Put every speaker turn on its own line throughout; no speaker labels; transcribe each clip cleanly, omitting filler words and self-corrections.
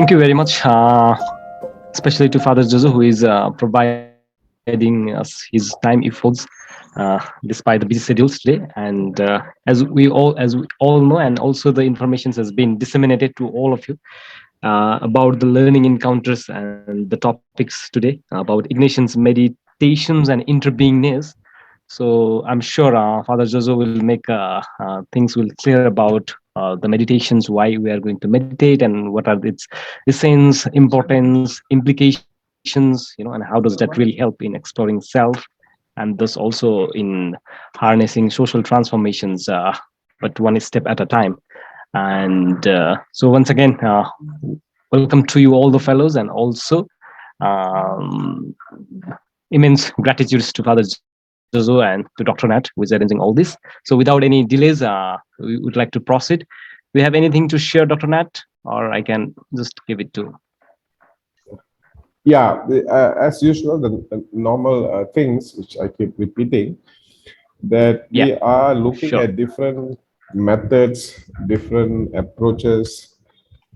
Thank you very much, especially to Father Jojo, who is providing us his time, efforts, despite the busy schedules today. And as we all know, and also the information has been disseminated to all of you about the learning encounters and the topics today about Ignatian's meditations and interbeingness. So I'm sure Father Jojo will make things will clear about the meditations, why we are going to meditate, and what are its essence, importance, implications, and how does that really help in exploring self, and thus also in harnessing social transformations, but one step at a time. And so once again, welcome to you all the fellows, and also um, immense gratitude to Father Jojo and to Dr. Nat, who is arranging all this. So without any delays, we would like to proceed. Do you have anything to share, Dr. Nat, or I can just give it to?
Yeah, as usual, the normal things which I keep repeating, that we are looking at different methods, different approaches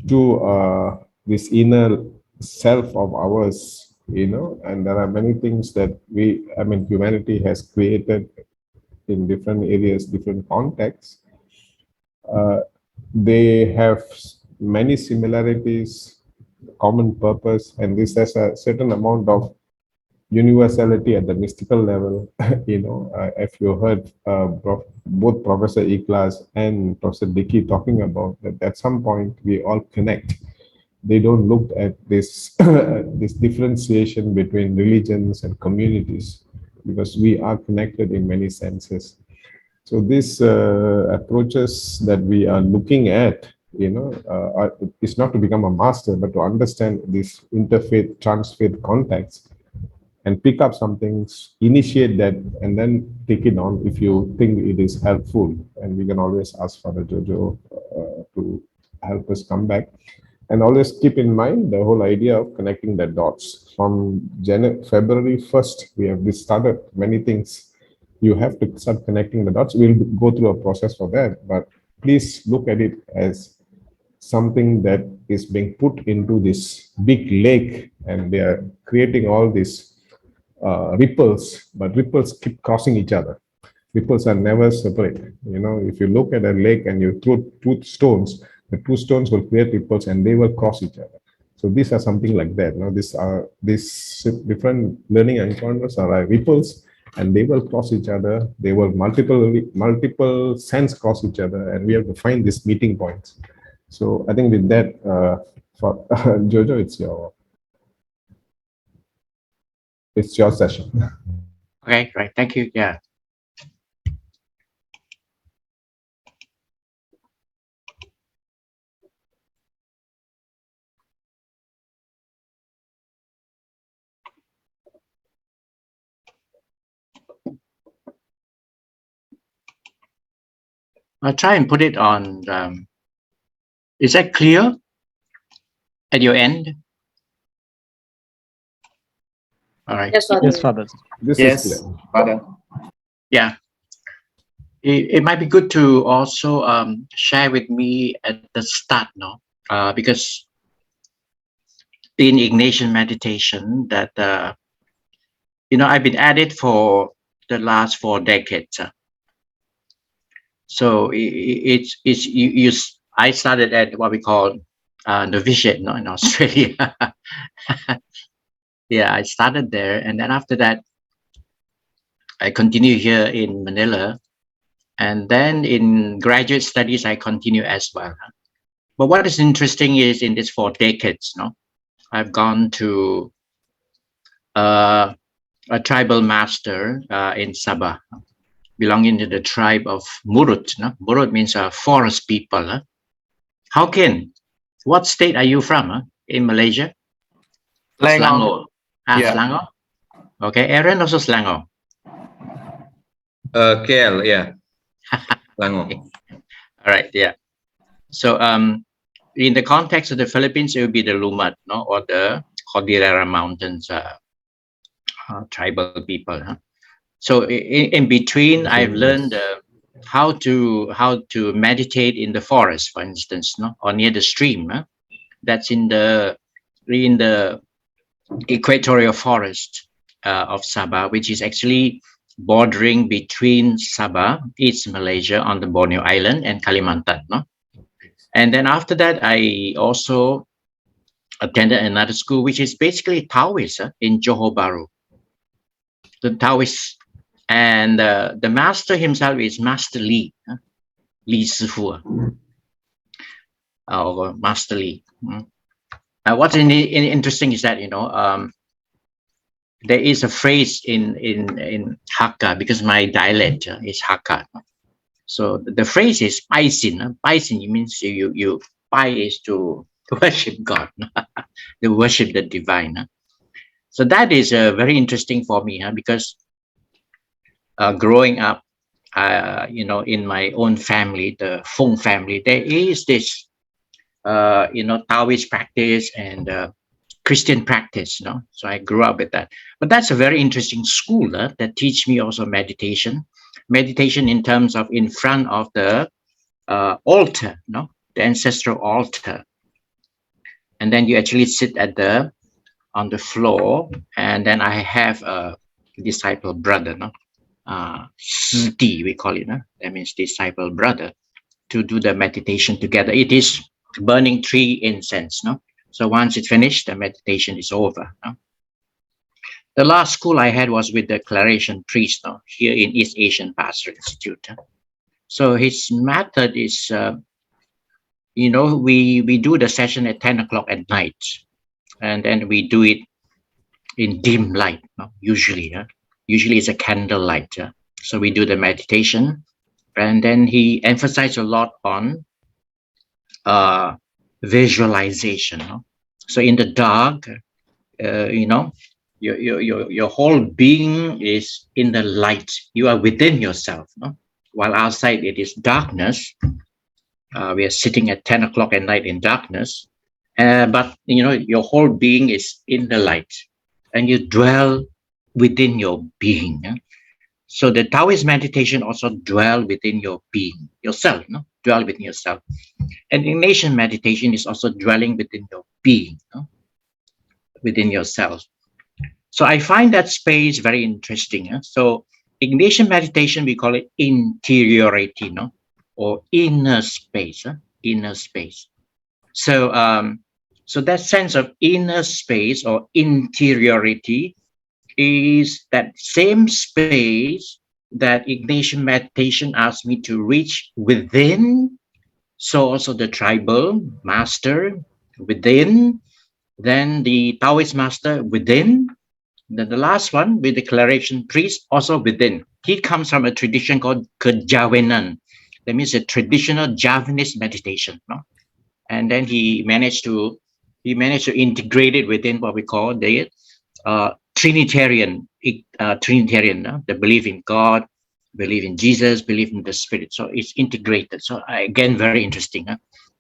to this inner self of ours, and there are many things that humanity has created in different areas, different contexts. They have many similarities, common purpose, and this has a certain amount of universality at the mystical level. If you heard both Professor Iklas and Professor Dickey talking about that, at some point we all connect. They don't look at this this differentiation between religions and communities, because we are connected in many senses. So these approaches that we are looking at, it's not to become a master, but to understand this interfaith, transfaith context and pick up some things, initiate that, and then take it on if you think it is helpful. And we can always ask Father Jojo to help us come back. And always keep in mind the whole idea of connecting the dots. From February 1st, we have started many things. You have to start connecting the dots. We'll go through a process for that, but please look at it as something that is being put into this big lake, and they are creating all these ripples, but ripples keep crossing each other. Ripples are never separate. If you look at a lake and you throw two stones, the two stones will create ripples and they will cross each other. So these are something like that. These different learning encounters are like ripples, and they will cross each other. They will multiple sense cross each other, and we have to find these meeting points. So I think with that, for Jojo, it's your session.
Okay, right. Thank you. Yeah. I'll try and put it on. Is that clear at your end? All right.
Yes, Father.
This is clear.
Father.
Yeah. It might be good to also share with me at the start, because in Ignatian meditation that I've been at it for the last 4 decades. So I started at what we call novitiate, in Australia. Yeah, I started there, and then after that, I continue here in Manila, and then in graduate studies, I continue as well. But what is interesting is in these 4 decades, I've gone to a tribal master in Sabah, belonging to the tribe of Murut. Murut means forest people. Howkin, what state are you from in Malaysia?
Selangor.
Yeah. Selangor? Okay, Aaron also Selangor.
KL, yeah. Selangor.
All right, yeah. So in the context of the Philippines, it would be the Lumad, or the Cordillera Mountains tribal people. So in between, I've learned how to meditate in the forest, for instance, or near the stream. that's in the equatorial forest of Sabah, which is actually bordering between Sabah, East Malaysia on the Borneo Island, and Kalimantan. No? And then after that, I also attended another school, which is basically Taoist in Johor Bahru. The Taoist, and the master himself is Master Li, Li Sifu, or Master Li. What's interesting is that, there is a phrase in Hakka, because my dialect is Hakka. So the phrase is Paisin. Paisin means you Pai is to worship God, to worship the divine. So that is very interesting for me, because growing up, in my own family, the Fung family, there is this, Taoist practice and Christian practice. So I grew up with that. But that's a very interesting school that teach me also meditation in terms of in front of the altar, the ancestral altar. And then you actually sit on the floor, and then I have a disciple brother, Siti, we call it, that means disciple brother, to do the meditation together. It is burning 3 incense, so once it's finished, the meditation is over. The last school I had was with the Claration priest, here in East Asian Pastoral Institute. So his method is, we do the session at 10 o'clock at night, and then we do it in dim light, usually. Usually it's a candle light. So we do the meditation, and then he emphasized a lot on visualization. So in the dark, your whole being is in the light. You are within yourself. While outside it is darkness. We are sitting at 10 o'clock at night in darkness, but your whole being is in the light, and you dwell within your being. So the Taoist meditation also dwell within your being, yourself, dwell within yourself. And Ignatian meditation is also dwelling within your being, within yourself. So I find that space very interesting. So Ignatian meditation, we call it interiority, or inner space, inner space. So so that sense of inner space or interiority is that same space that Ignatian meditation asked me to reach within. So also the tribal master within, then the Taoist master within, then the last one with the Claration priest also within. He comes from a tradition called Kejawenan. That means a traditional Javanese meditation. And then he managed to integrate it within what we call the Trinitarian, the belief in God, believe in Jesus, believe in the Spirit. So it's integrated. So again, very interesting.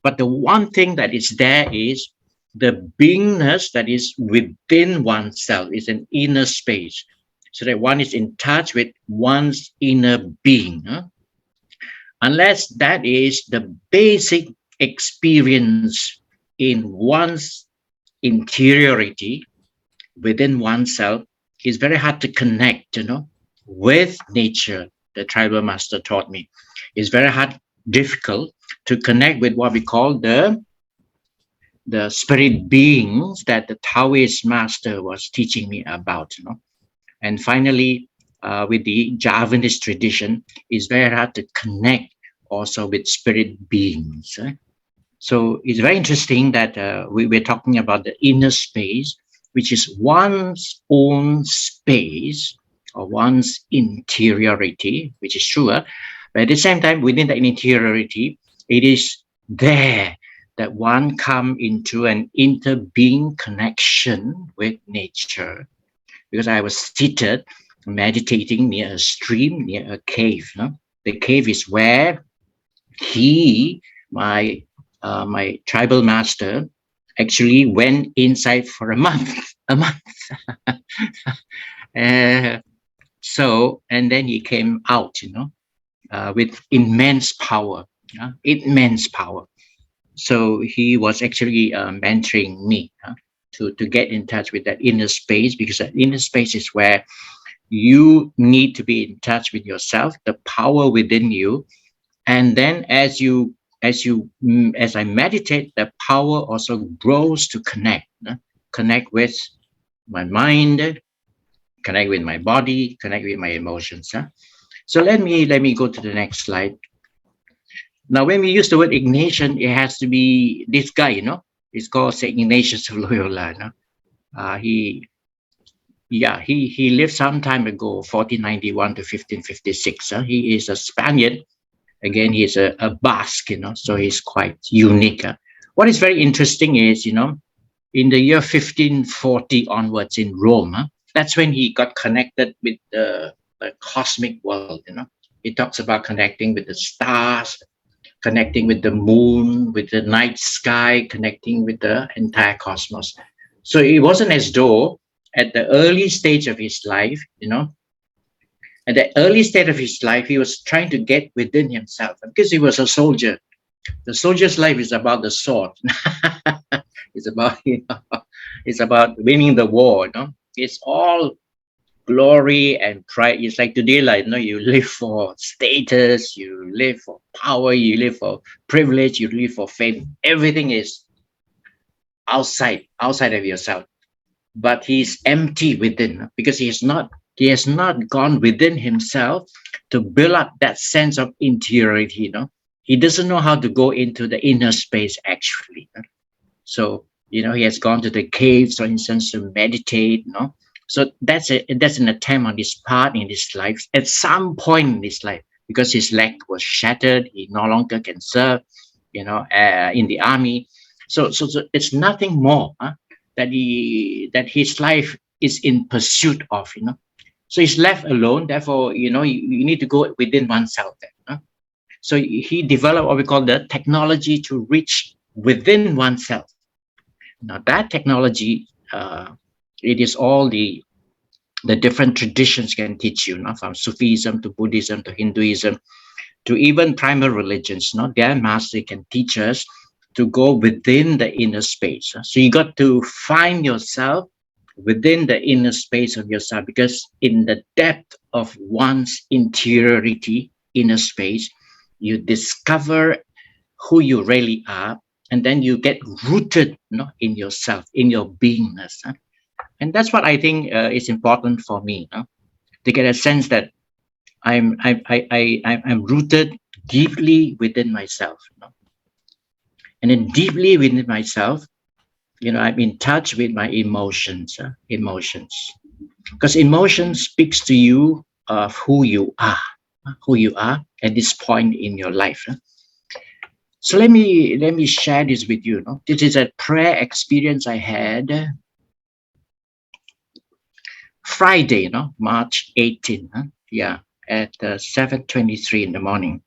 But the one thing that is there is the beingness that is within oneself, is an inner space. So that one is in touch with one's inner being. Unless that is the basic experience in one's interiority, within oneself, it's very hard to connect, with nature. The tribal master taught me it's very difficult to connect with what we call the spirit beings that the Taoist master was teaching me about. And finally, with the Javanese tradition, it's very hard to connect also with spirit beings. So it's very interesting that we're talking about the inner space, which is one's own space or one's interiority, which is true. But at the same time, within that interiority, it is there that one come into an interbeing connection with nature. Because I was seated meditating near a stream, near a cave. The cave is where my tribal master, actually went inside for a month. So, and then he came out, with immense power. So he was actually mentoring me to get in touch with that inner space, because that inner space is where you need to be in touch with yourself, the power within you. And then as I meditate, the power also grows to connect with my mind, connect with my body, connect with my emotions. So let me go to the next slide. Now, when we use the word Ignatian, it has to be this guy, It's called Saint Ignatius of Loyola. He lived some time ago, 1491 to 1556. He is a Spaniard. Again, he's a Basque, so he's quite unique. What is very interesting is, in the year 1540 onwards in Rome, that's when he got connected with the cosmic world. He talks about connecting with the stars, connecting with the moon, with the night sky, connecting with the entire cosmos. So it wasn't as though at the early stage of his life, at the early stage of his life, he was trying to get within himself, because he was a soldier. The soldier's life is about the sword. It's about it's about winning the war. It's all glory and pride. It's like today, you live for status, you live for power, you live for privilege, you live for fame. Everything is outside of yourself. But he's empty within, because he has not gone within himself to build up that sense of interiority. He doesn't know how to go into the inner space actually. So he has gone to the caves, for instance, to meditate. So that's an attempt on his part in his life at some point in his life, because his leg was shattered. He no longer can serve, in the army. So it's nothing more that his life is in pursuit of. So he's left alone. Therefore, you need to go within oneself. So he developed what we call the technology to reach within oneself. Now that technology, it is all the different traditions can teach you, from Sufism to Buddhism to Hinduism to even primal religions. Their master can teach us to go within the inner space. So you got to find yourself within the inner space of yourself, because in the depth of one's interiority, inner space, you discover who you really are, and then you get rooted in yourself, in your beingness. And that's what I think is important for me, to get a sense that I'm rooted deeply within myself. And then deeply within myself, I'm in touch with my emotions. Because emotion speaks to you of who you are at this point in your life. So let me share this with you. This is a prayer experience I had Friday, March 18, at 7:23 in the morning.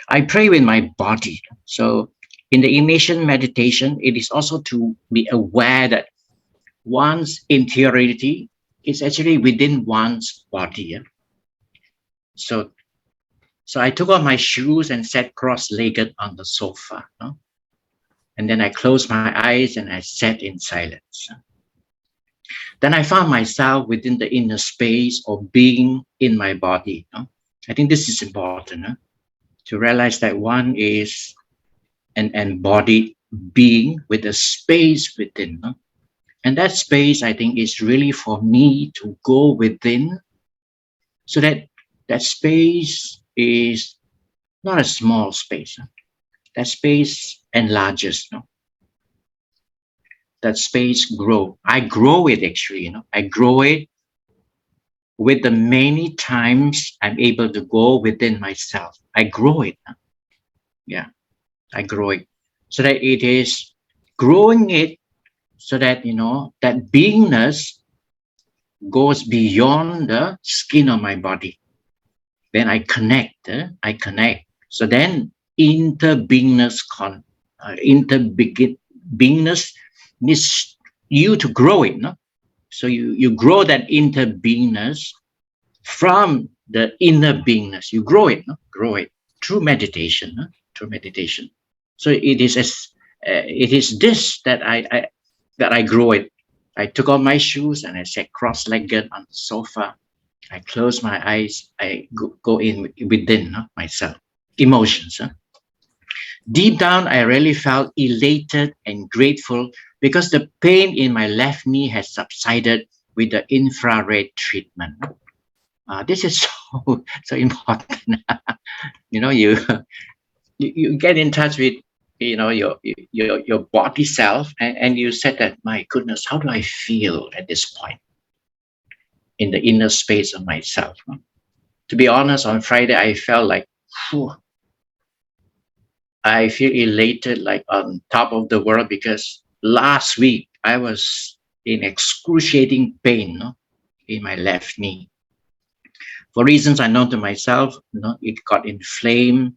I pray with my body. So in the Ignatian meditation, it is also to be aware that one's interiority is actually within one's body. So I took off my shoes and sat cross-legged on the sofa. And then I closed my eyes and I sat in silence. Then I found myself within the inner space of being in my body. I think this is important, to realize that one is an embodied being with a space within. And that space, I think, is really for me to go within, so that space is not a small space. That space enlarges. That space grow. I grow it actually. I grow it with the many times I'm able to go within myself. I grow it. I grow it, so that it is growing it, so that that beingness goes beyond the skin of my body. Then I connect. So then interbeingness beingness needs you to grow it. So you grow that interbeingness from the inner beingness. You grow it through meditation. So it is it is this that I grow it. I took off my shoes and I sat cross-legged on the sofa. I close my eyes. I go in within myself. Emotions. Deep down, I really felt elated and grateful because the pain in my left knee has subsided with the infrared treatment. This is so important. You get in touch with your body self, and you said that, my goodness, how do I feel at this point in the inner space of myself? To be honest, on Friday I felt like, whew, I feel elated, like on top of the world, because last week I was in excruciating pain in my left knee. For reasons unknown to myself, it got inflamed.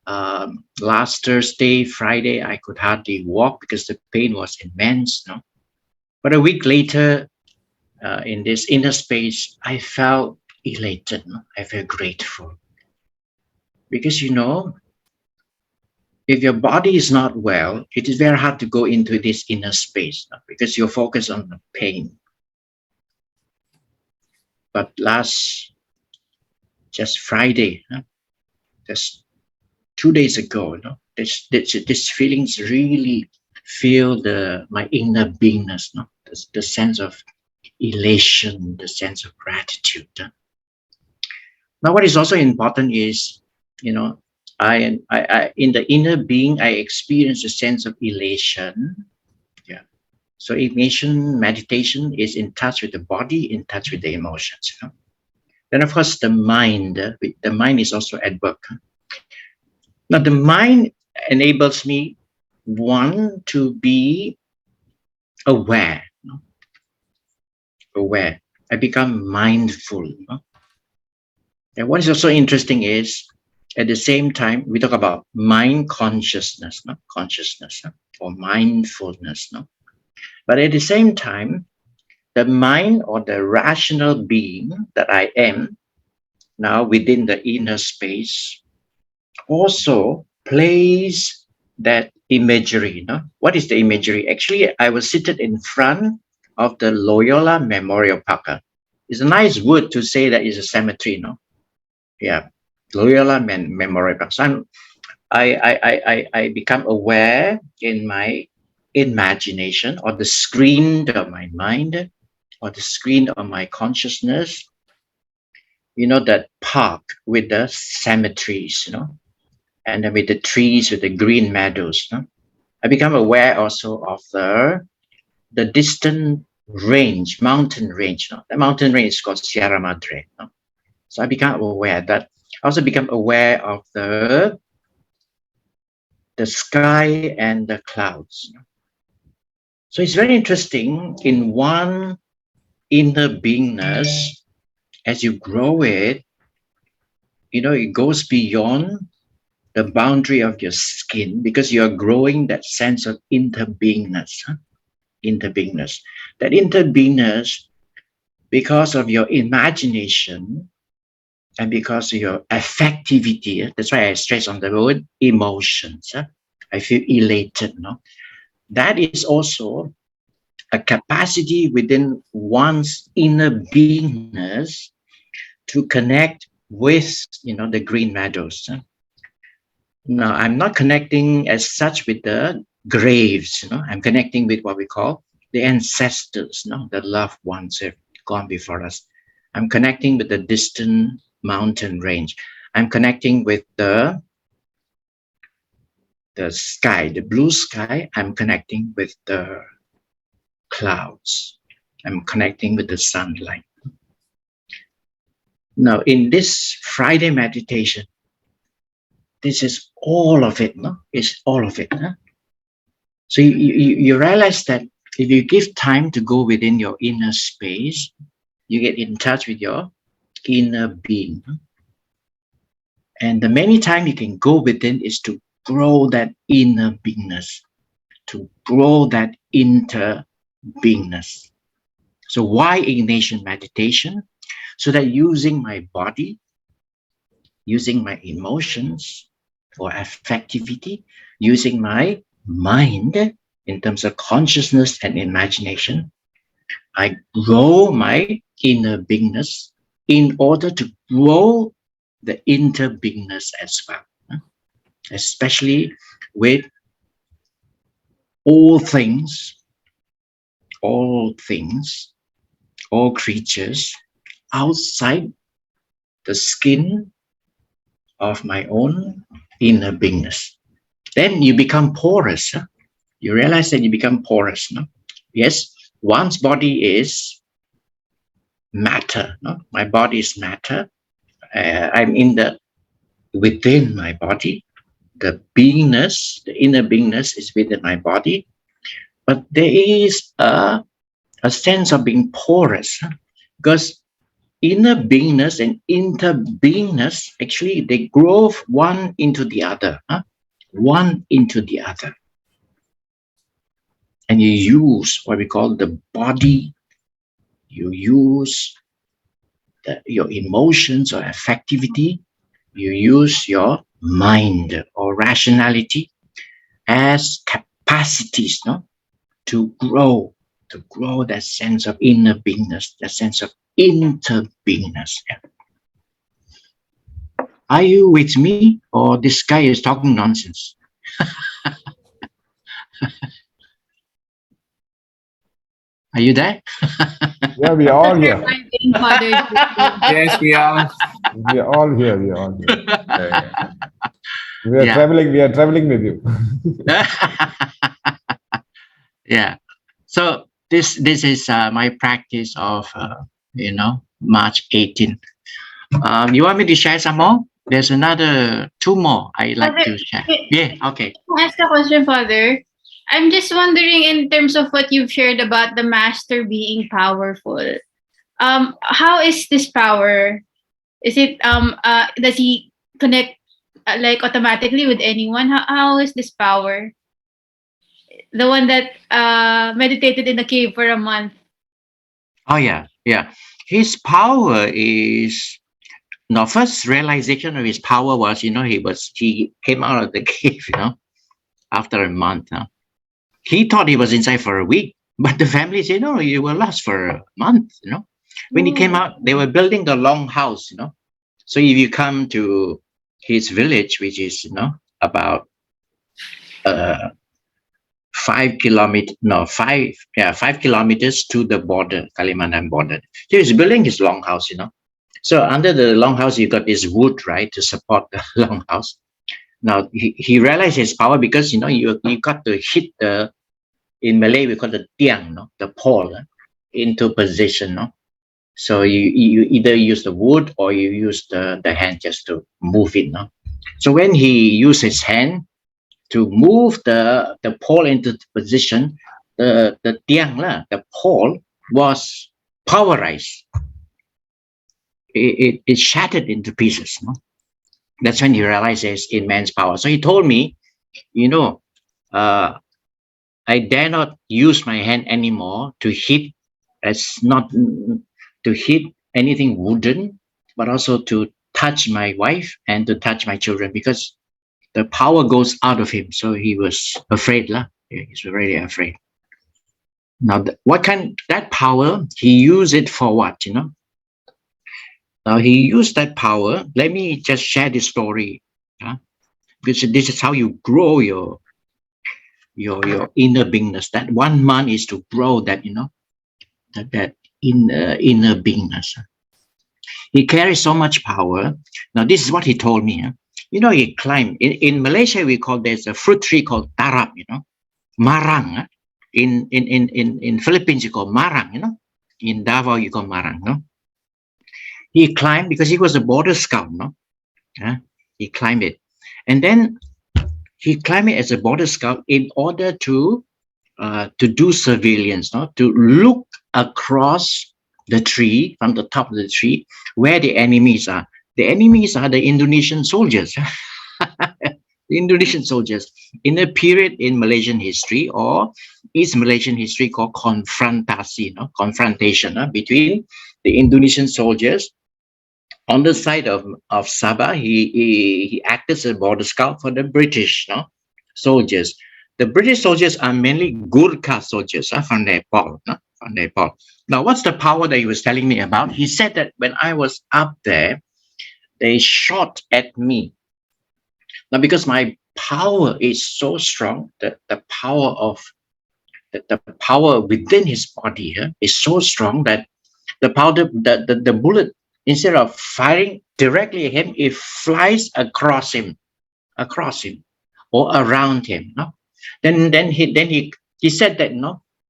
Last Thursday, Friday, I could hardly walk because the pain was immense. But a week later, in this inner space, I felt elated. I felt grateful. Because, if your body is not well, it is very hard to go into this inner space because you're focused on the pain. But just Friday, just 2 days ago, this feelings really feel my inner beingness, the sense of elation, the sense of gratitude. Now, what is also important is, I in the inner being, I experience a sense of elation. Yeah. So Ignatian meditation is in touch with the body, in touch with the emotions. Then, of course, the mind is also at work. Now, the mind enables me, one, to be aware. Aware. I become mindful. And what is also interesting is, at the same time, we talk about mind consciousness, or mindfulness. But at the same time, the mind, or the rational being that I am now within the inner space, also plays that imagery. What is the imagery? Actually, I was seated in front of the Loyola Memorial Park. It's a nice word to say that it's a cemetery. Yeah, Loyola Memorial Park. So I become aware in my imagination, or the screen of my mind, or the screen of my consciousness, that park with the cemeteries, and then with the trees, with the green meadows. I become aware also of the distant range, mountain range. The mountain range is called Sierra Madre. So I become aware that. I also become aware of the sky and the clouds. So it's very interesting. In one inner beingness, as you grow it, it goes beyond the boundary of your skin, because you are growing that sense of interbeingness. Interbeingness. That interbeingness, because of your imagination and because of your affectivity, that's why I stress on the word emotions. I feel elated. That is also a capacity within one's inner beingness to connect with, the green meadows. Now, I'm not connecting as such with the graves. I'm connecting with what we call the ancestors, the loved ones who have gone before us. I'm connecting with the distant mountain range. I'm connecting with the sky, the blue sky. I'm connecting with the clouds. I'm connecting with the sunlight. Now, in this Friday meditation, this is all of it, It's all of it. So you realize that if you give time to go within your inner space, you get in touch with your inner being. And the many times you can go within is to grow that inner beingness, to grow that interbeingness. So why Ignatian meditation? So that using my body, using my emotions for affectivity, using my mind, in terms of consciousness and imagination. I grow my inner beingness in order to grow the interbeingness as well, especially with all things, all creatures outside the skin of my own inner beingness. Then you become porous. Huh? You realize that you become porous. No? Yes, one's body is matter. No? My body is matter. I'm within my body. The beingness, the inner beingness is within my body. But there is a sense of being porous, huh? Because inner beingness and interbeingness, actually, they grow one into the other. Huh? One into the other. And you use what we call the body, you use your emotions or affectivity, you use your mind or rationality as capacities, no, to grow that sense of inner beingness, that sense of interbeingness. Are you with me, or this guy is talking nonsense? Are you there?
Yeah, we are all here.
Yes, we are.
We are all here. We are all here.
Yeah.
We are traveling. We are traveling with you.
Yeah. So this is my practice of March 18th. You want me to share some more? There's another 2 more I like to share. Yeah. Okay.
Can I ask a question, Father? I'm just wondering, in terms of what you've shared about the master being powerful, how is this power? Is it does he connect like automatically with anyone? How is this power? The one that meditated in the cave for a month.
Oh yeah. His power is first realization of his power was, he came out of the cave, after a month. He thought he was inside for a week, but the family said, no, you were lost for a month. When he came out, they were building the long house. So if you come to his village, which is about 5 kilometers to the border, Kalimantan border. So he's building his long house. So under the long house, you got this wood, right, to support the long house. Now he realized his power because you got to hit in Malay we call the tiang, the pole, into position. So you either use the wood or you use the hand just to move it. So when he used his hand to move the pole into the position, the tiang, the pole was powerized. It shattered into pieces. That's when he realized his immense power. So he told me, I dare not use my hand anymore to hit anything wooden, but also to touch my wife and to touch my children, because the power goes out of him. So he was afraid. He's really afraid. Now, that power, he used it for what, Now he used that power. Let me just share this story. Because this is how you grow your inner beingness. That 1 month is to grow that, that inner beingness. He carries so much power. Now, this is what he told me. He climbed. In Malaysia, we call there's a fruit tree called tarap, marang. In Philippines, you call marang, In Davao, you call marang, He climbed because he was a border scout, He climbed it. And then he climbed it as a border scout in order to do surveillance, to look across the tree, from the top of the tree, where the enemies are. The enemies are the Indonesian soldiers. The Indonesian soldiers in a period in Malaysian history or East Malaysian history called confrontation between the Indonesian soldiers. On the side of Sabah, he acted as a border scout for the British soldiers. The British soldiers are mainly Gurkha soldiers from Nepal. From Nepal. Now, what's the power that he was telling me about? He said that when I was up there, they shot at me. Now, because my power is so strong, that the power of the power within his body is so strong that the bullet, instead of firing directly at him, it flies across him, or around him. No? Then he said that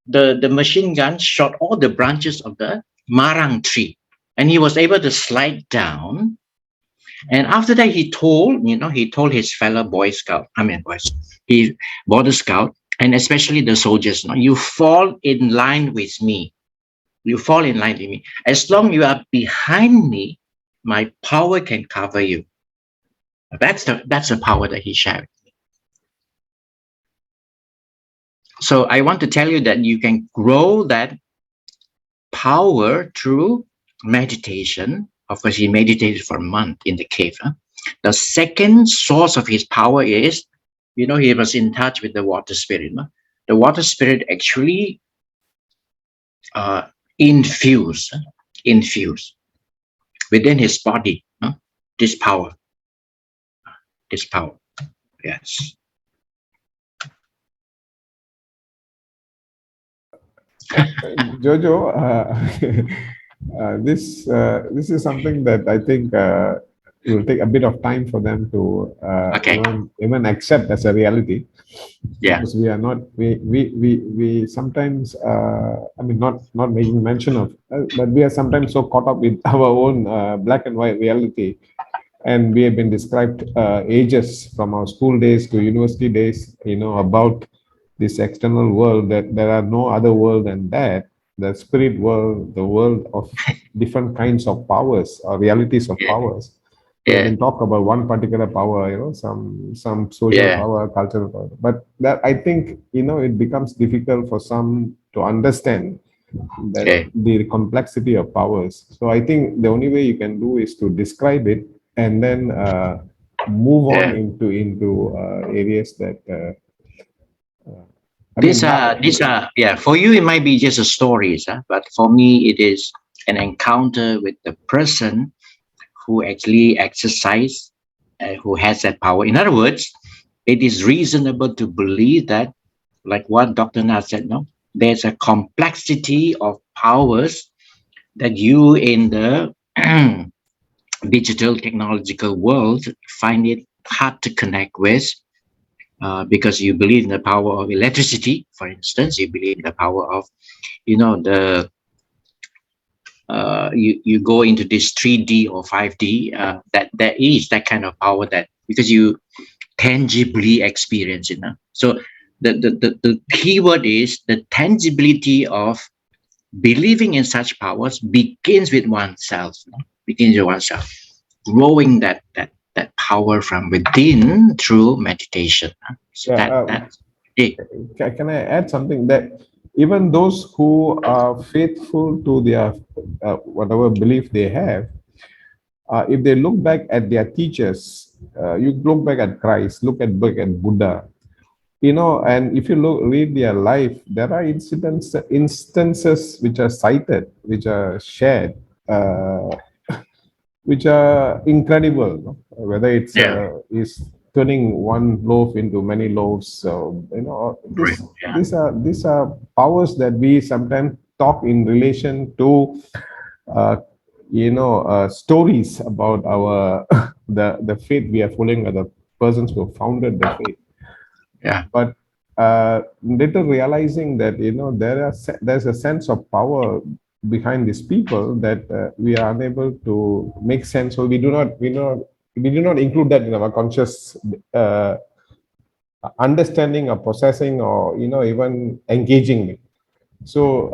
the machine gun shot all the branches of the marang tree, and he was able to slide down. And after that, he told his fellow border scout, and especially the soldiers, you fall in line with me. You fall in line with me. As long you are behind me, my power can cover you. That's the power that he shared. So I want to tell you that you can grow that power through meditation. Of course, he meditated for a month in the cave. The second source of his power is, he was in touch with the water spirit. The water spirit actually infuse within his body this power. Yes.
Jojo, this is something that I think it will take a bit of time for them to
Okay.
even accept as a reality.
Yeah.
Because we are not, we sometimes, not making mention of, but we are sometimes so caught up with our own black and white reality. And we have been described ages from our school days to university days, about this external world, that there are no other world than that, the spirit world, the world of different kinds of powers or realities of powers. We have been talk about one particular power, some social power, cultural power. But that, I think, it becomes difficult for some to understand that the complexity of powers. So I think the only way you can do is to describe it and then move on into areas that
These are for you it might be just a stories, but for me it is an encounter with the person who actually exercise, who has that power. In other words, it is reasonable to believe that, like what Dr. Nath said, there's a complexity of powers that you in the digital technological world find it hard to connect with, because you believe in the power of electricity, for instance. You believe in the power of, you go into this 3D or 5D, that there is that kind of power, that because you tangibly experience it. So the key word is the tangibility of believing in such powers begins with oneself. Growing that power from within through meditation. So that's it.
Can I add something, that even those who are faithful to their whatever belief they have, if they look back at their teachers, you look back at Christ, look back at Buddha, and if you read their life, there are instances which are cited, which are shared, which are incredible. Whether it's is turning one loaf into many loaves. So these are powers that we sometimes talk in relation to stories about our the faith we are following, or the persons who founded the faith. But little realizing that there's a sense of power behind these people that we are unable to make sense, so we do not include that in our conscious understanding or processing, or even engaging it. So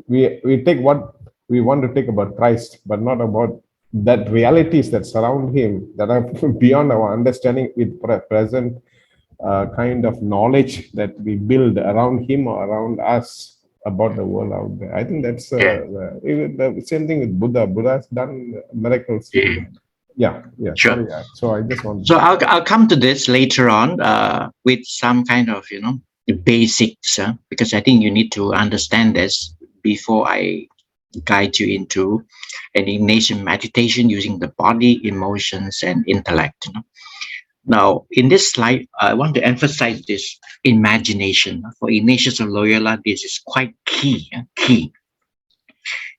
we take what we want to take about Christ, but not about that realities that surround him, that are beyond our understanding, with present kind of knowledge that we build around him or around us about the world out there. I think that's the same thing with Buddha. Buddha has done miracles. Yeah.
Sure.
Sorry. So I just want.
So I'll come to this later on with some kind of basics, because I think you need to understand this before I guide you into an Ignatian meditation using the body, emotions, and intellect. Now, in this slide, I want to emphasize this imagination. For Ignatius of Loyola, this is quite key. Key.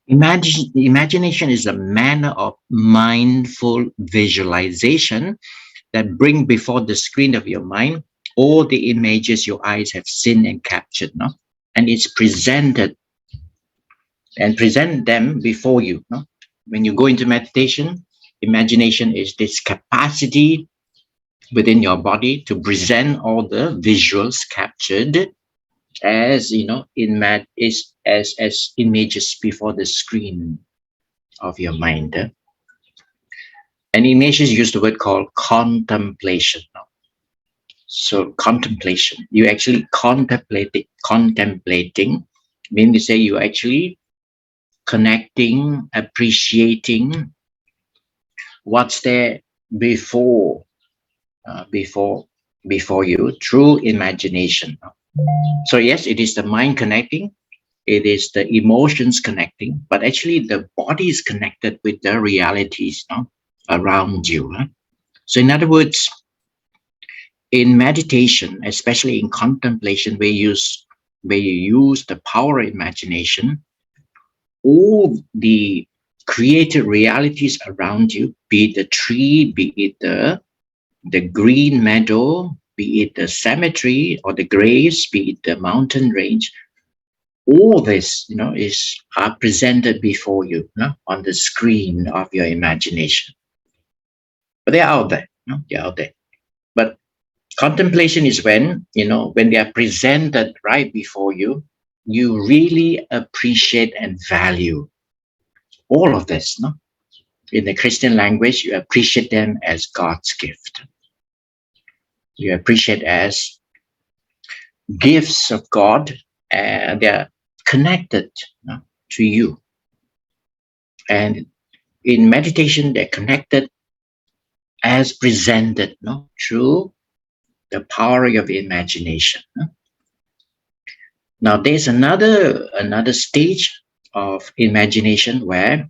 Imagination is a manner of mindful visualization that bring before the screen of your mind all the images your eyes have seen and captured, no? And it's presented and present them before you. No? When you go into meditation, imagination is this capacity within your body to present all the visuals captured as as images before the screen of your mind. And Ignatius used the word called contemplation. No? So contemplation, you actually contemplating, meaning to say you actually connecting, appreciating what's there before you through imagination. So yes, it is the mind connecting, it is the emotions connecting, but actually the body is connected with the realities around you. So in other words, in meditation, especially in contemplation, where you use the power of imagination, all the created realities around you, be it the tree, be it the green meadow, be it the cemetery or the graves, be it the mountain range, all this are presented before you on the screen of your imagination. But they're out there. They're out there. But contemplation is when they are presented right before you, you really appreciate and value all of this. In the Christian language, you appreciate them as God's gift. You appreciate as gifts of God, and they're connected to you. And in meditation, they're connected as presented through the power of imagination. Now, there's another stage of imagination where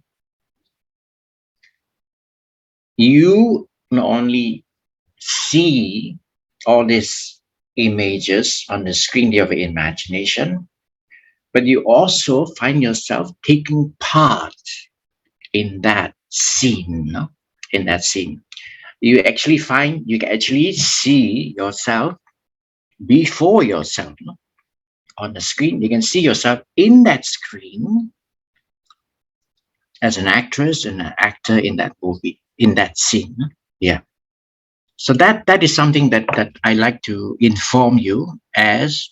you not only see all these images on the screen of your imagination, but you also find yourself taking part in that scene. In that scene, you can actually see yourself before yourself on the screen. You can see yourself in that screen as an actress and an actor in that movie, in that scene. Yeah. So that is something that I like to inform you as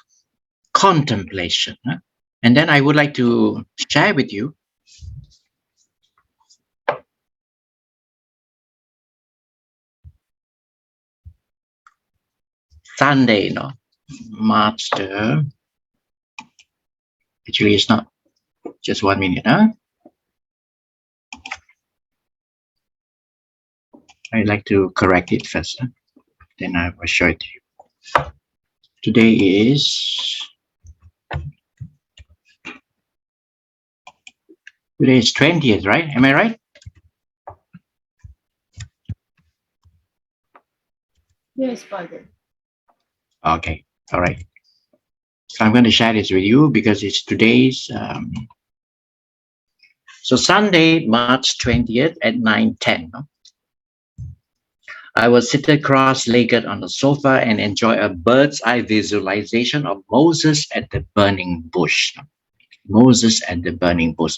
contemplation. And then I would like to share with you Sunday, March actually it's not, just 1 minute. I'd like to correct it first. Then I will show it to you. Today is 20th, right? Am I right?
Yes, Father.
Okay. All right. So I'm going to share this with you because it's today's. So Sunday, March 20th at 9:10. I was seated cross-legged on the sofa and enjoy a bird's eye visualization of Moses at the burning bush. Moses at the burning bush.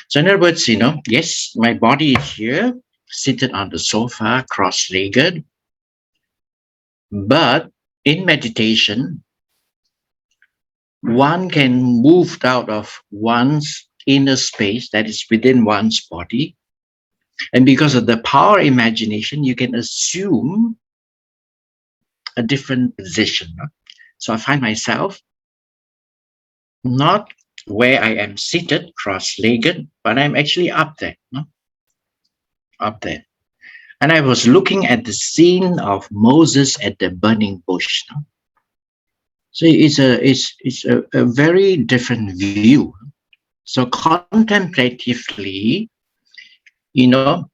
So in other words, yes, my body is here, seated on the sofa, cross-legged. But in meditation, one can move out of one's inner space that is within one's body. And because of the power of imagination, you can assume a different position. So I find myself not where I am seated, cross-legged, but I'm actually up there. Up there. And I was looking at the scene of Moses at the burning bush. No? So it's a very different view. So contemplatively, you know,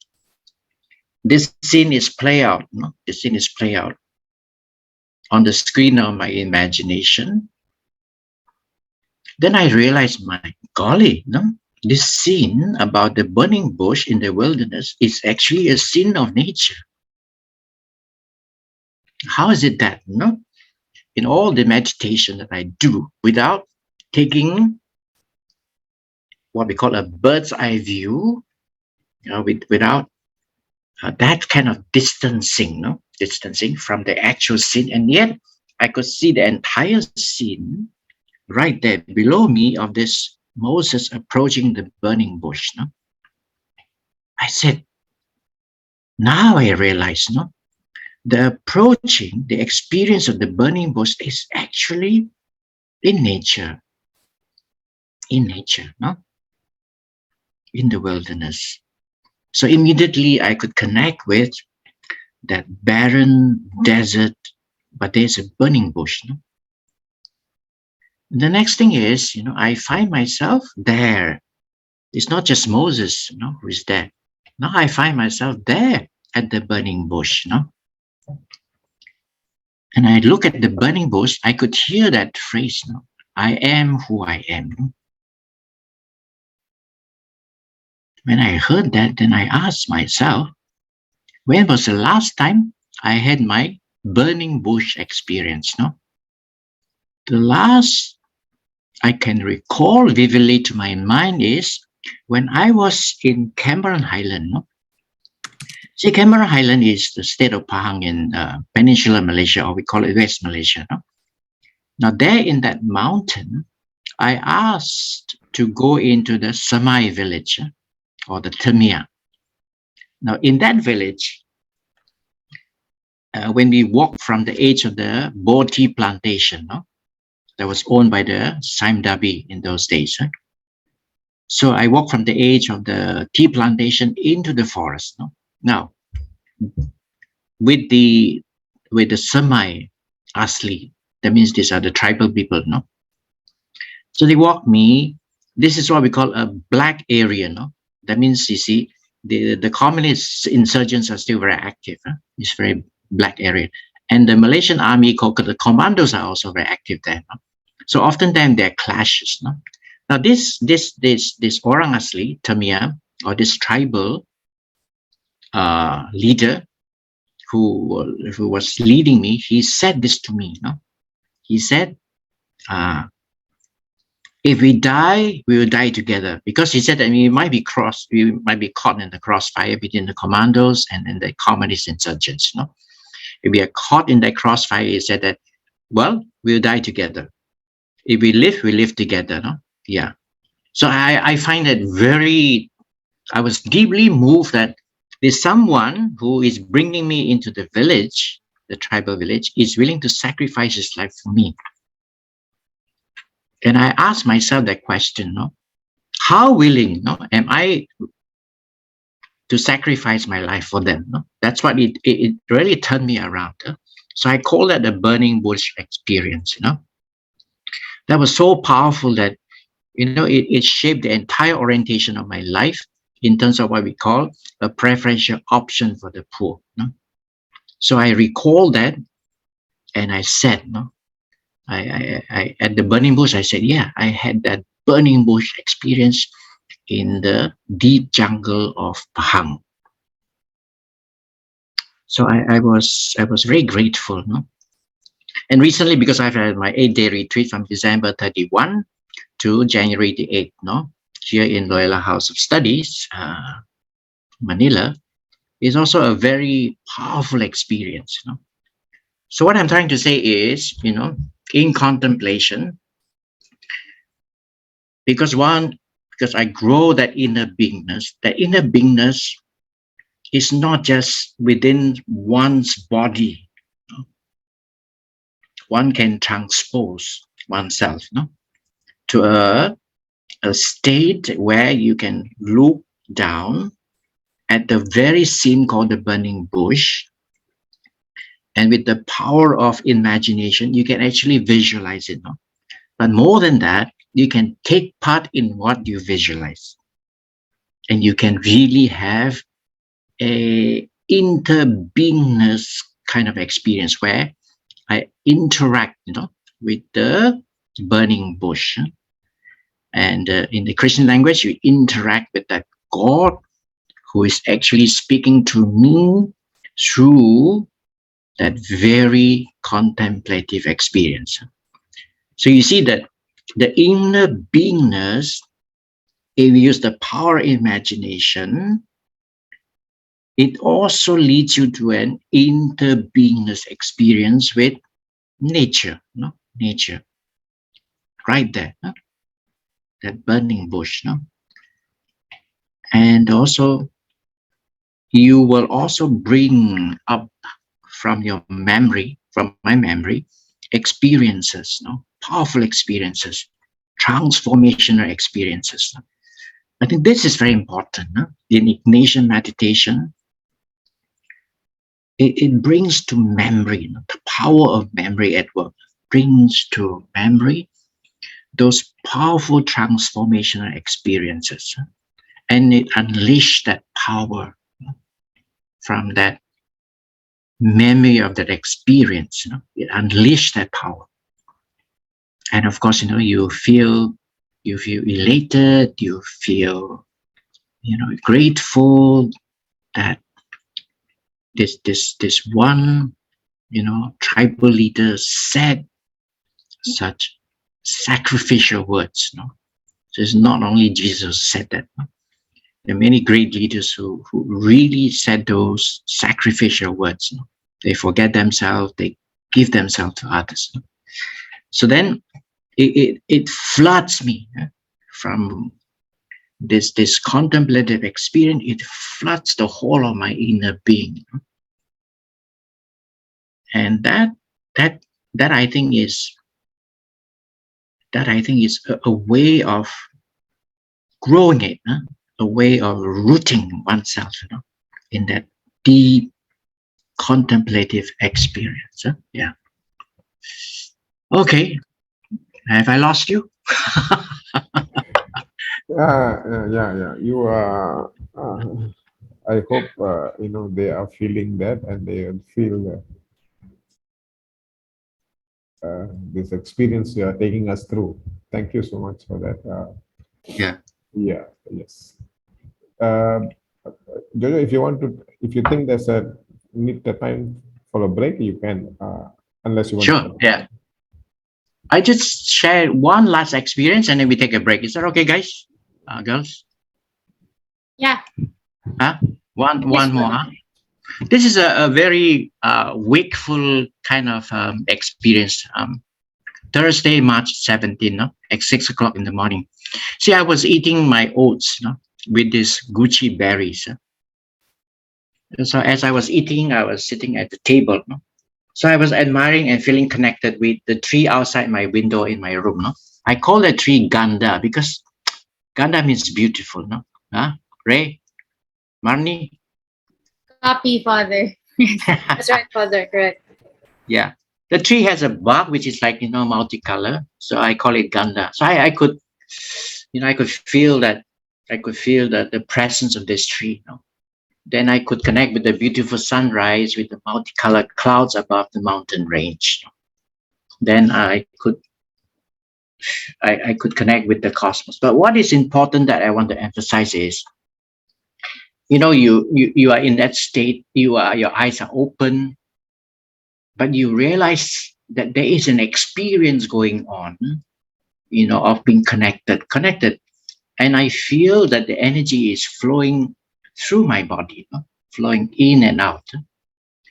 this scene is play out. No? The scene is play out on the screen of my imagination. Then I realized, my golly, no? This scene about the burning bush in the wilderness is actually a scene of nature. How is it that, no? In all the meditation that I do, without taking what we call a bird's eye view, you know, without that kind of distancing, no? Distancing from the actual scene, and yet I could see the entire scene right there below me of this Moses approaching the burning bush. No? I said, now I realize, no, the approaching, the experience of the burning bush is actually in nature. In nature, no? In the wilderness. So immediately I could connect with that barren desert, but there's a burning bush. No? The next thing is, you know, I find myself there. It's not just Moses, you know, who is there. Now I find myself there at the burning bush, you know. And I look at the burning bush, I could hear that phrase, you know, I am who I am. You know? When I heard that, then I asked myself, when was the last time I had my burning bush experience? No? The last I can recall vividly to my mind is when I was in Cameron Highland. No? See, Cameron Highland is the state of Pahang in Peninsular Malaysia, or we call it West Malaysia. No? Now there in that mountain, I asked to go into the Samai village, or the Temia. Now in that village, when we walked from the edge of the Bo tea plantation, no? That was owned by the Saim Dabi in those days. Right? So I walked from the edge of the tea plantation into the forest. No? Now, with the Samai Asli, that means these are the tribal people, no? So they walked me. This is what we call a black area, no? That means, you see, the communist insurgents are still very active. Huh? It's very black area. And the Malaysian army, the commandos are also very active there. No? So oftentimes there are clashes. No? Now this Orang Asli, Temia, or this tribal leader who was leading me, he said this to me. No? He said, if we die, we will die together. Because he said that we might be caught in the crossfire between the commandos and the communist insurgents. No? If we are caught in that crossfire, he said that, well, we'll die together. If we live together. No? Yeah. So I find it I was deeply moved that there's someone who is bringing me into the village, the tribal village, is willing to sacrifice his life for me. And I asked myself that question, no? How willing, no, am I to sacrifice my life for them? No? That's what it really turned me around. So I call that the burning bush experience, you know. That was so powerful that, you know, it shaped the entire orientation of my life in terms of what we call a preferential option for the poor. No? So I recall that, and I said, no, I at the burning bush, I said, yeah, I had that burning bush experience in the deep jungle of Pahang. So I was very grateful, no. And recently, because I've had my 8-day retreat from December 31 to January the 8th, no, here in Loyola House of Studies, Manila, is also a very powerful experience. You know? So what I'm trying to say is, you know, in contemplation, because I grow that inner beingness is not just within one's body. You know? One can transpose oneself, no, to a state where you can look down at the very scene called the burning bush. And with the power of imagination, you can actually visualize it. No? But more than that, you can take part in what you visualize. And you can really have a interbeingness kind of experience where I interact, with the burning bush. And in the Christian language, you interact with that God who is actually speaking to me through that very contemplative experience. So you see that the inner beingness, if we use the power of imagination, it also leads you to an interbeingness experience with nature, nature, right there, that burning bush. And also, you will also bring up from your memory, from my memory, experiences, powerful experiences, transformational experiences. I think this is very important. In Ignatian meditation, it brings to memory, the power of memory at work, brings to memory those powerful transformational experiences. And it unleashes that power from that memory of that experience. It unleashes that power. And of course, you feel elated, you feel, grateful that this one, tribal leader said such sacrificial words. So it's not only Jesus said that. There are many great leaders who really said those sacrificial words. They forget themselves, they give themselves to others. So then it floods me from this contemplative experience. It floods the whole of my inner being. And that I think is a way of growing it, a way of rooting oneself, in that deep contemplative experience. Yeah. Okay. Have I lost you?
Yeah. You are. I hope they are feeling that, and they feel this experience you are taking us through. Thank you so much for that.
Yeah.
Yes. Jojo, if you think there's need the time for a break, you can. Unless you want.
Sure. Yeah. I just share one last experience, and then we take a break. Is that okay, guys? Girls?
Yeah.
One more. Huh? This is a very wakeful kind of experience. Thursday, March 17, at 6 o'clock in the morning. See, I was eating my oats with these Gucci berries. So as I was eating, I was sitting at the table. So I was admiring and feeling connected with the tree outside my window in my room. I call that tree Ganda because Ganda means beautiful. Ray? Marnie?
Copy, Father.
That's right, Father. Correct.
Yeah. The tree has a bark which is like, multicolor. So I call it Ganda. So I could feel that. I could feel the presence of this tree. Then I could connect with the beautiful sunrise with the multicolored clouds above the mountain range. Then I could connect with the cosmos. But what is important that I want to emphasize is, you are in that state. Your eyes are open, but you realize that there is an experience going on, of being connected. And I feel that the energy is flowing through my body, flowing in and out.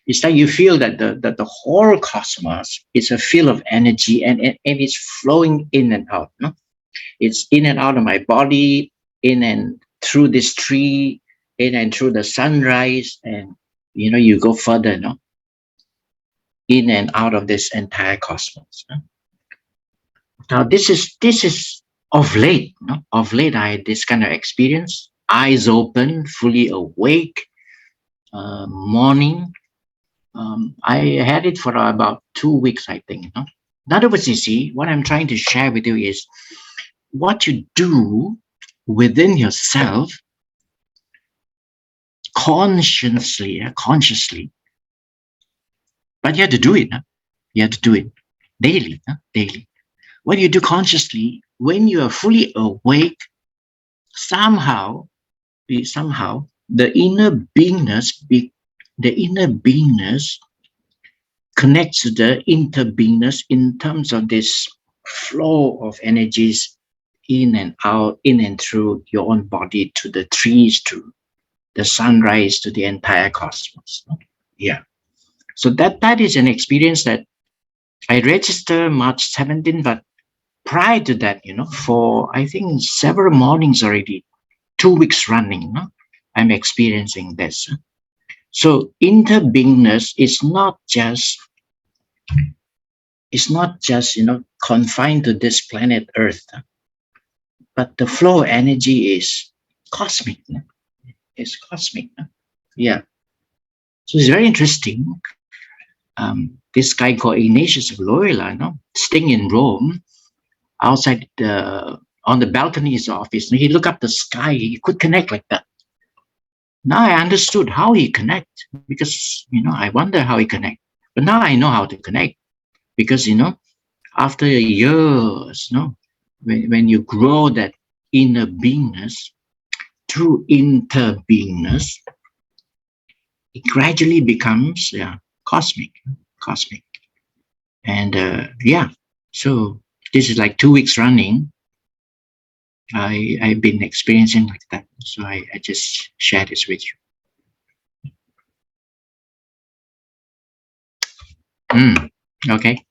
It's like you feel that the whole cosmos is a field of energy, and it's flowing in and out. It's in and out of my body, in and through this tree, in and through the sunrise, and you go further, in and out of this entire cosmos. Now this is of late. Of late, I had this kind of experience eyes open, fully awake, morning. I had it for about 2 weeks, I think. In other words, you see, what I'm trying to share with you is what you do within yourself consciously, but you have to do it. You have to do it daily. Daily. What you do consciously, when you are fully awake, somehow, the inner beingness connects to the interbeingness in terms of this flow of energies in and out, in and through your own body, to the trees, to the sunrise, to the entire cosmos. Yeah. So that is an experience that I registered March 17, but prior to that, for I think several mornings already, 2 weeks running, I'm experiencing this. So interbeingness is not just confined to this planet Earth, but the flow energy is cosmic. It's cosmic. Yeah. So it's very interesting. This guy called Ignatius of Loyola, staying in Rome, outside on the balconies of his, he looked up the sky. He could connect like that. Now I understood how he connect, because I wonder how he connect. But now I know how to connect, because after years, when you grow that inner beingness through interbeingness, it gradually becomes cosmic. And so this is like 2 weeks running. I've been experiencing like that, so I just share this with you. Okay.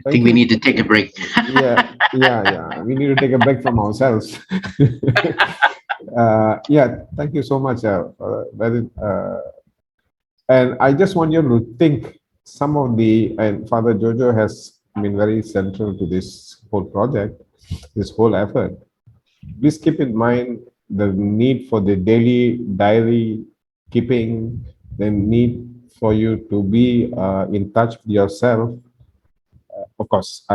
I think we need to take a break.
yeah. We need to take a break from ourselves. Thank you so much. And I just want you to think some of and Father Jojo has been very central to this whole project, this whole effort. Please keep in mind the need for the daily diary keeping, the need for you to be in touch with yourself. Of course,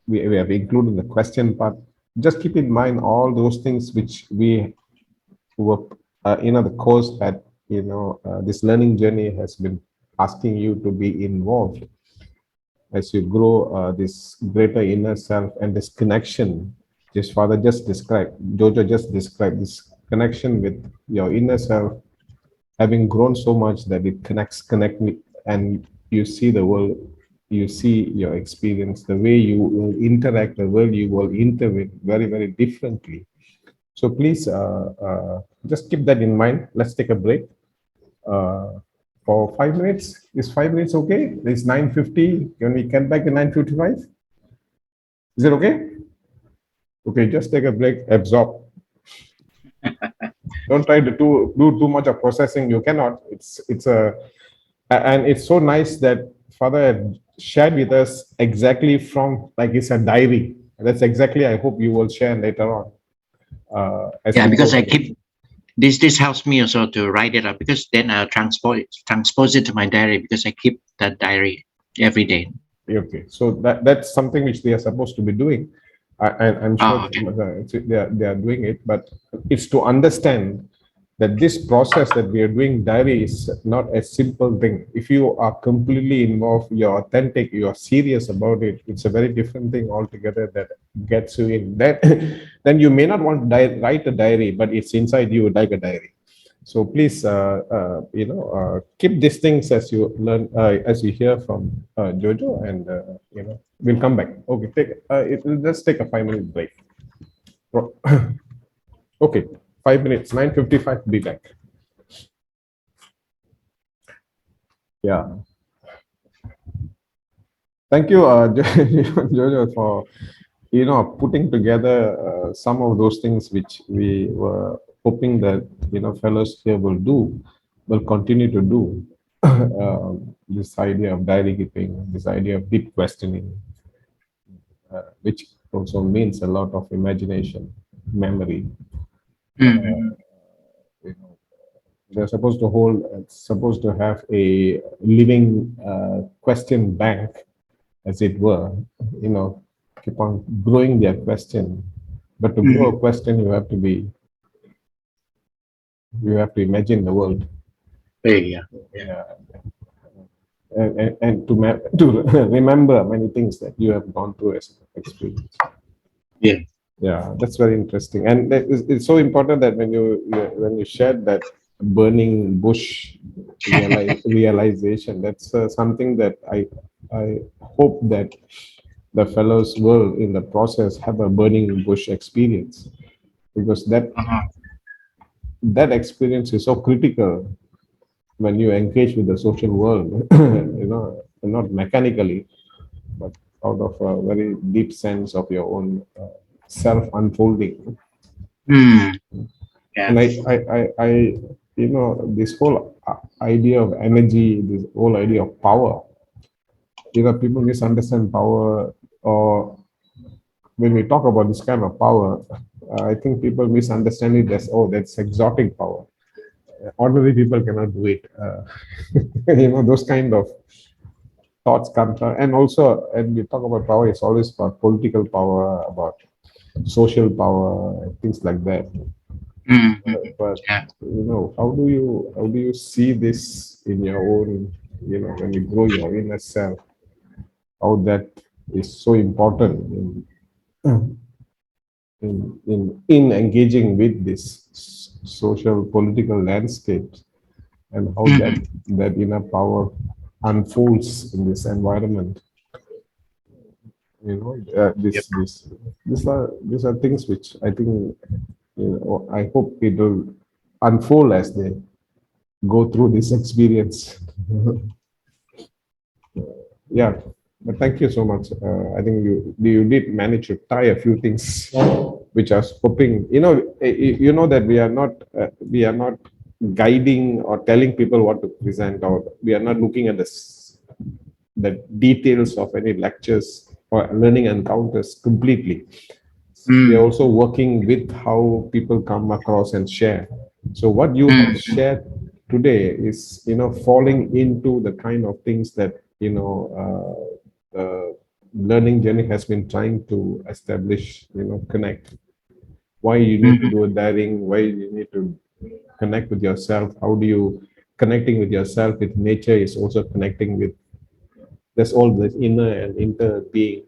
we have included the question part. Just keep in mind all those things which we were, the course that, this learning journey has been asking you to be involved as you grow this greater inner self and this connection. Father just described, Jojo just described this connection with your inner self, having grown so much that it connect me, and you see the world, you see your experience, the way you will interact, the world you will intervene very, very differently. So please just keep that in mind. Let's take a break for 5 minutes. Is 5 minutes okay? It's 9:50. Can we get back at 9:55? Is it okay? Okay, just take a break, absorb. Don't try to do too much of processing. You cannot. And it's so nice that Father had shared with us exactly from, like it's a diary. That's exactly, I hope you will share later on.
Because I keep this helps me also to write it up, because then I'll transpose it to my diary, because I keep that diary every day.
Okay, so that's something which they are supposed to be doing. I'm sure they are doing it, but it's to understand that this process that we are doing diary is not a simple thing. If you are completely involved, you're authentic, you're serious about it, it's a very different thing altogether that gets you in. Then you may not want to write a diary, but it's inside you like a diary. So please, keep these things as you learn, as you hear from Jojo, and we'll come back. Okay, let's take a 5-minute break. Okay, 5 minutes, 9:55. Be back. Yeah. Thank you, Jojo, for putting together some of those things which we were hoping that fellows here will continue to do. This idea of diary keeping, this idea of deep questioning, which also means a lot of imagination, memory.
Mm.
You know, they're supposed to have a living question bank, as it were. You know, keep on growing their question. But to grow a question, you have to imagine the world.
Yeah.
Yeah. And to remember many things that you have gone through as experience.
Yeah.
Yeah, that's very interesting, and it's so important that when you shared that burning bush realization, that's something that I hope that the fellows will in the process have a burning bush experience, because
Uh-huh.
that experience is so critical when you engage with the social world, not mechanically, but out of a very deep sense of your own self unfolding.
Mm.
And
Yeah.
this whole idea of energy, this whole idea of power, people misunderstand power, or when we talk about this kind of power, I think people misunderstand it as, oh, that's exotic power. Ordinary people cannot do it. Those kind of thoughts come from, and also, and we talk about power, it's always about political power, about social power, things like that.
Mm.
But
Yeah.
how do you see this in your own, when you grow your inner self, how that is so important in engaging with this social political landscape, and how that inner power unfolds in this environment.
Yep.
These are things which I think, I hope it will unfold as they go through this experience. Yeah, but thank you so much. I think you did manage to tie a few things, which I was hoping. That we are not guiding or telling people what to present, or we are not looking at the details of any lectures or learning encounters completely. We are
Mm.
also working with how people come across and share. So what you have shared today is, falling into the kind of things that, the learning journey has been trying to establish, connect. Why you need to do a daring, why you need to connect with yourself, how do you connecting with yourself with nature is also connecting with, that's all the inner and inter being.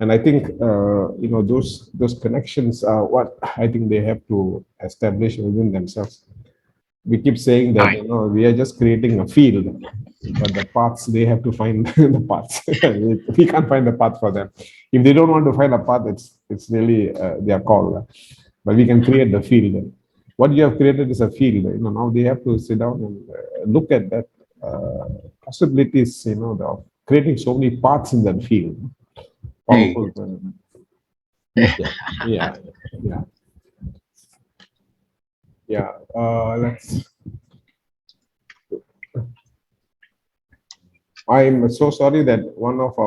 And I think, those connections are what I think they have to establish within themselves. We keep saying that,
Right.
we are just creating a field, but the paths, they have to find the paths. We can't find the path for them. If they don't want to find a path, it's really their call. But we can create the field. What you have created is a field. Now they have to sit down and look at that possibilities. Of creating so many paths in that field.
Hey.
Powerful. Yeah, yeah, yeah, yeah. Let's. I'm so sorry that one of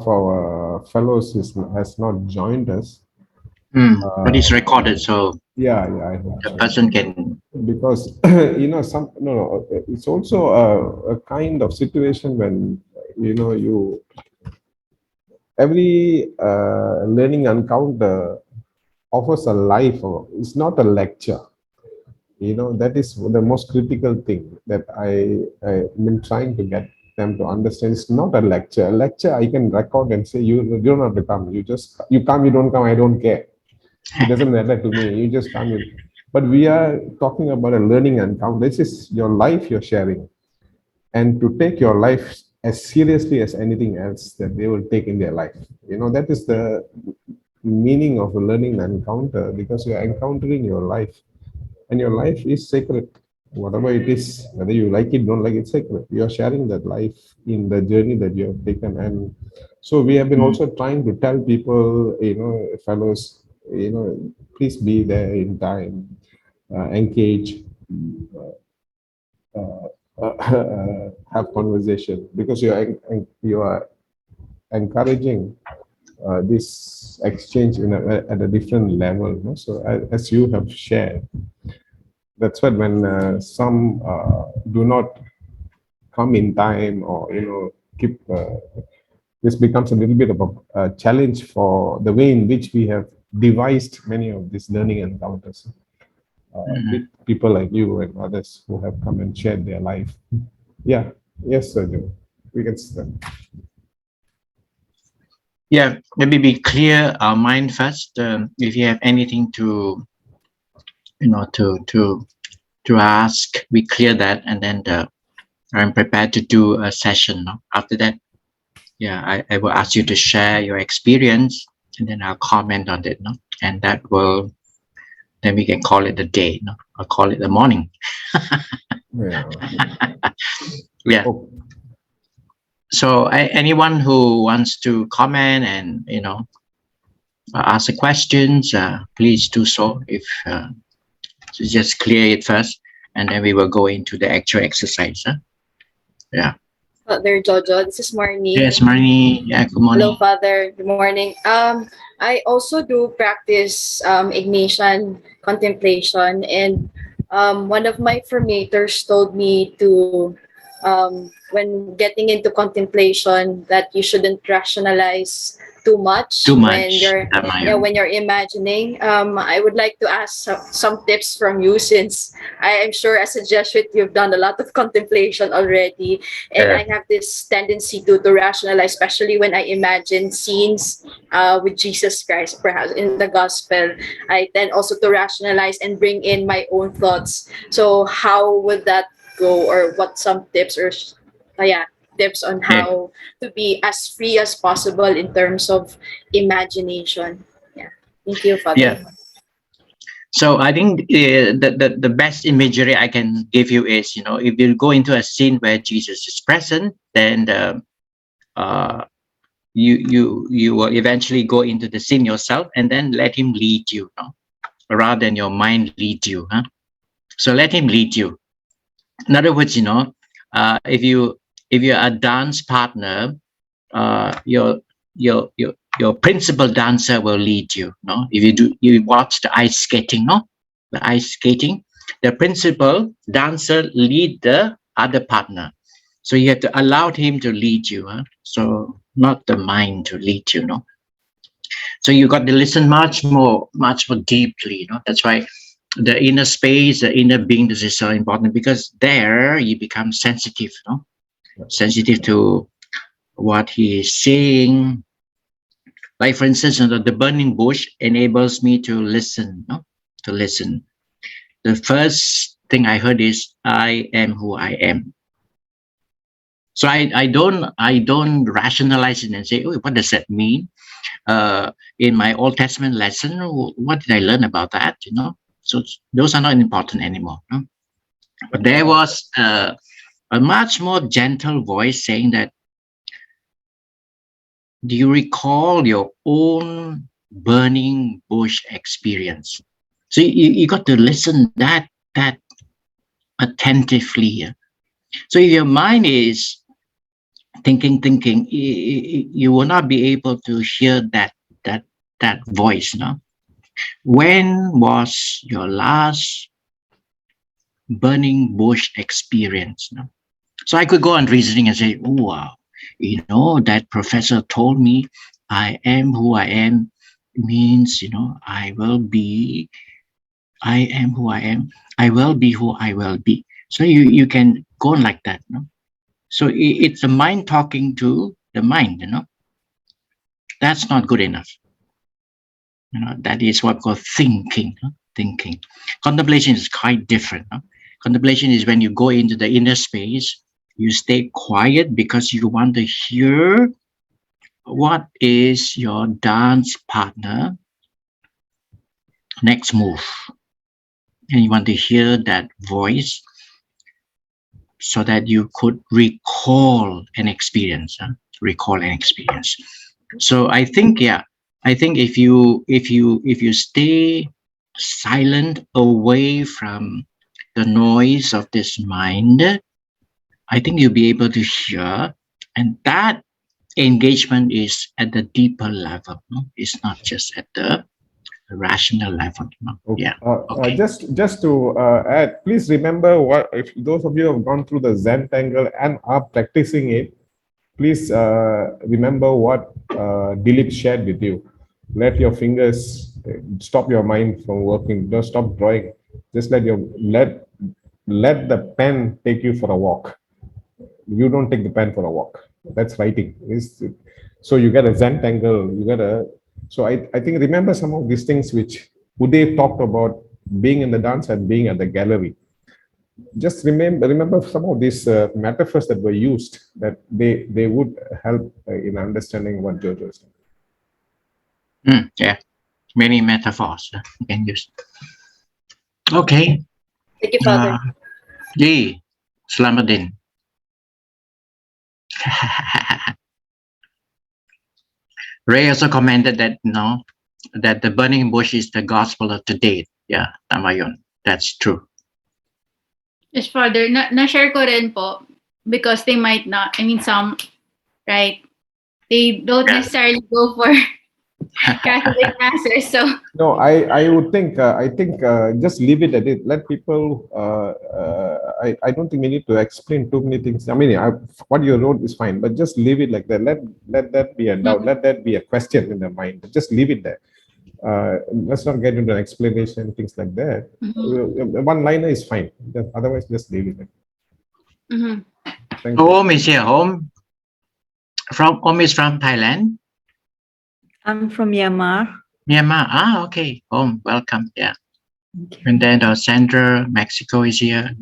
our fellows has not joined us.
But it's recorded, so
Yeah, yeah, I hope
the
so.
person can.
Because some no, it's also a kind of situation when you every learning encounter offers a life. It's not a lecture. That is the most critical thing that I've been trying to get them to understand. It's not a lecture. A lecture I can record and say, you don't have to come. You come, you don't come, I don't care. It doesn't matter to me. You just come in. But we are talking about a learning encounter. This is your life you're sharing. And to take your life as seriously as anything else that they will take in their life. That is the meaning of a learning encounter, because you're encountering your life. And your life is sacred. Whatever it is, whether you like it, don't like it, sacred. You are sharing that life in the journey that you have taken. And so we have been also trying to tell people, fellows, please be there in time, engage, have conversation, because you are encouraging this exchange at a different level. You know? So as you have shared, that's what when some do not come in time, or keep this becomes a little bit of a challenge for the way in which we have devised many of these learning encounters with people like you and others who have come and shared their life. Yeah. Yes, Sir Joe. We can start.
Yeah, maybe be clear our mind first. If you have anything to ask, we clear that, and then I'm prepared to do a session. No? After that, yeah, I will ask you to share your experience, and then I'll comment on it. No? And that will, then we can call it a day. No? I'll call it a morning.
Yeah.
Yeah.
Oh.
So anyone who wants to comment and ask the questions, please do so. If so, just clear it first, and then we will go into the actual exercise. Huh? Yeah.
Father Jojo, this is Marnie.
Yes, Marnie. Yeah, good morning.
Hello, Father. Good morning. I also do practice Ignatian contemplation, and one of my formators told me to, when getting into contemplation, that you shouldn't rationalize too much when you're imagining. I would like to ask some tips from you, since I am sure as a Jesuit you've done a lot of contemplation already, and I have this tendency to rationalize, especially when I imagine scenes with Jesus Christ, perhaps in the gospel. I tend also to rationalize and bring in my own thoughts. So how would that go, or what some tips or tips on how to be as free as possible in terms of imagination? Yeah, thank you, Father.
Yeah. So I think the best imagery I can give you is, if you go into a scene where Jesus is present, then you will eventually go into the scene yourself, and then let him lead you, rather than your mind lead you. Huh? So let him lead you. In other words, if you're a dance partner, your principal dancer will lead you. No, if you watch the ice skating, the principal dancer lead the other partner. So you have to allow him to lead you. Huh? So not the mind to lead you. No. So you got to listen much more deeply. That's why the inner space, the inner being, this is so important, because there you become sensitive. Sensitive to what he is saying. Like, for instance, the burning bush enables me to listen. To listen. The first thing I heard is, I am who I am. So I don't rationalize it and say, oh, what does that mean? In my Old Testament lesson, what did I learn about that? So those are not important anymore. But there was a much more gentle voice saying that, do you recall your own burning bush experience? So you got to listen that attentively. So if your mind is thinking, you will not be able to hear that voice. When was your last burning bush experience? So I could go on reasoning and say, oh, wow, that professor told me I am who I am means, I am who I am. I will be who I will be. So you can go on like that. So it's the mind talking to the mind. That's not good enough. That is what we call thinking. Thinking. Contemplation is quite different. Contemplation is when you go into the inner space, you stay quiet because you want to hear what is your dance partner next move. And you want to hear that voice so that you could recall an experience. So I think if you stay silent, away from the noise of this mind, I think you'll be able to hear, and that engagement is at the deeper level. No? It's not just at the rational level. No?
Okay.
Yeah. Okay.
Just to add, please remember what if those of you who have gone through the Zen Tangle and are practicing it, please remember what Dilip shared with you. Let your fingers stop your mind from working. Don't stop drawing. Just let the pen take you for a walk. You don't take the pen for a walk. That's writing. So you get a Zen Tangle. You get a. So I think remember some of these things which Uday talked about, being in the dance and being at the gallery. Just remember some of these metaphors that were used, that they would help in understanding what Jojo is saying.
Yeah, many metaphors you can use. Okay.
Thank you, Father.
Ji, selamat din. Ray also commented that that the burning bush is the gospel of today. Yeah, tama yun. That's true.
Yes, Father, na-share ko rin po because they might not, I mean some, right? They don't necessarily go for Catholic masses, so.
No, I would think, I think just leave it at it. Let people, I don't think we need to explain too many things. I mean, what you wrote is fine, but just leave it like that. Let that be a doubt. Let that be a question in the mind. Just leave it there. Let's not get into an explanation, things like that. One liner is fine. Otherwise, just leave it there. Thank you.
Home is here. Home is from Thailand.
I'm from Myanmar.
Myanmar. Ah, okay. Home, welcome. Yeah.
Okay.
And then Sandra, Mexico is here.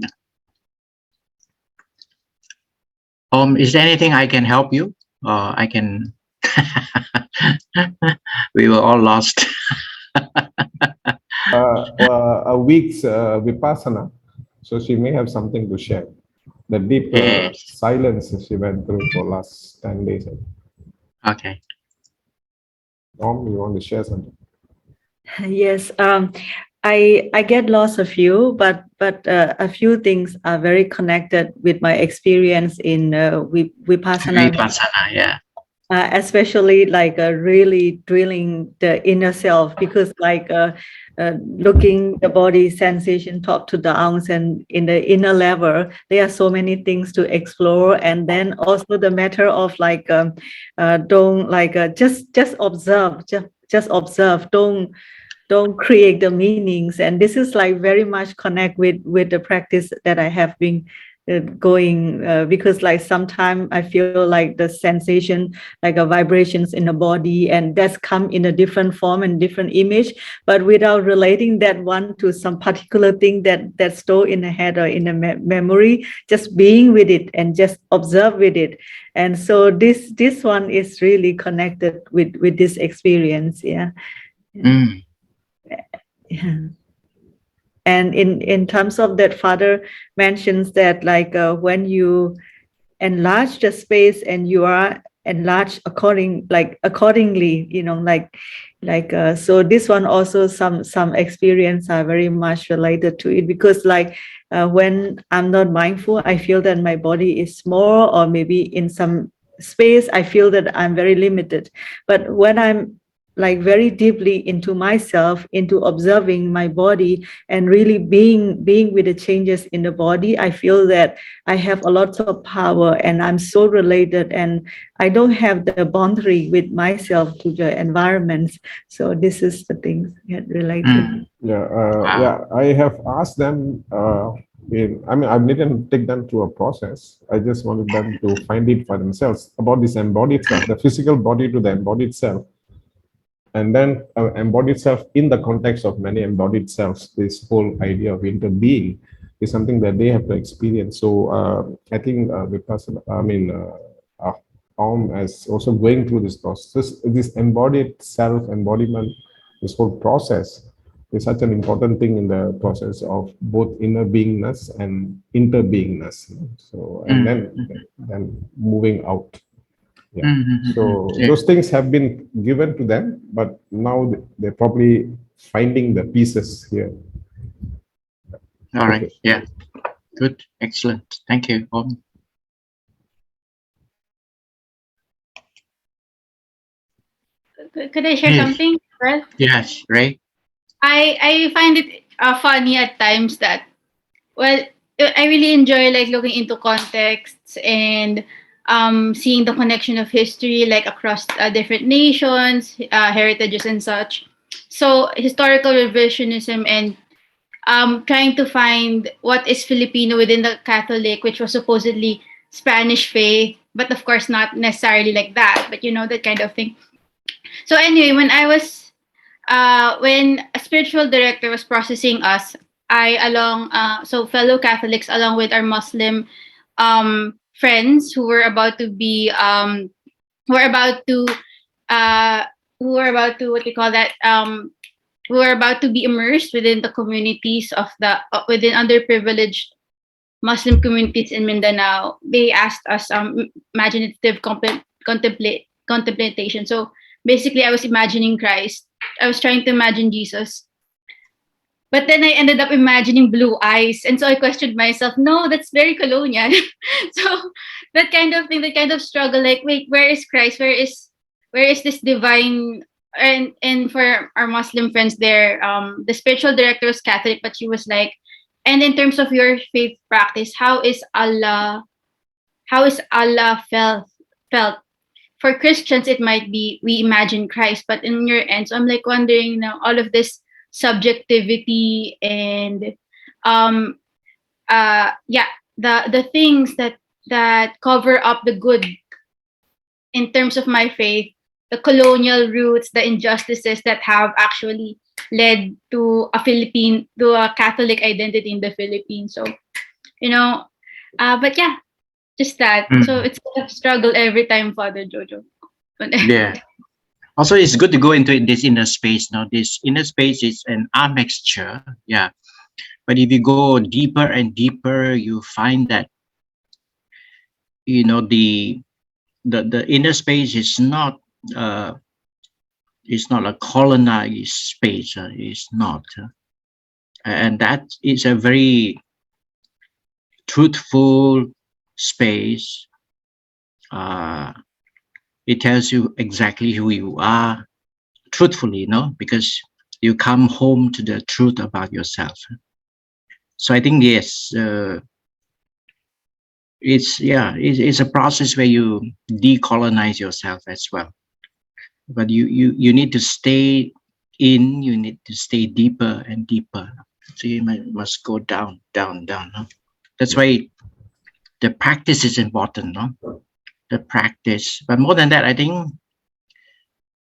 Home, is there anything I can help you? Or I can. We were all lost.
A week's vipassana, so she may have something to share. The deep silence she went through for last 10 days.
Okay.
Tom, you want to share something?
Yes, I get lots of you, but a few things are very connected with my experience in vipassana.
Vipassana, yeah.
Especially like really drilling the inner self, because like looking the body sensation top to down, and in the inner level there are so many things to explore. And then also the matter of like don't like just observe, just observe, don't create the meanings. And this is like very much connect with the practice that I have been going, because like sometimes I feel like the sensation, like vibrations in the body, and that's come in a different form and different image, but without relating that one to some particular thing that's stored in the head or in the memory, just being with it and just observe with it. And so this one is really connected with this experience. Yeah. Yeah. And in terms of that, Father mentions that like when you enlarge the space and you are enlarged accordingly, you know, so this one also some experience are very much related to it, because like when I'm not mindful, I feel that my body is small, or maybe in some space I feel that I'm very limited. But when I'm like very deeply into myself, into observing my body and really being with the changes in the body, I feel that I have a lot of power and I'm so related, and I don't have the boundary with myself to the environments. So this is the things that related.
Yeah, I have asked them, I didn't take them through a process. I just wanted them to find it for themselves about this embodied self, the physical body to the embodied self. And then embodied self in the context of many embodied selves, this whole idea of interbeing is something that they have to experience. So I think Vipassana, Om is also going through this process. This embodied self, embodiment, this whole process is such an important thing in the process of both inner beingness and interbeingness. So, and then moving out. Yeah. So those things have been given to them, but now they're probably finding the pieces here.
All right. Yeah. Good. Excellent. Thank you.
Could I share
Yes.
something? Well,
Yes, Ray.
I find it funny at times that, well, I really enjoy like looking into contexts and seeing the connection of history like across different nations, heritages and such. So historical revisionism and trying to find what is Filipino within the Catholic, which was supposedly Spanish faith, but of course not necessarily like that, but you know, that kind of thing. So anyway, when a spiritual director was processing us, so fellow Catholics along with our Muslim friends who were about to be who were about to uh, who were about to what do you call that who were about to be immersed within the communities of the within underprivileged Muslim communities in Mindanao. They asked us imaginative contemplation. So basically, I was imagining Christ. I was trying to imagine Jesus. But then I ended up imagining blue eyes. And so I questioned myself, no, that's very colonial. So that kind of thing, that kind of struggle, like, wait, where is Christ? Where is this divine, and for our Muslim friends there, the spiritual director was Catholic, but she was like, and in terms of your faith practice, how is Allah felt? For Christians, it might be we imagine Christ, but in your end, so I'm like wondering, all of this subjectivity and yeah, the things that cover up the good in terms of my faith, the colonial roots, the injustices that have actually led to a Catholic identity in the Philippines. So, but yeah, just that. So it's a struggle every time, Father Jojo.
Yeah. Also, it's good to go into this inner space. Now, this inner space is an admixture. Yeah. But if you go deeper and deeper, you find that, the inner space is not a colonized space. It's not. And that is a very truthful space. It tells you exactly who you are, truthfully, because you come home to the truth about yourself. So I think, yes, it's a process where you decolonize yourself as well. But you need to stay in, you need to stay deeper and deeper. So you must go down, down, down. That's why the practice is important, the practice. But more than that, I think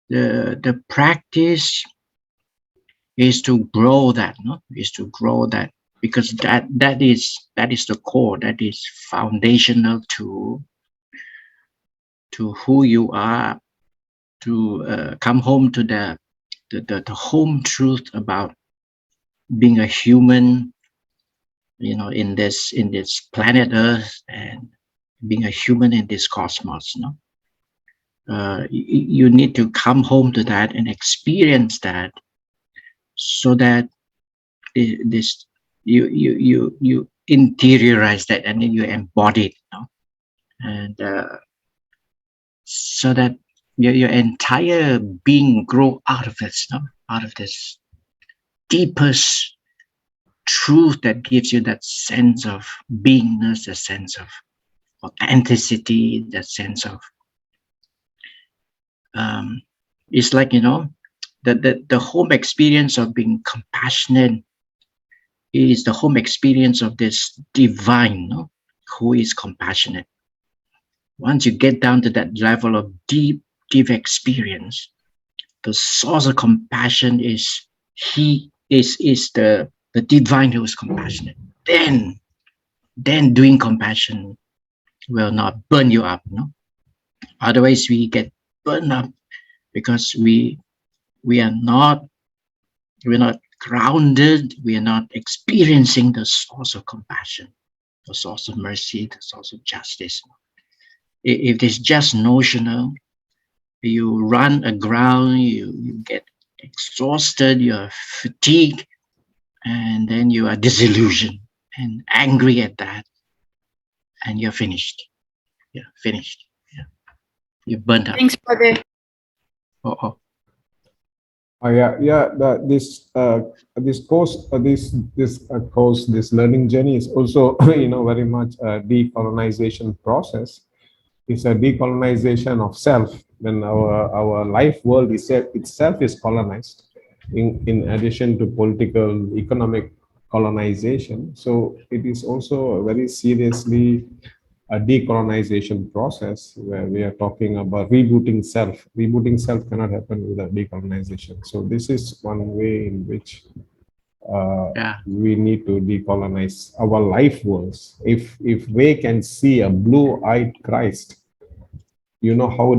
the practice is to grow that, because that is the core, that is foundational to who you are, to come home to the home truth about being a human, in this planet Earth, and being a human in this cosmos. You need to come home to that and experience that, so that this you interiorize that, and then you embody it, and so that your entire being grow out of this, out of this deepest truth that gives you that sense of beingness, a sense of authenticity, that sense of it's like, the home experience of being compassionate is the home experience of this divine, who is compassionate. Once you get down to that level of deep experience, the source of compassion is the divine who is compassionate. Then doing compassion will not burn you up, Otherwise we get burned up because we're not grounded, we are not experiencing the source of compassion, the source of mercy, the source of justice. If it's just notional, you run aground, you get exhausted, you're fatigued, and then you are disillusioned and angry at that, and you're finished. You're finished. You're burnt up.
Thanks, Father.
Oh.
This learning journey is also very much a decolonization process. It's a decolonization of self when our life world itself is colonized, in addition to political, economic colonization. So it is also a very seriously a decolonization process where we are talking about rebooting self. Rebooting self cannot happen without decolonization. So this is one way in which we need to decolonize our life worlds. If they can see a blue-eyed Christ, you know how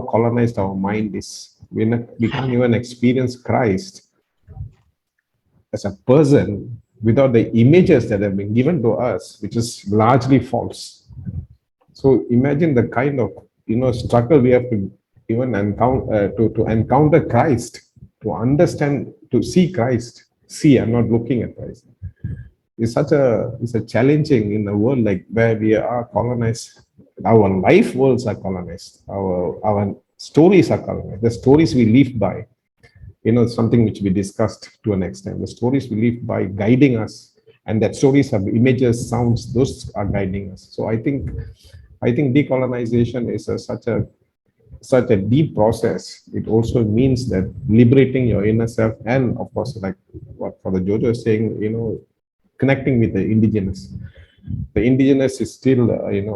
colonized our mind is. We can't even experience Christ as a person without the images that have been given to us, which is largely false. So imagine the kind of struggle we have to even encounter to encounter Christ, to understand, to see Christ. See, I'm not looking at Christ. It's a challenging in a world like where we are colonized. Our life worlds are colonized. Our stories are colonized. The stories we live by, something which we discussed to an extent. The stories we live by guiding us, and that stories have images, sounds. Those are guiding us. So I think decolonization is such a deep process. It also means that liberating your inner self, and of course, like what Father Jojo is saying, connecting with the indigenous. The indigenous is still,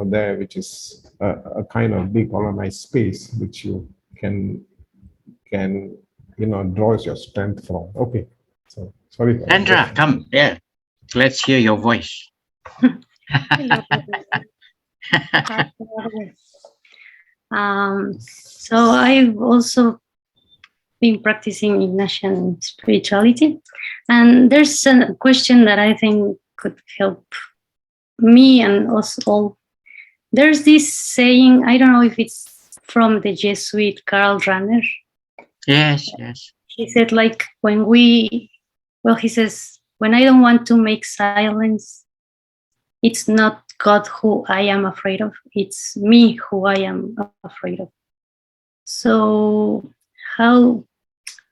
there, which is a kind of decolonized space, which you can draws your strength from. Okay, so sorry.
Sandra, come here. Let's hear your voice.
So I've also been practicing Ignatian spirituality, and there's a question that I think could help me and us all. There's this saying, I don't know if it's from the Jesuit Karl Rahner.
Yes.
He said, like, he says, when I don't want to make silence, it's not God who I am afraid of, it's me who I am afraid of. So how,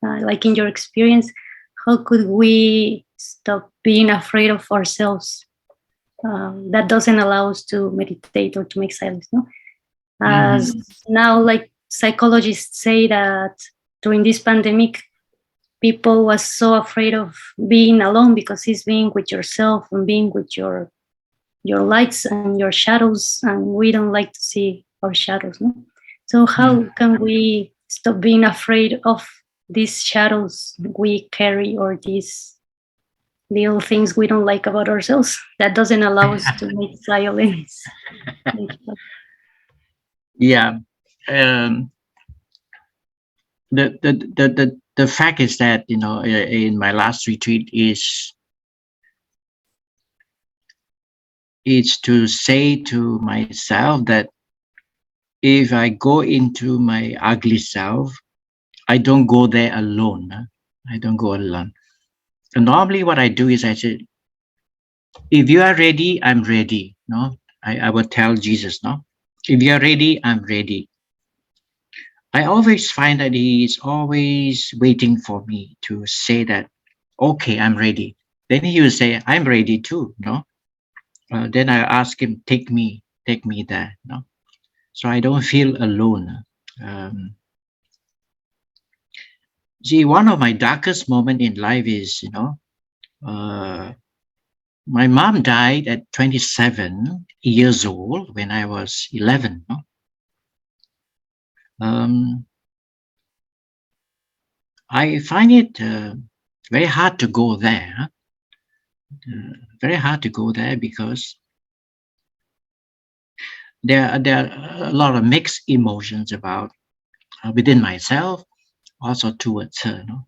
like in your experience, how could we stop being afraid of ourselves? That doesn't allow us to meditate or to make silence, no? As now, like psychologists say that during this pandemic, people was so afraid of being alone because it's being with yourself and being with your lights and your shadows, and we don't like to see our shadows, no? So how can we stop being afraid of these shadows we carry, or these little things we don't like about ourselves that doesn't allow us to make silence?
Yeah. The fact is that, in my last retreat is to say to myself that if I go into my ugly self, I don't go there alone. I don't go alone. And normally what I do is I say, if you are ready, I'm ready. No, I would tell Jesus, no, if you are ready, I'm ready. I always find that he is always waiting for me to say that, okay, I'm ready. Then he will say, I'm ready too. No, then I ask him, take me there. No, so I don't feel alone. See, one of my darkest moments in life is, my mom died at 27 years old when I was 11. No? I find it very hard to go there. Very hard to go there because there are a lot of mixed emotions about within myself, also towards her. No?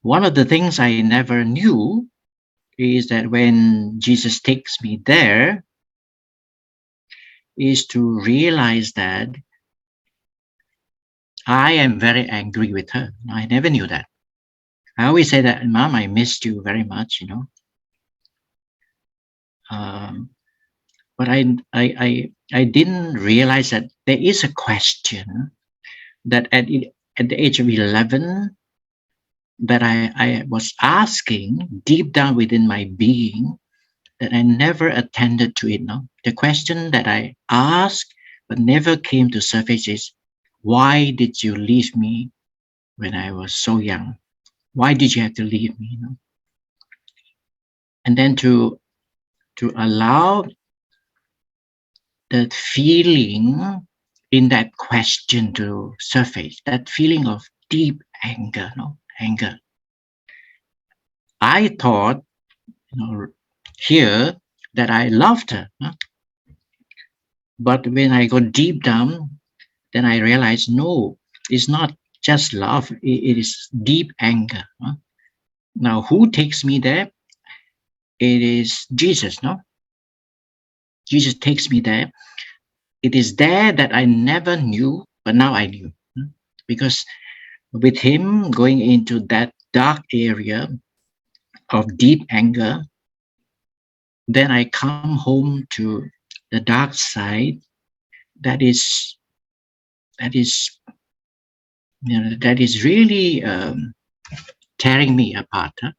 One of the things I never knew is that when Jesus takes me there, is to realize that I am very angry with her. I never knew that. I always say that, Mom, I missed you very much, But I didn't realize that there is a question that at the age of 11, that I was asking deep down within my being, that I never attended to it. No, the question that I asked but never came to surface is, why did you leave me when I was so young? Why did you have to leave me? You know? And then to allow that feeling in that question to surface, that feeling of deep anger, no anger. I thought, here that I loved her, no? But when I got deep down, then I realized, no, it's not just love; it is deep anger. No? Now, who takes me there? It is Jesus, no? Jesus takes me there. It is there that I never knew, but now I knew. Because with him going into that dark area of deep anger, then I come home to the dark side that is really tearing me apart. Huh?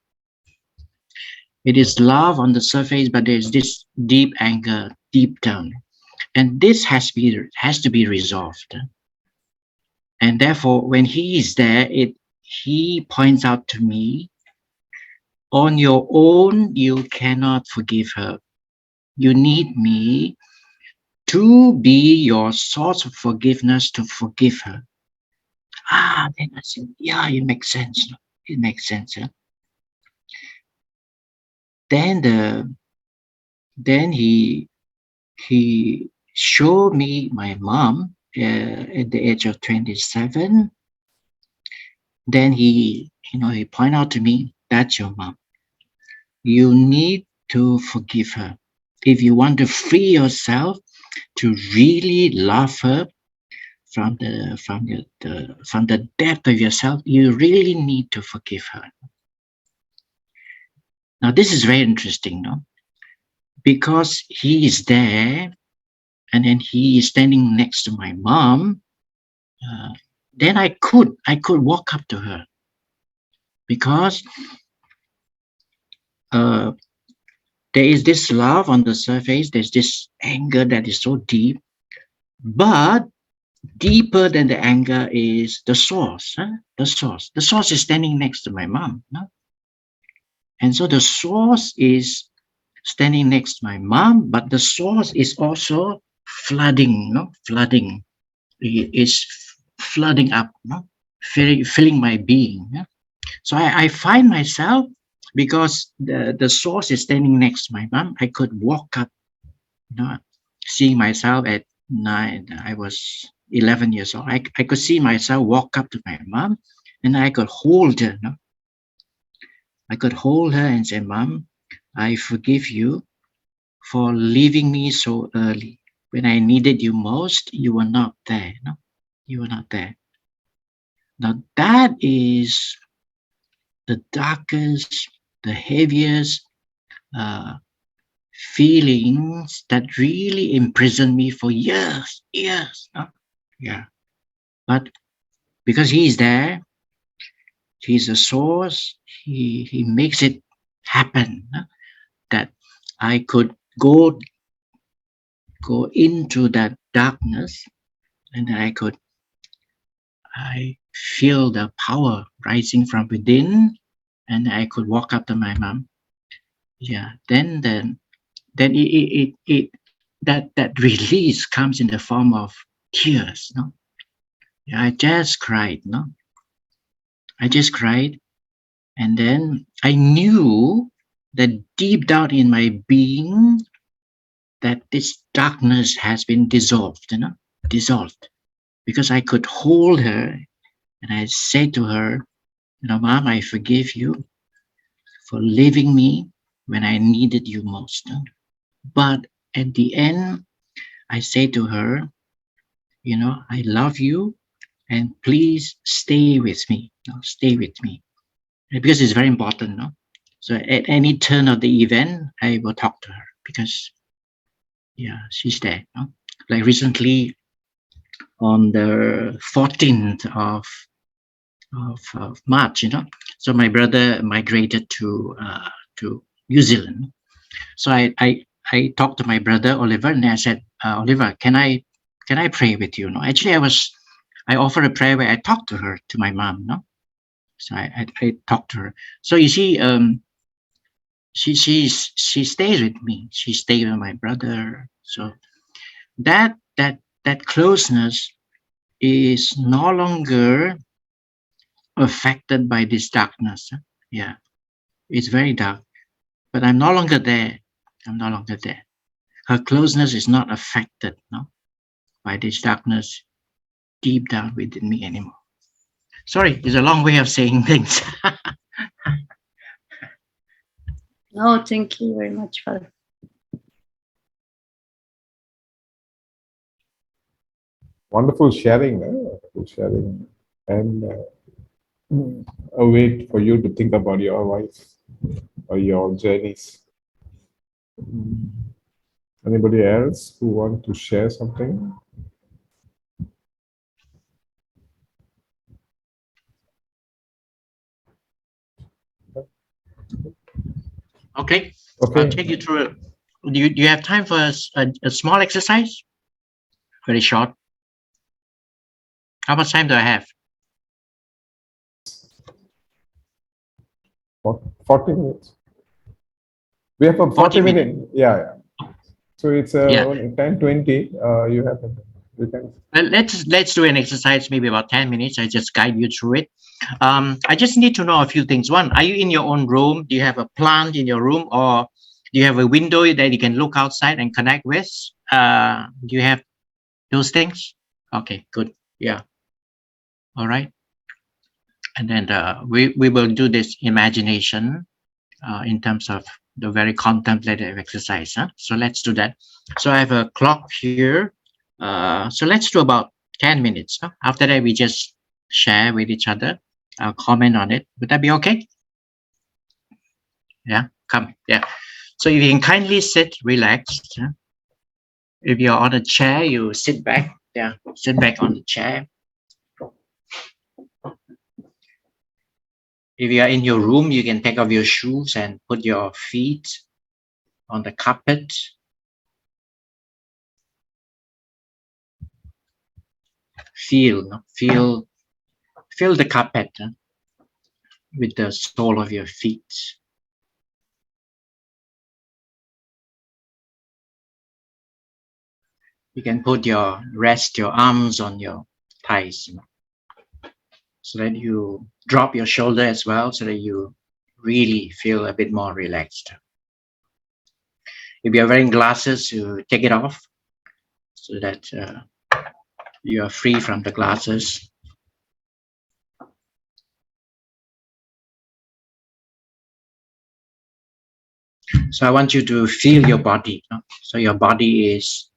It is love on the surface, but there's this deep anger deep down, and this has to be resolved. And therefore, when he is there, he points out to me, on your own, you cannot forgive her. You need me to be your source of forgiveness to forgive her. Then I said, yeah, it makes sense. It makes sense. Huh? Then he showed me my mom at the age of 27. Then he pointed out to me, that's your mom. You need to forgive her. If you want to free yourself to really love her from the depth of yourself, you really need to forgive her. Now, this is very interesting, no? Because he is there, and then he is standing next to my mom. Then I could walk up to her, because there is this love on the surface. There's this anger that is so deep, but deeper than the anger is the source. Huh? The source is standing next to my mom. No? And so the source is standing next to my mom, but the source is also flooding. Flooding. It's flooding up, filling my being. Yeah? So I find myself, because the source is standing next to my mom, I could walk up, seeing myself at 9. I was 11 years old. I could see myself walk up to my mom, and I could hold her. I could hold her and say, Mom, I forgive you for leaving me so early. When I needed you most, you were not there. No? You were not there. Now that is the darkest, the heaviest feelings that really imprisoned me for years. No? Yeah. But because he is there, he's a source, he makes it happen, that I could go into that darkness, and I feel the power rising from within, and I could walk up to my mom. Yeah, then that release comes in the form of tears. No, yeah, I just cried. No, I just cried, and then I knew that deep down in my being, that this darkness has been dissolved. Dissolved, because I could hold her, and I said to her, Mom, I forgive you for leaving me when I needed you most. But at the end, I say to her, I love you, and please stay with me. Stay with me, because it's very important. No, so at any turn of the event, I will talk to her, because she's there. No? Like recently, on the 14th of March, So my brother migrated to New Zealand. So I talked to my brother Oliver, and I said, Oliver, can I pray with you? Actually, I offered a prayer where I talked to her, to my mom. So I talked to her. So you see, she stays with me. She stays with my brother. So that closeness is no longer affected by this darkness. Yeah, it's very dark, but I'm no longer there. I'm no longer there. Her closeness is not affected, by this darkness deep down within me anymore. Sorry, it's a long way of saying things.
No, thank you very much, Father.
Wonderful sharing, and a way for you to think about your life or your journeys. Anybody else who want to share something?
Okay. I'll take you through it. Do you have time for a small exercise? Very short. How much time do I have?
40 minutes. We have a 40 minute. Yeah. So it's 10:20. You have. You can.
Let's do an exercise, maybe about 10 minutes. I just guide you through it. I just need to know a few things. One, are you in your own room? Do you have a plant in your room, or do you have a window that you can look outside and connect with? Do you have those things? Okay, good. Yeah. All right. And then we will do this imagination in terms of the very contemplative exercise. So let's do that. So I have a clock here. So let's do about 10 minutes. After that, we just share with each other, comment on it. Would that be okay? Yeah, come. Yeah. So if you can kindly sit relaxed. If you're on a chair, you sit back. Yeah, sit back on the chair. If you are in your room, you can take off your shoes and put your feet on the carpet. Feel the carpet with the sole of your feet. You can rest your arms on your thighs, so that you drop your shoulder as well, so that you really feel a bit more relaxed. If you're wearing glasses, you take it off so that you are free from the glasses. So I want you to feel your body. So your body is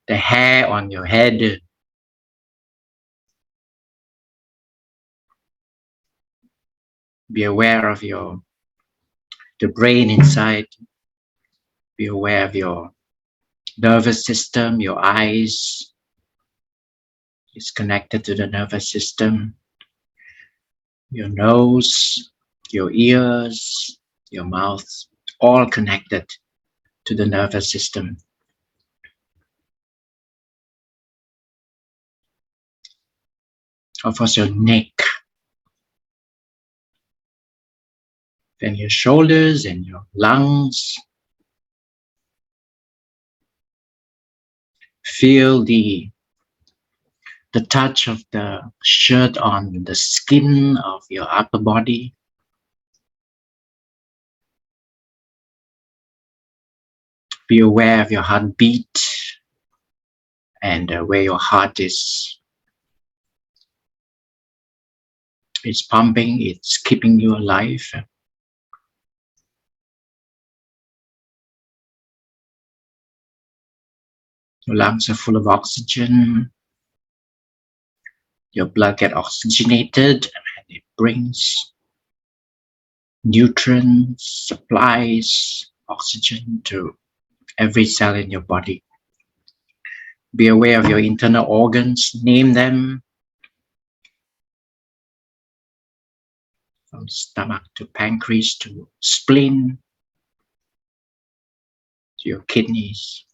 the hair on your head. Be aware of the brain inside. Be aware of your nervous system. Your eyes is connected to the nervous system. Your nose, your ears, your mouth, all connected to the nervous system. Of course, your neck, then your shoulders and your lungs. Feel the touch of the shirt on the skin of your upper body. Be aware of your heartbeat and where your heart is pumping. It's keeping you alive. Your lungs are full of oxygen. Your blood gets oxygenated and it brings nutrients, supplies oxygen to every cell in your body. Be aware of your internal organs. Name them from stomach to pancreas to spleen to your kidneys.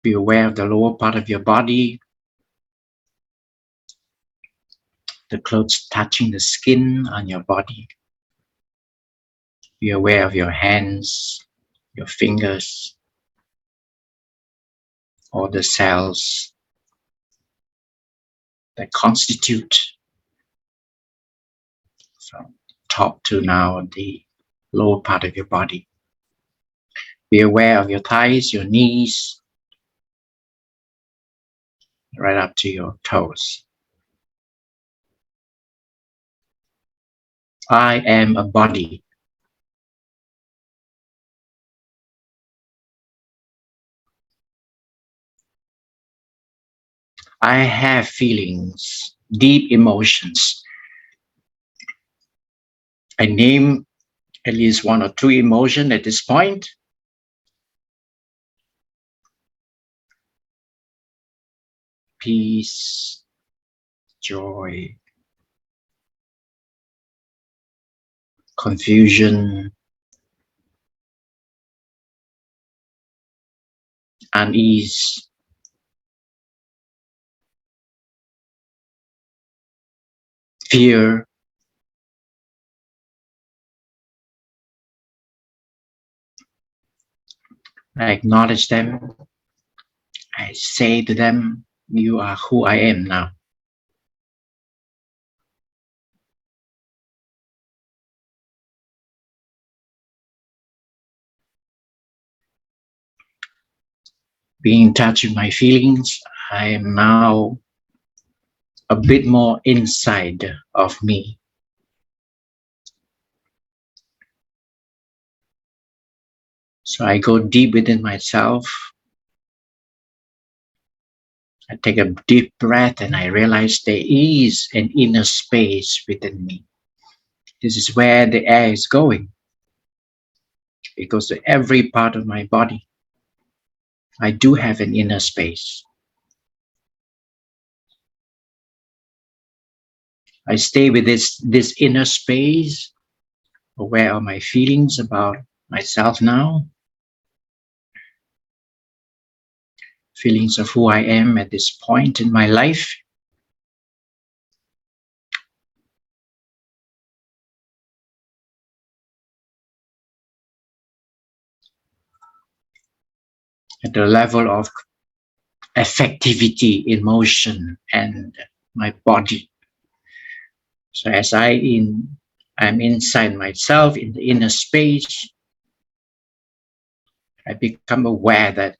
Be aware of the lower part of your body, the clothes touching the skin on your body. Be aware of your hands, your fingers, all the cells that constitute from top to now the lower part of your body. Be aware of your thighs, your knees, right up to your toes. I am a body. I have feelings, deep emotions. I name at least one or two emotions at this point. Peace, joy, confusion, unease, fear, I acknowledge them. I say to them, you are who I am now. Being in touch with my feelings, I am now a bit more inside of me. So I go deep within myself. I take a deep breath and I realize there is an inner space within me. This is where the air is going. It goes to every part of my body. I do have an inner space. I stay with this inner space, aware of my feelings about myself now, feelings of who I am at this point in my life. At the level of affectivity, emotion, and my body. So as I'm inside myself in the inner space, I become aware that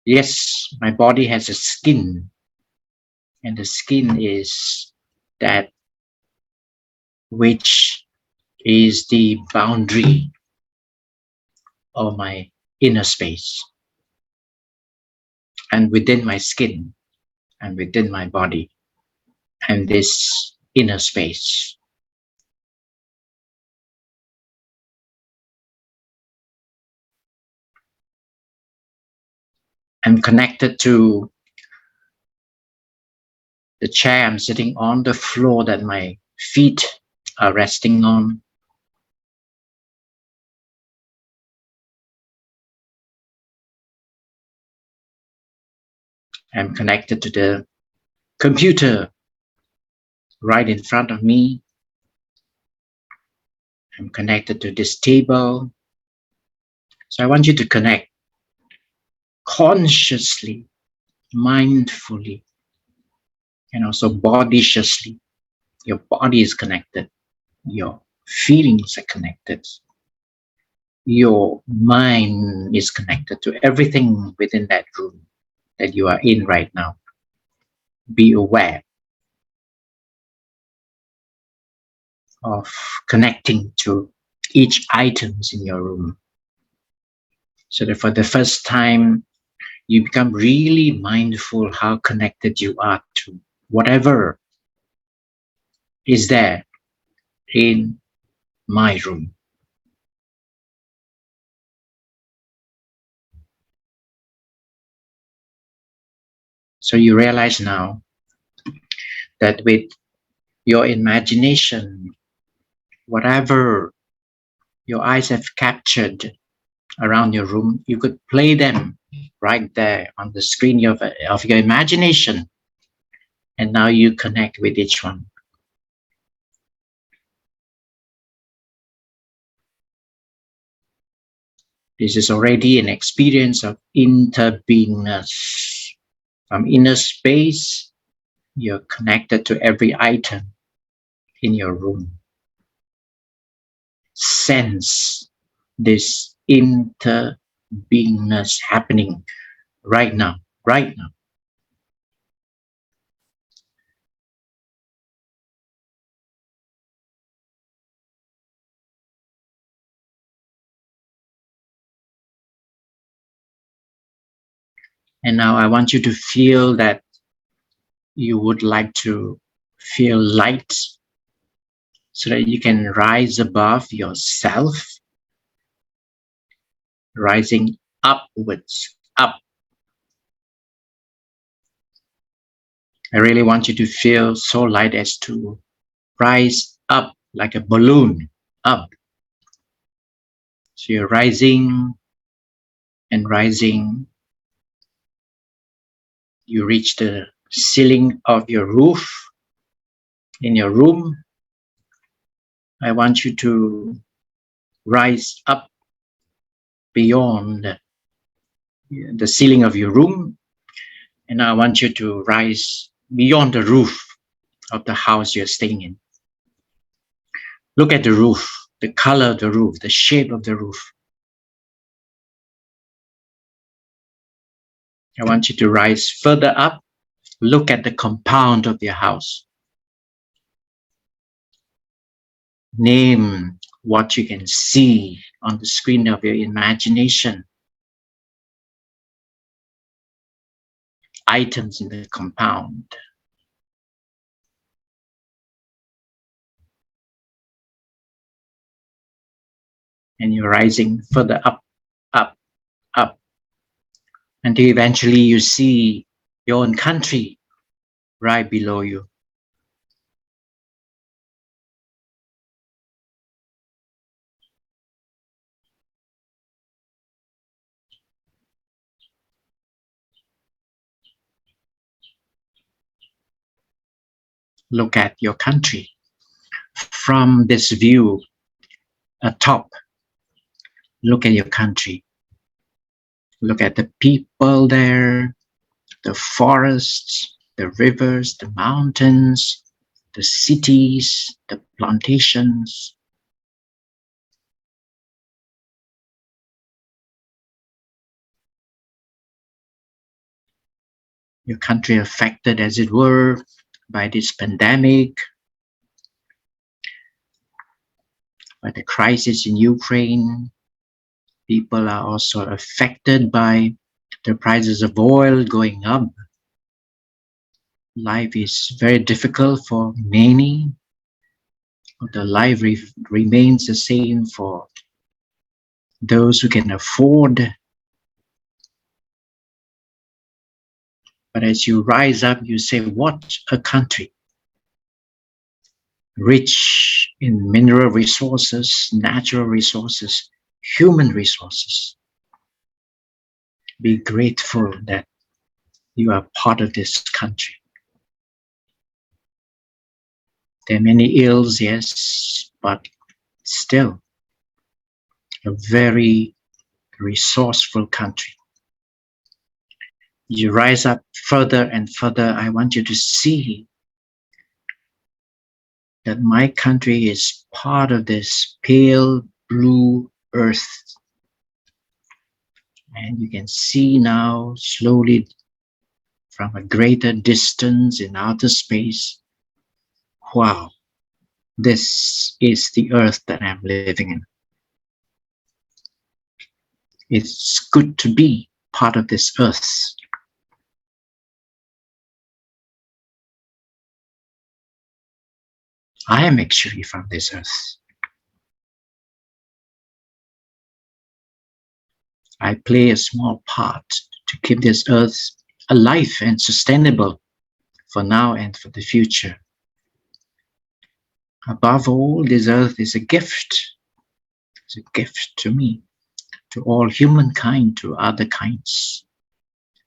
yes, my body has a skin, and the skin is that which is the boundary of my inner space. And within my skin and within my body and this inner space. I'm connected to the chair I'm sitting on, the floor that my feet are resting on. I'm connected to the computer right in front of me. I'm connected to this table. So I want you to connect consciously, mindfully, and also bodiciously. Your body is connected. Your feelings are connected. Your mind is connected to everything within that room that you are in right now. Be aware of connecting to each items in your room. So that for the first time, you become really mindful how connected you are to whatever is there in my room. So you realize now that with your imagination, whatever your eyes have captured around your room, you could play them right there on the screen of your imagination. And now you connect with each one. This is already an experience of interbeingness. From inner space, you're connected to every item in your room. Sense this interbeingness happening right now, right now. And now I want you to feel that you would like to feel light so that you can rise above yourself, rising upwards, up. I really want you to feel so light as to rise up like a balloon, up. So you're rising and rising. You reach the ceiling of your roof in your room. I want you to rise up beyond the ceiling of your room. And I want you to rise beyond the roof of the house you're staying in. Look at the roof, the color of the roof, the shape of the roof. I want you to rise further up. Look at the compound of your house. Name what you can see on the screen of your imagination. Items in the compound. And you're rising further up, up, up, until eventually you see your own country right below you. Look at your country from this view atop. Look at your country. Look at the people there, the forests, the rivers, the mountains, the cities, the plantations. Your country affected, as it were, by this pandemic, by the crisis in Ukraine. People are also affected by the prices of oil going up. Life is very difficult for many. The life remains the same for those who can afford. But as you rise up, you say, what a country. Rich in mineral resources, natural resources, human resources. Be grateful that you are part of this country. There are many ills, yes, but still a very resourceful country. You rise up further and further. I want you to see that my country is part of this pale blue earth. And you can see now slowly from a greater distance in outer space, wow, this is the earth that I'm living in. It's good to be part of this earth. I am actually from this earth. I play a small part to keep this earth alive and sustainable for now and for the future. Above all, this earth is a gift. It's a gift to me, to all humankind, to other kinds.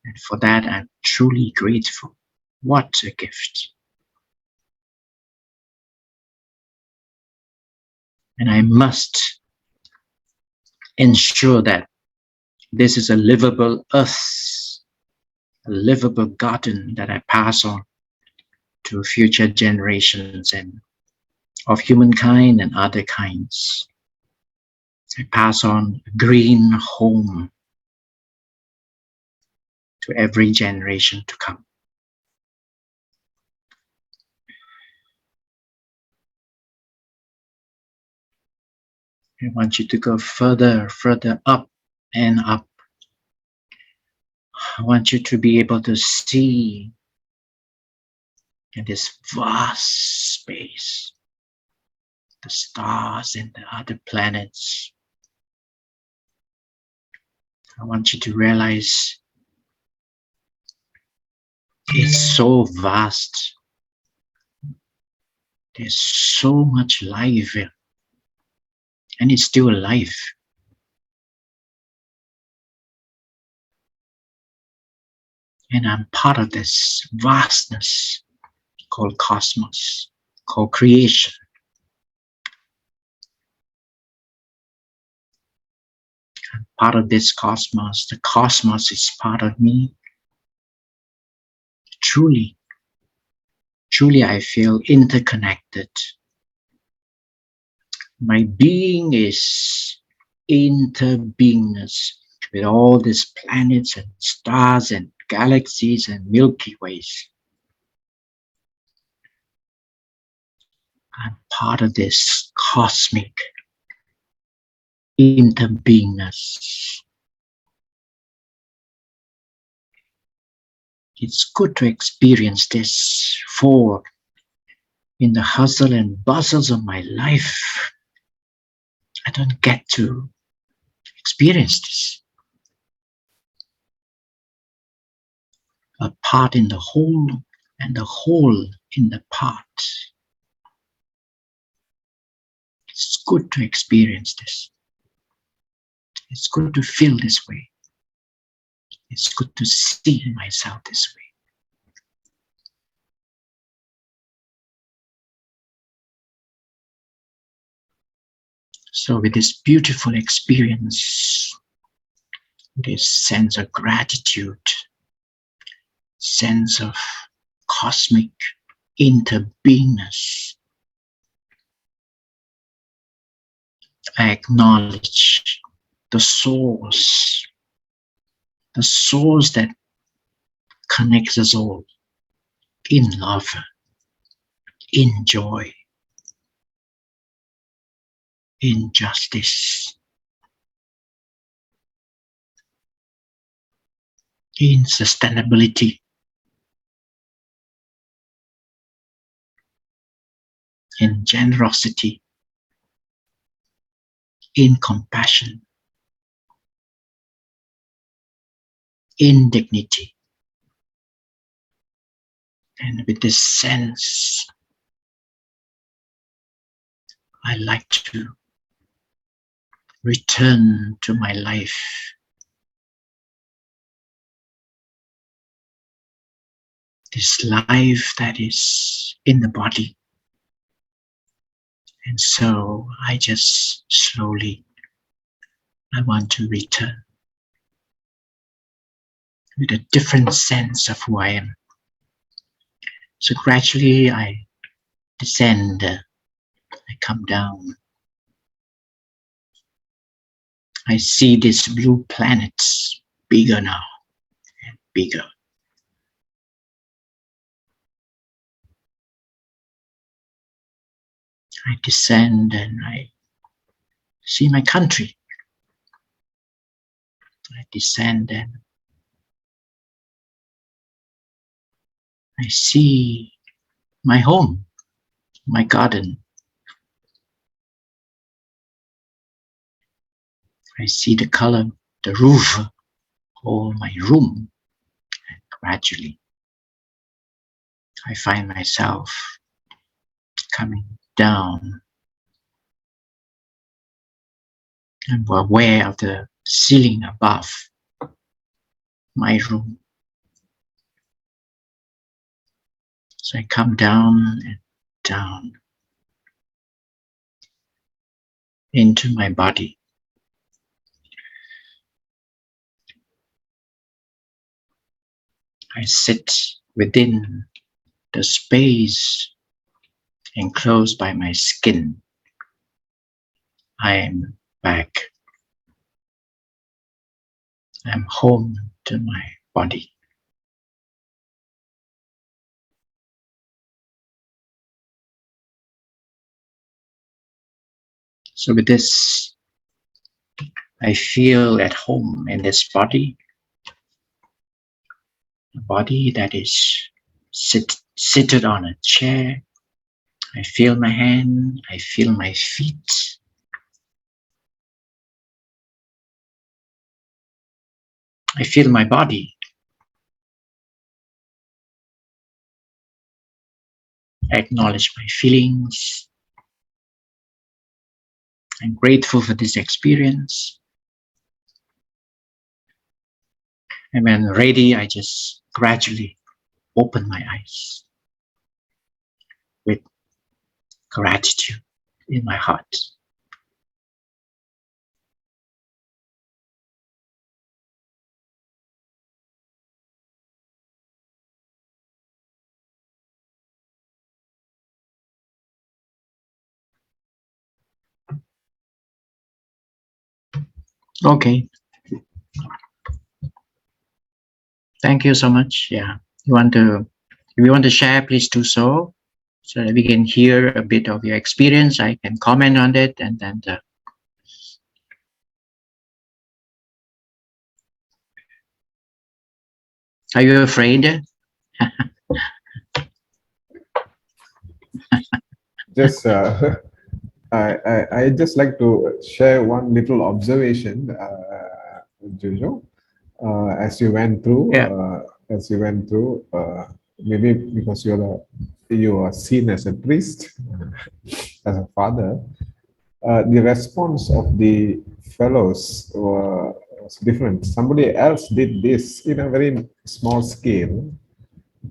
And for that, I'm truly grateful. What a gift. And I must ensure that this is a livable earth, a livable garden that I pass on to future generations and of humankind and other kinds. I pass on a green home to every generation to come. I want you to go further, further up and up. I want you to be able to see in this vast space the stars and the other planets. I want you to realize it's so vast. There's so much life here, and it's still alive. And I'm part of this vastness called cosmos, called creation. I'm part of this cosmos. The cosmos is part of me. Truly, truly I feel interconnected. My being is interbeingness with all these planets and stars and galaxies and Milky Ways. I'm part of this cosmic interbeingness. It's good to experience this, for in the hustle and bustles of my life, I don't get to experience this. A part in the whole and the whole in the part. It's good to experience this. It's good to feel this way. It's good to see myself this way. So with this beautiful experience, this sense of gratitude, sense of cosmic interbeingness, I acknowledge the source that connects us all in love, in joy, in justice, in sustainability, in generosity, in compassion, in dignity. And with this sense, I like to return to my life. This life that is in the body. And so I just slowly, I want to return with a different sense of who I am. So gradually I descend, I come down. I see these blue planets bigger now and bigger. I descend and I see my country. I descend and I see my home, my garden. I see the color, the roof, or my room, gradually, I find myself coming down. I'm aware of the ceiling above my room. So I come down and down into my body. I sit within the space enclosed by my skin. I am back. I'm home to my body. So with this, I feel at home in this body, a body that is seated on a chair. I feel my hand, I feel my feet. I feel my body. I acknowledge my feelings. I'm grateful for this experience. And when ready, I just gradually open my eyes with gratitude in my heart. Okay. Thank you so much. Yeah. If you want to share, please do so that we can hear a bit of your experience. I can comment on it, and then are you afraid?
Just I just like to share one little observation, Jojo, as you went through.
Yeah.
Maybe because you are seen as a priest, as a father. The response of the fellows was different. Somebody else did this in a very small scale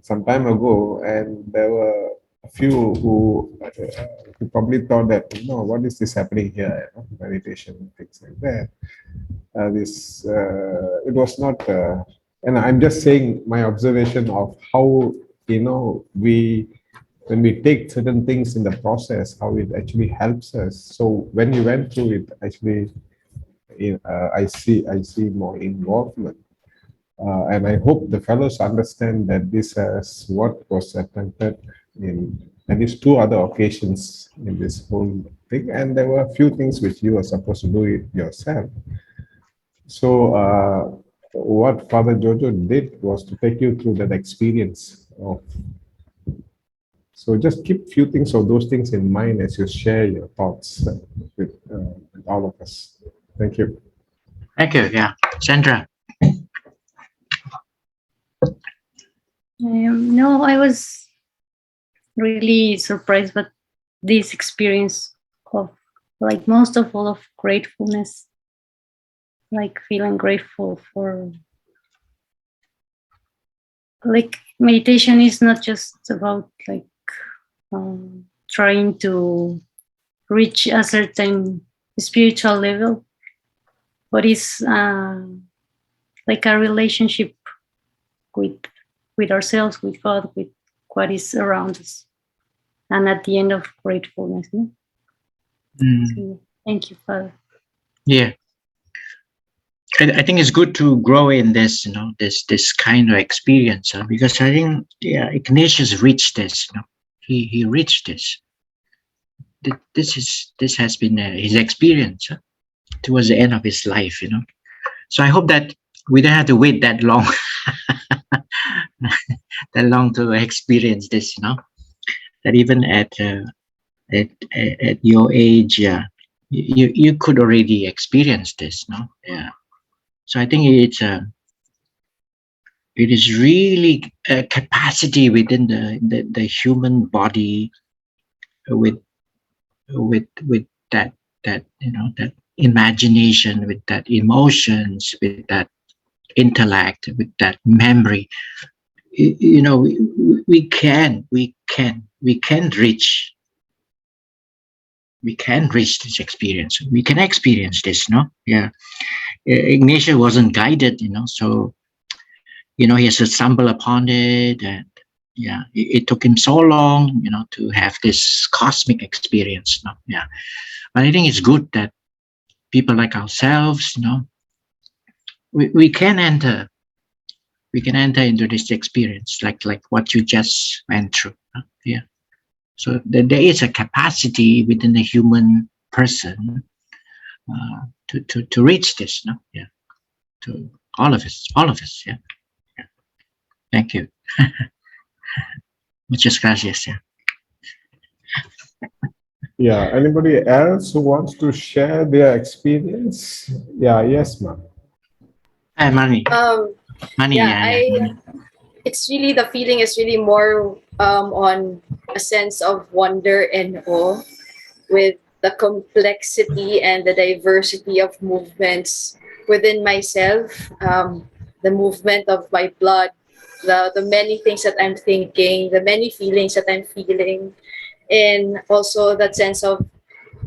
some time ago, and there were a few who probably thought that, no, what is this happening here? Meditation, things like that. It was not, and I'm just saying my observation of how, when we take certain things in the process, how it actually helps us. So when you went through it, actually, I see more involvement. And I hope the fellows understand that this is what was attempted in at least 2 other occasions in this whole thing. And there were a few things which you were supposed to do it yourself. So what Father Jojo did was to take you through that experience of. So just keep few things of those things in mind as you share your thoughts with all of us. Thank you.
Thank you. Yeah. Sandra.
No, I was really surprised by this experience of, like, most of all, of gratefulness, like feeling grateful for, like, meditation is not just about like trying to reach a certain spiritual level, but it's like a relationship with ourselves, with God, with what is around us, and at the end of gratefulness. No? So, thank you, Father.
Yeah. I think it's good to grow in this, this kind of experience, because I think, Ignatius reached this. He reached this. This has been his experience towards the end of his life. So I hope that we don't have to wait that long, to experience this. That even at your age, you could already experience this. Yeah. So I think It is really a capacity within the human body with that that imagination, with that emotions, with that intellect, with that memory. We can reach this experience. We can experience this, no? Yeah. Ignatius wasn't guided, so he has to stumble upon it, and yeah, it took him so long, to have this cosmic experience. No? Yeah. But I think it's good that people like ourselves, we can enter into this experience, like what you just went through. Yeah. So there is a capacity within the human person to reach this. No? Yeah. To all of us. Yeah. Yeah. Thank you. Muchas gracias. Yeah.
Yeah. Anybody else who wants to share their experience? Yeah. Yes, ma'am.
Hi, Mani. Mani.
Yeah, it's really, the feeling is really more on a sense of wonder and awe with the complexity and the diversity of movements within myself, the movement of my blood, the many things that I'm thinking, the many feelings that I'm feeling, and also that sense of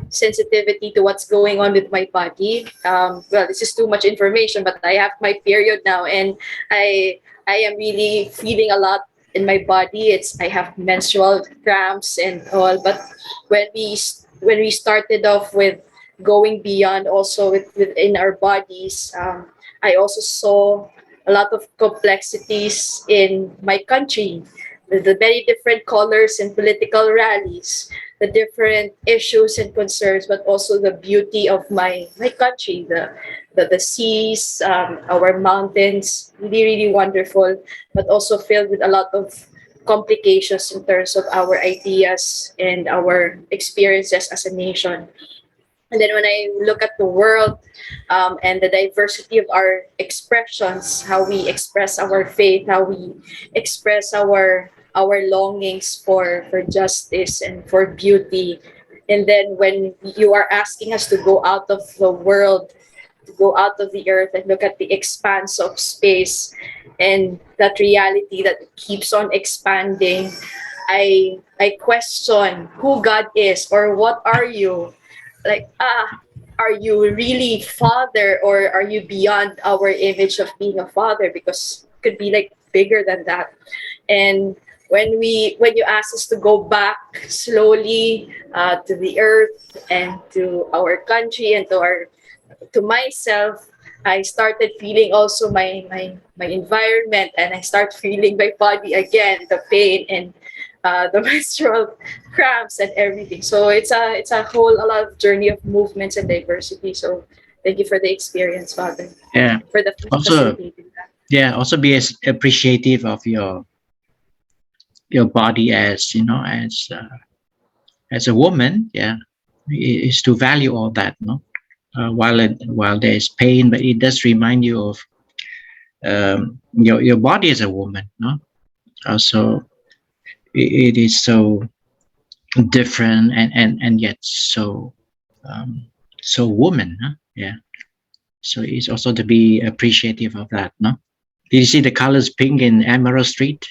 sensitivity to what's going on with my body. Well, this is too much information, but I have my period now, and I am really feeling a lot in my body. I have menstrual cramps and all. But when we started off with going beyond also within our bodies, I also saw a lot of complexities in my country, the very different colors and political rallies, the different issues and concerns, but also the beauty of my country, the seas, our mountains, really, really wonderful, but also filled with a lot of complications in terms of our ideas and our experiences as a nation. And then when I look at the world and the diversity of our expressions, how we express our faith, how we express our longings for justice and for beauty. And then when you are asking us to go out of the world, to go out of the earth and look at the expanse of space and that reality that keeps on expanding, I question who God is, or what are you? Like, are you really father, or are you beyond our image of being a father? Because it could be like bigger than that. And when you ask us to go back slowly to the earth and to our country and to myself, I started feeling also my environment, and I start feeling my body again, the pain and the menstrual cramps and everything. So it's a lot of journey of movements and diversity. So thank you for the experience, Father.
Yeah.
For the
Also,
facilitating that.
yeah. Also be as appreciative of your body as as a woman. Yeah, is to value all that. No, while there is pain, but it does remind you of your body as a woman. No, also it is so different and yet so so woman. Huh? Yeah. So it's also to be appreciative of that. No, did you see the colors pink in Emerald Street?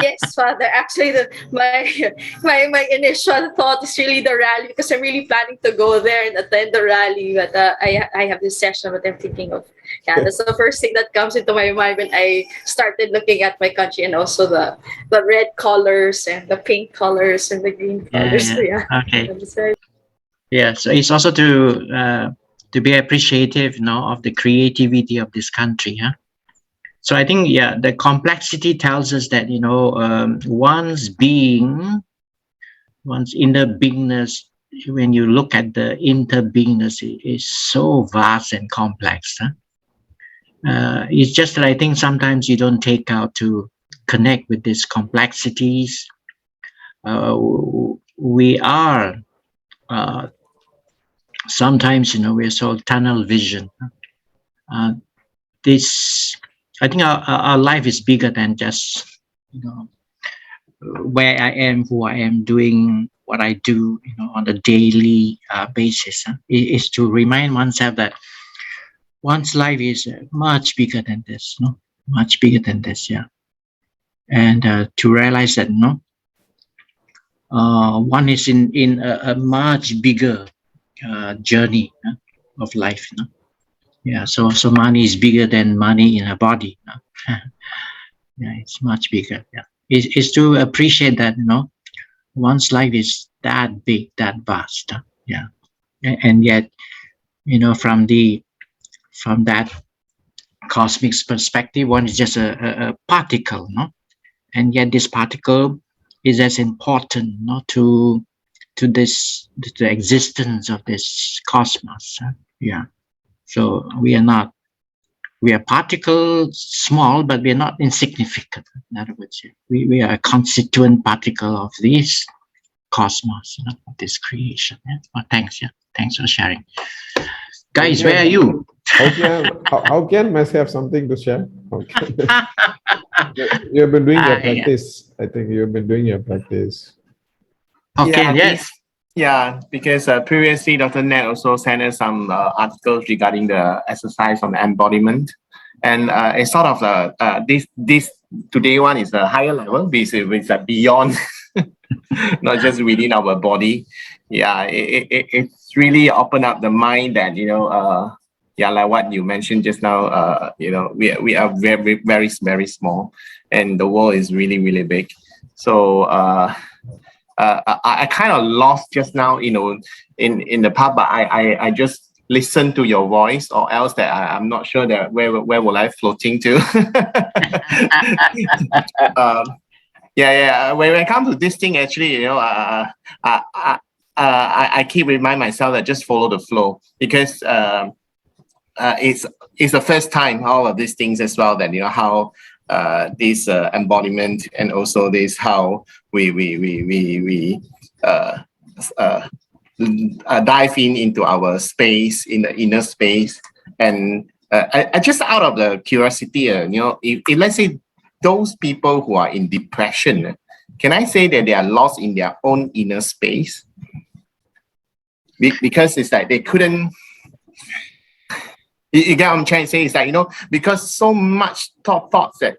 Yes, Father. Actually, my initial thought is really the rally, because I'm really planning to go there and attend the rally. But I have this session, but I'm thinking of, that's the first thing that comes into my mind when I started looking at my country, and also the red colors and the pink colors and the green colors.
Yeah.
So,
Okay. Yeah. So it's also to be appreciative, of the creativity of this country. Huh? So I think, the complexity tells us that, one's inner beingness, when you look at the interbeingness, is so vast and complex. Huh? It's just that I think sometimes you don't take out to connect with these complexities. We are sometimes, we're so tunnel vision. This I think our life is bigger than just, where I am, who I am, doing what I do, on a daily basis. It is to remind oneself that one's life is much bigger than this, much bigger than this, yeah. And to realize that, one is in a much bigger journey of life. Yeah, so money is bigger than money in a body. Yeah, it's much bigger. Yeah, it's to appreciate that, one's life is that big, that vast. Yeah, and yet, from that cosmic perspective, one is just a particle, and yet this particle is as important, to the existence of this cosmos. Yeah, so we are particles, small, but we are not insignificant. In other words, we are a constituent particle of this cosmos, of this creation. Yeah? Oh, thanks. Yeah, thanks for sharing, guys. Where are you?
How can Messi have something to share? Okay. You've been doing your practice. I think you've been doing your practice.
Okay. Yes.
Yeah, because previously Dr. Ned also sent us some articles regarding the exercise on the embodiment, and it's sort of this today one is a higher level, which is beyond, not just within our body. Yeah, it's really opened up the mind that yeah, like what you mentioned just now. We are very very very small, and the world is really really big. So. I kind of lost just now, in the pub, but I just listened to your voice, or else that I'm not sure that where will I floating to. Yeah. When it comes to this thing, actually, I keep remind myself that just follow the flow, because it's the first time all of these things as well, that how this embodiment, and also this how we dive into our space, in the inner space. And I just out of the curiosity, if let's say those people who are in depression, can I say that they are lost in their own inner space? Because it's like they couldn't. You get what I'm trying to say? It's like, because so much thoughts that,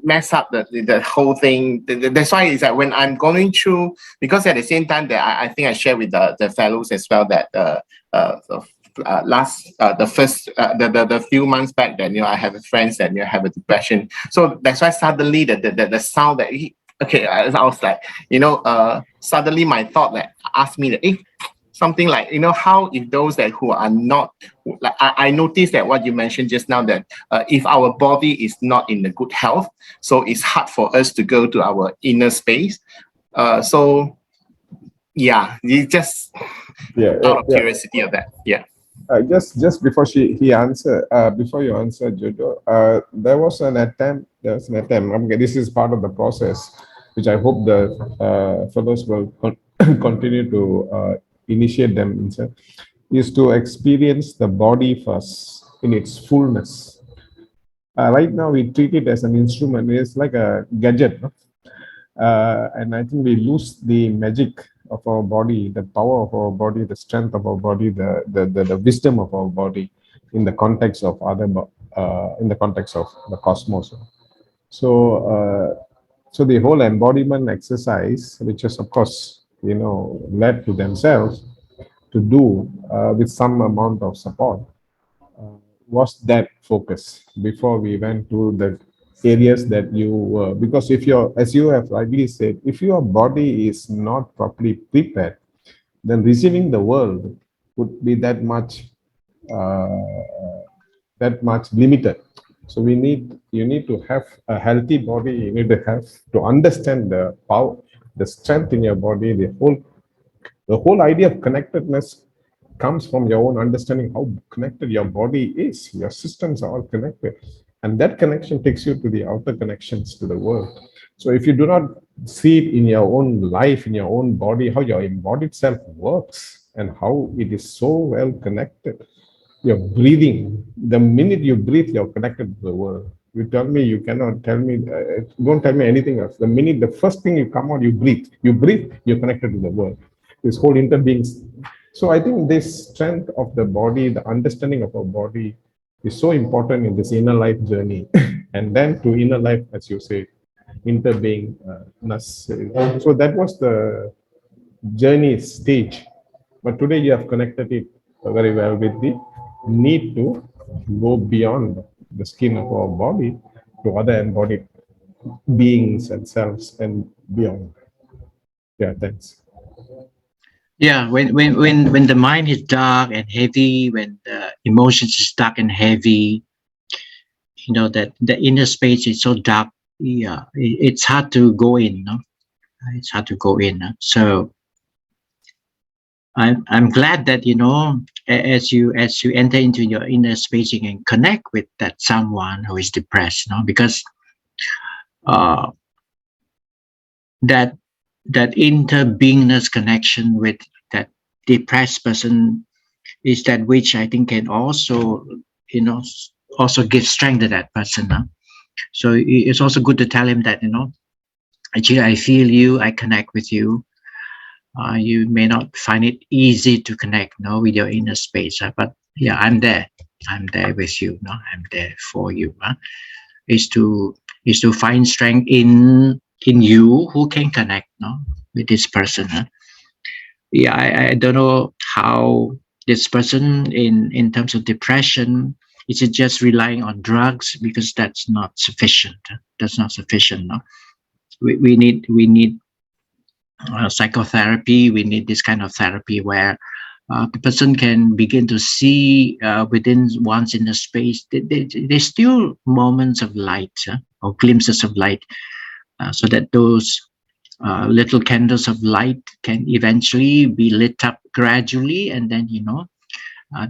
mess up the whole thing. That's why it's like when I'm going through, because at the same time that I think I share with the fellows as well, that the few months back that, I have friends that, have a depression. So that's why suddenly the sound that I was like, suddenly my thought that asked me that, something like, how if those that who are not, like I noticed that what you mentioned just now, that if our body is not in the good health, so it's hard for us to go to our inner space. So yeah, you just out of curiosity of that. Yeah.
Just before he answer, before you answer, Jojo, there was an attempt. This is part of the process, which I hope the fellows will continue to initiate them, is to experience the body first in its fullness. Right now, we treat it as an instrument. It's like a gadget, and I think we lose the magic of our body, the power of our body, the strength of our body, the wisdom of our body, in the context of in the context of the cosmos. So the whole embodiment exercise, which is of course led to themselves to do with some amount of support, was that focus before we went to the areas that you because if as you have rightly said, if your body is not properly prepared, then receiving the world would be that much limited. So you need to have a healthy body. You need to have to understand the power, the strength in your body. The whole idea of connectedness comes from your own understanding how connected your body is. Your systems are all connected, and that connection takes you to the outer connections to the world. So if you do not see it in your own life, in your own body, how your embodied self works and how it is so well connected, you're breathing. The minute you breathe, you're connected to the world. You tell me, you cannot tell me, don't tell me anything else. The minute, the first thing you come out, you breathe. You breathe, you're connected to the world. This whole interbeings. So I think this strength of the body, the understanding of our body is so important in this inner life journey. And then to inner life, as you say, interbeingness. So that was the journey stage. But today you have connected it very well with the need to go beyond the skin of our body to other embodied beings and selves and beyond. Yeah, thanks.
Yeah, when the mind is dark and heavy, when the emotions is dark and heavy, you know, that the inner space is so dark. Yeah, it's hard to go in. No, it's hard to go in. So I'm glad that, you know, as you enter into your inner space, you can connect with that someone who is depressed. No, because that interbeingness connection with that depressed person is that which I think can also, you know, also give strength to that person. So it's also good to tell him that, you know, actually I feel you, I connect with you. You may not find it easy to connect, no, with your inner space, but yeah, I'm there with you, no, I'm there for you. Is to find strength in you who can connect, no, with this person. Yeah, I don't know how this person in terms of depression, is it just relying on drugs, because that's not sufficient. That's not sufficient. No, we need psychotherapy. We need this kind of therapy where the person can begin to see within one's inner space. There's still moments of light, or glimpses of light, so that those little candles of light can eventually be lit up gradually, and then, you know,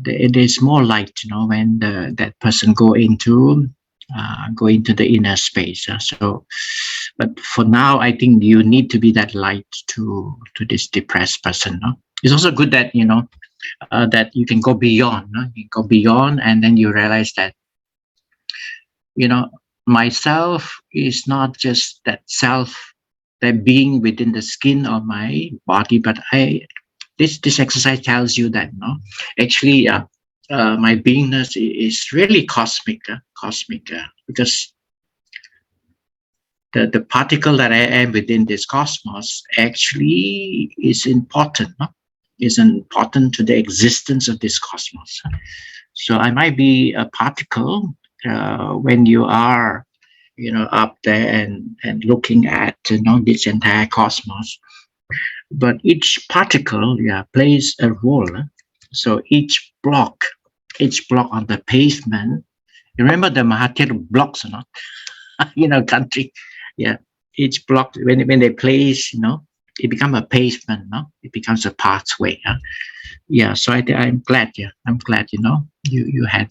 there's more light, you know, when that person go into the inner space. So, but for now, I think you need to be that light to this depressed person. No? It's also good that, you know, that you can go beyond. No? You can go beyond, and then you realize that, you know, myself is not just that self, that being within the skin of my body, but this exercise tells you that, no, actually, my beingness is really cosmic, because the particle that I am within this cosmos actually is important, no? Is important to the existence of this cosmos. So I might be a particle when you are, you know, up there and looking at, you know, this entire cosmos. But each particle, yeah, plays a role. So each block on the pavement. You remember the Mahathir blocks or not? You know, country. Yeah, each block when they place, you know, it becomes a pavement. No, it becomes a pathway. Yeah. So I'm glad. Yeah, I'm glad. You know, you have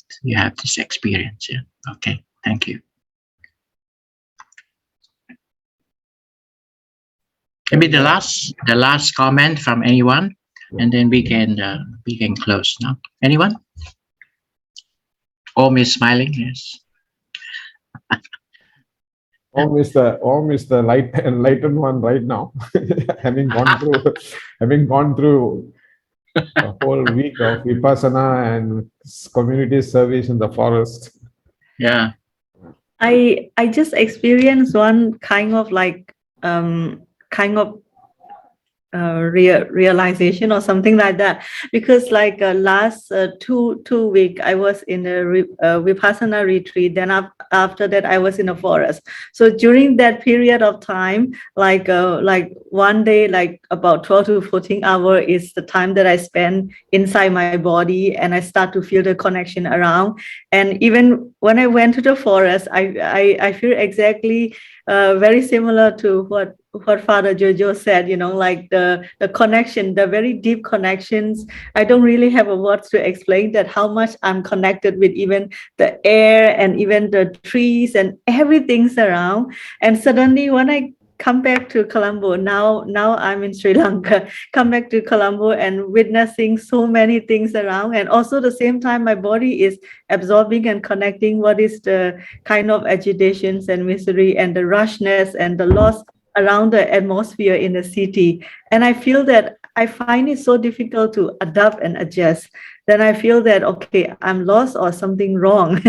this experience. Yeah. Okay. Thank you. Maybe the last comment from anyone, and then we can close now. Anyone? Om is smiling. Yes.
Om is the light enlightened one right now, having gone through a whole week of vipassana and community service in the forest.
Yeah.
I just experienced one kind of like realization or something like that, because like last two week I was in a vipassana retreat, then after that I was in a forest. So during that period of time, like one day, like about 12 to 14 hours is the time that I spend inside my body, and I start to feel the connection around. And even when I went to the forest, I feel exactly very similar to what Father Jojo said, you know, like the connection, the very deep connections. I don't really have a word to explain that how much I'm connected with even the air and even the trees and everything's around. And suddenly when I come back to Colombo. Now I'm in Sri Lanka. Come back to Colombo and witnessing so many things around, and also the same time my body is absorbing and connecting what is the kind of agitations and misery and the rushness and the loss around the atmosphere in the city. And I feel that I find it so difficult to adapt and adjust. Then I feel that okay, I'm lost or something wrong,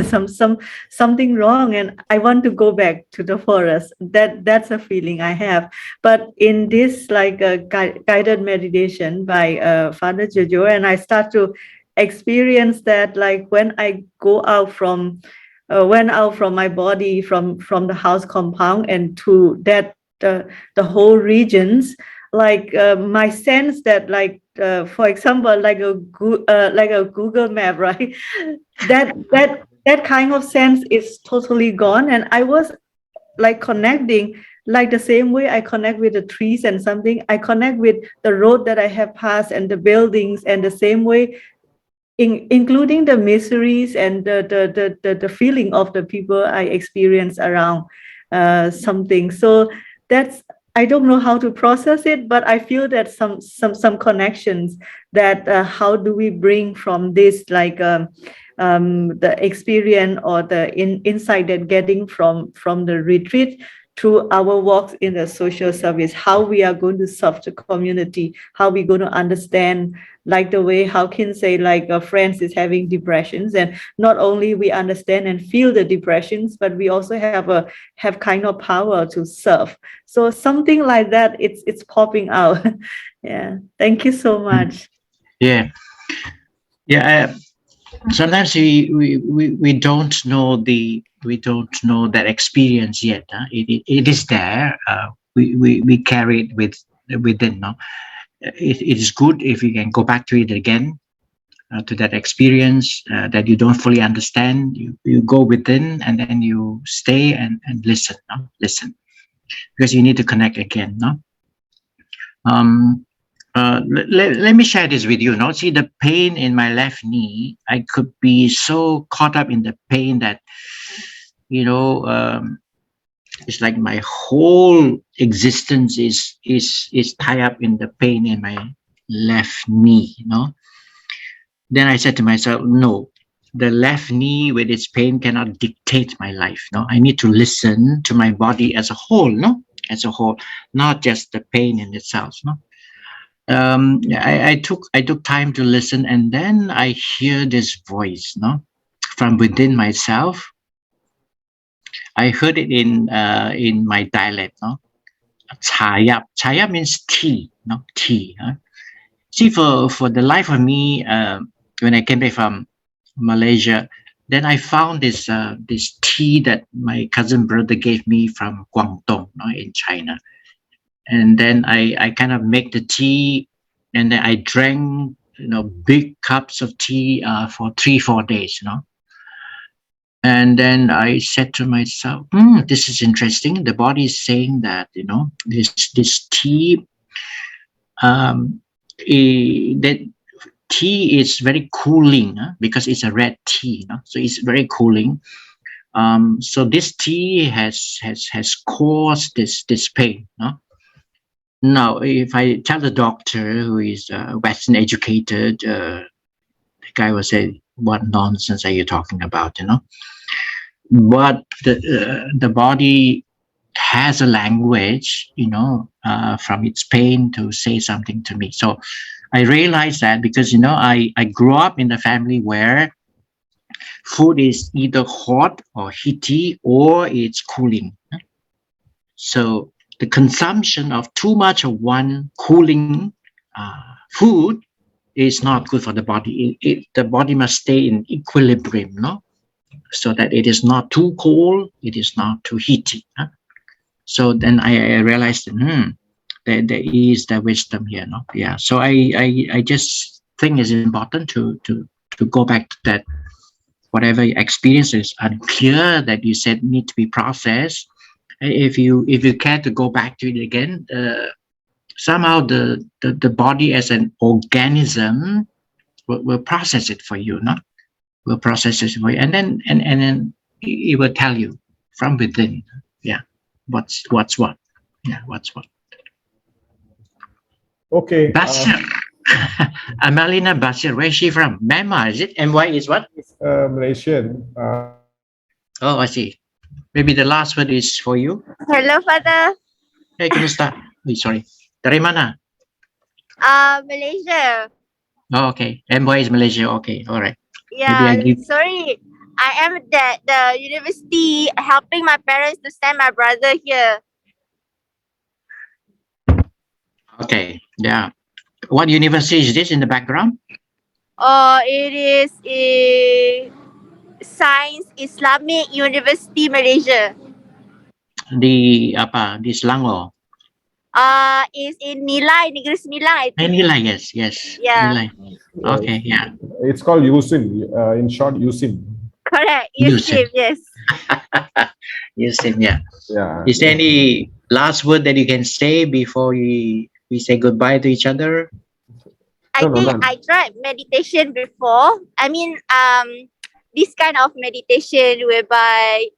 something wrong, and I want to go back to the forest. That's a feeling I have. But in this like a guided meditation by Father Jojo, and I start to experience that like when I go out from went out from my body from the house compound and to that the whole regions, like my sense that like for example like a Google map, right? that kind of sense is totally gone, and I was like connecting like the same way I connect with the trees and something. I connect with the road that I have passed and the buildings, and the same way including the miseries and the feeling of the people I experience around something. So that's, I don't know how to process it, but I feel that some connections that how do we bring from this like the experience or the insight that getting from the retreat through our walks in the social service, how we are going to serve the community, how we going to understand like the way how can say like a friend is having depressions, and not only we understand and feel the depressions, but we also have kind of power to serve. So something like that, it's popping out. Yeah, thank you so much.
Yeah. Sometimes we don't know that experience yet. It is there. We carry it within. No, it is good if you can go back to it again, to that experience that you don't fully understand. You go within and then you stay and listen. No? Listen, because you need to connect again. No. Let me share this with you. No, see the pain in my left knee. I could be so caught up in the pain that, it's like my whole existence is tied up in the pain in my left knee. Then I said to myself, no, the left knee with its pain cannot dictate my life. No, I need to listen to my body as a whole. No, as a whole, not just the pain in itself. No. I took time to listen, and then I hear this voice, no, from within myself. I heard it in my dialect, no. Chayap. Chayap means tea, no, tea. Huh? See, for the life of me, when I came back from Malaysia, then I found this tea that my cousin brother gave me from Guangdong, no, in China. And then I kind of make the tea, and then I drank, big cups of tea for 3-4 days, And then I said to myself, this is interesting. The body is saying that, this tea, that tea is very cooling, because it's a red tea, so it's very cooling. So this tea has caused this pain, Now, if I tell the doctor who is Western educated, the guy will say, "What nonsense are you talking about?" But the body has a language, from its pain to say something to me. So I realized that because I grew up in a family where food is either hot or heaty or it's cooling. So the consumption of too much of one cooling food is not good for the body. The body must stay in equilibrium, so that it is not too cold, it is not too heaty. So then I realized, there is the wisdom here, Yeah. So I just think it's important to go back to that. Whatever experience is unclear that you said need to be processed. If you care to go back to it again, somehow the body as an organism will process it for you, will process it for you, and then it will tell you from within, what's what. Yeah, what's what?
Okay.
Bashir. Amalina Bashir, where's she from? Myanmar, is it? MY is what?
Malaysian.
Oh, I see. Maybe the last word is for you.
Hello, Father.
Hey, kumusta? Oh, sorry. Dari mana?
Malaysia.
Oh, okay. MY is Malaysia. Okay, all right. Maybe
Yeah,
I give.
sorry. I am at the university helping my parents to send my brother here.
Okay, yeah. What university is this in the background?
It is a Science Islamic University Malaysia.
Di apa? Di Selangor.
Is in Nilai, Negeri Sembilan, I think.
Nilai, yes.
Yeah.
Nilai. Okay, yeah.
It's called USIM. In short, USIM.
Correct.
USIM.
Yes.
USIM, yeah.
Yeah.
Is there any last word that you can say before we say goodbye to each other?
I think I tried meditation before. I mean, this kind of meditation whereby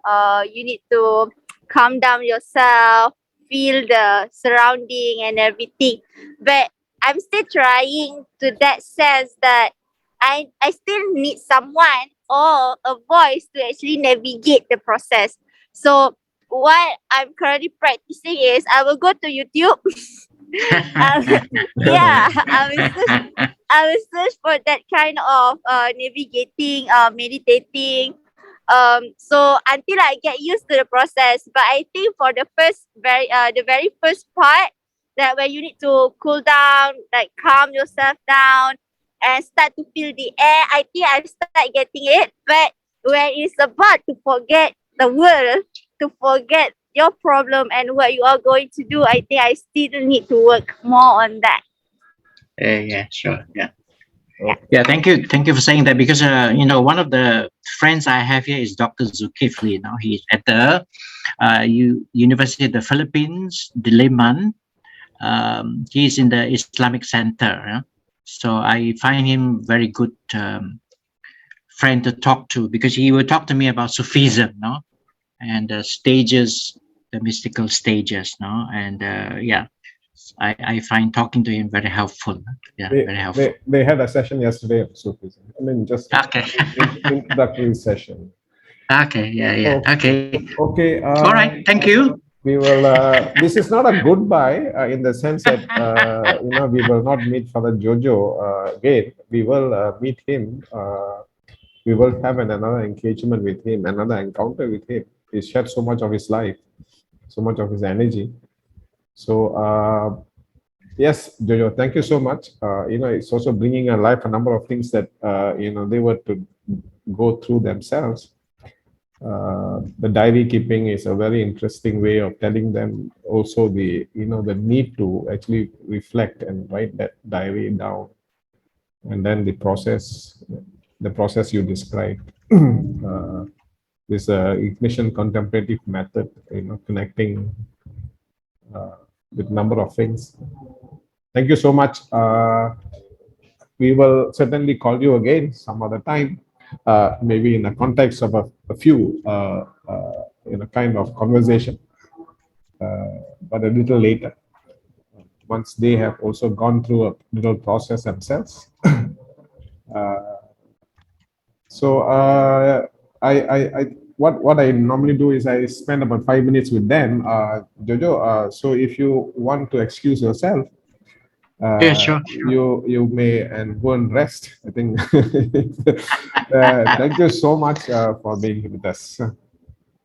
you need to calm down yourself, feel the surrounding and everything. But I'm still trying to that sense that I still need someone or a voice to actually navigate the process. So what I'm currently practicing is I will go to YouTube. Yeah, I will search for that kind of navigating, meditating. So until I get used to the process. But I think for the very first part, that when you need to cool down, like calm yourself down and start to feel the air, I think I start getting it. But when it's about to forget the world, to forget your problem and what you are going to do, I think I still need to work more on that.
Yeah, sure. Yeah. Yeah, thank you for saying that, because one of the friends I have here is Dr. Zulkifli. He's at the University of the Philippines, Diliman. He's in the Islamic Center. So I find him very good friend to talk to, because he will talk to me about Sufism, and the stages, the mystical stages, and I find talking to him very helpful. Yeah, very helpful.
They had a session yesterday of Sufism. I mean, just
okay.
introductory session.
Okay, yeah. Okay.
Okay.
All right. Thank you.
We will. This is not a goodbye in the sense that we will not meet Father Jojo again. We will meet him. We will have another engagement with him, another encounter with him. He shared so much of his life, so much of his energy. So yes, Jojo, thank you so much. It's also bringing alive a number of things that they were to go through themselves. The diary keeping is a very interesting way of telling them also the need to actually reflect and write that diary down, and then the process you described. This Ignatian contemplative method, connecting with number of things. Thank you so much. We will certainly call you again some other time, maybe in the context of a few, kind of conversation, but a little later, once they have also gone through a little process themselves. What I normally do is I spend about 5 minutes with them, Jojo. So if you want to excuse yourself,
yeah, sure.
You may and go and rest, I think. Thank you so much for being with us.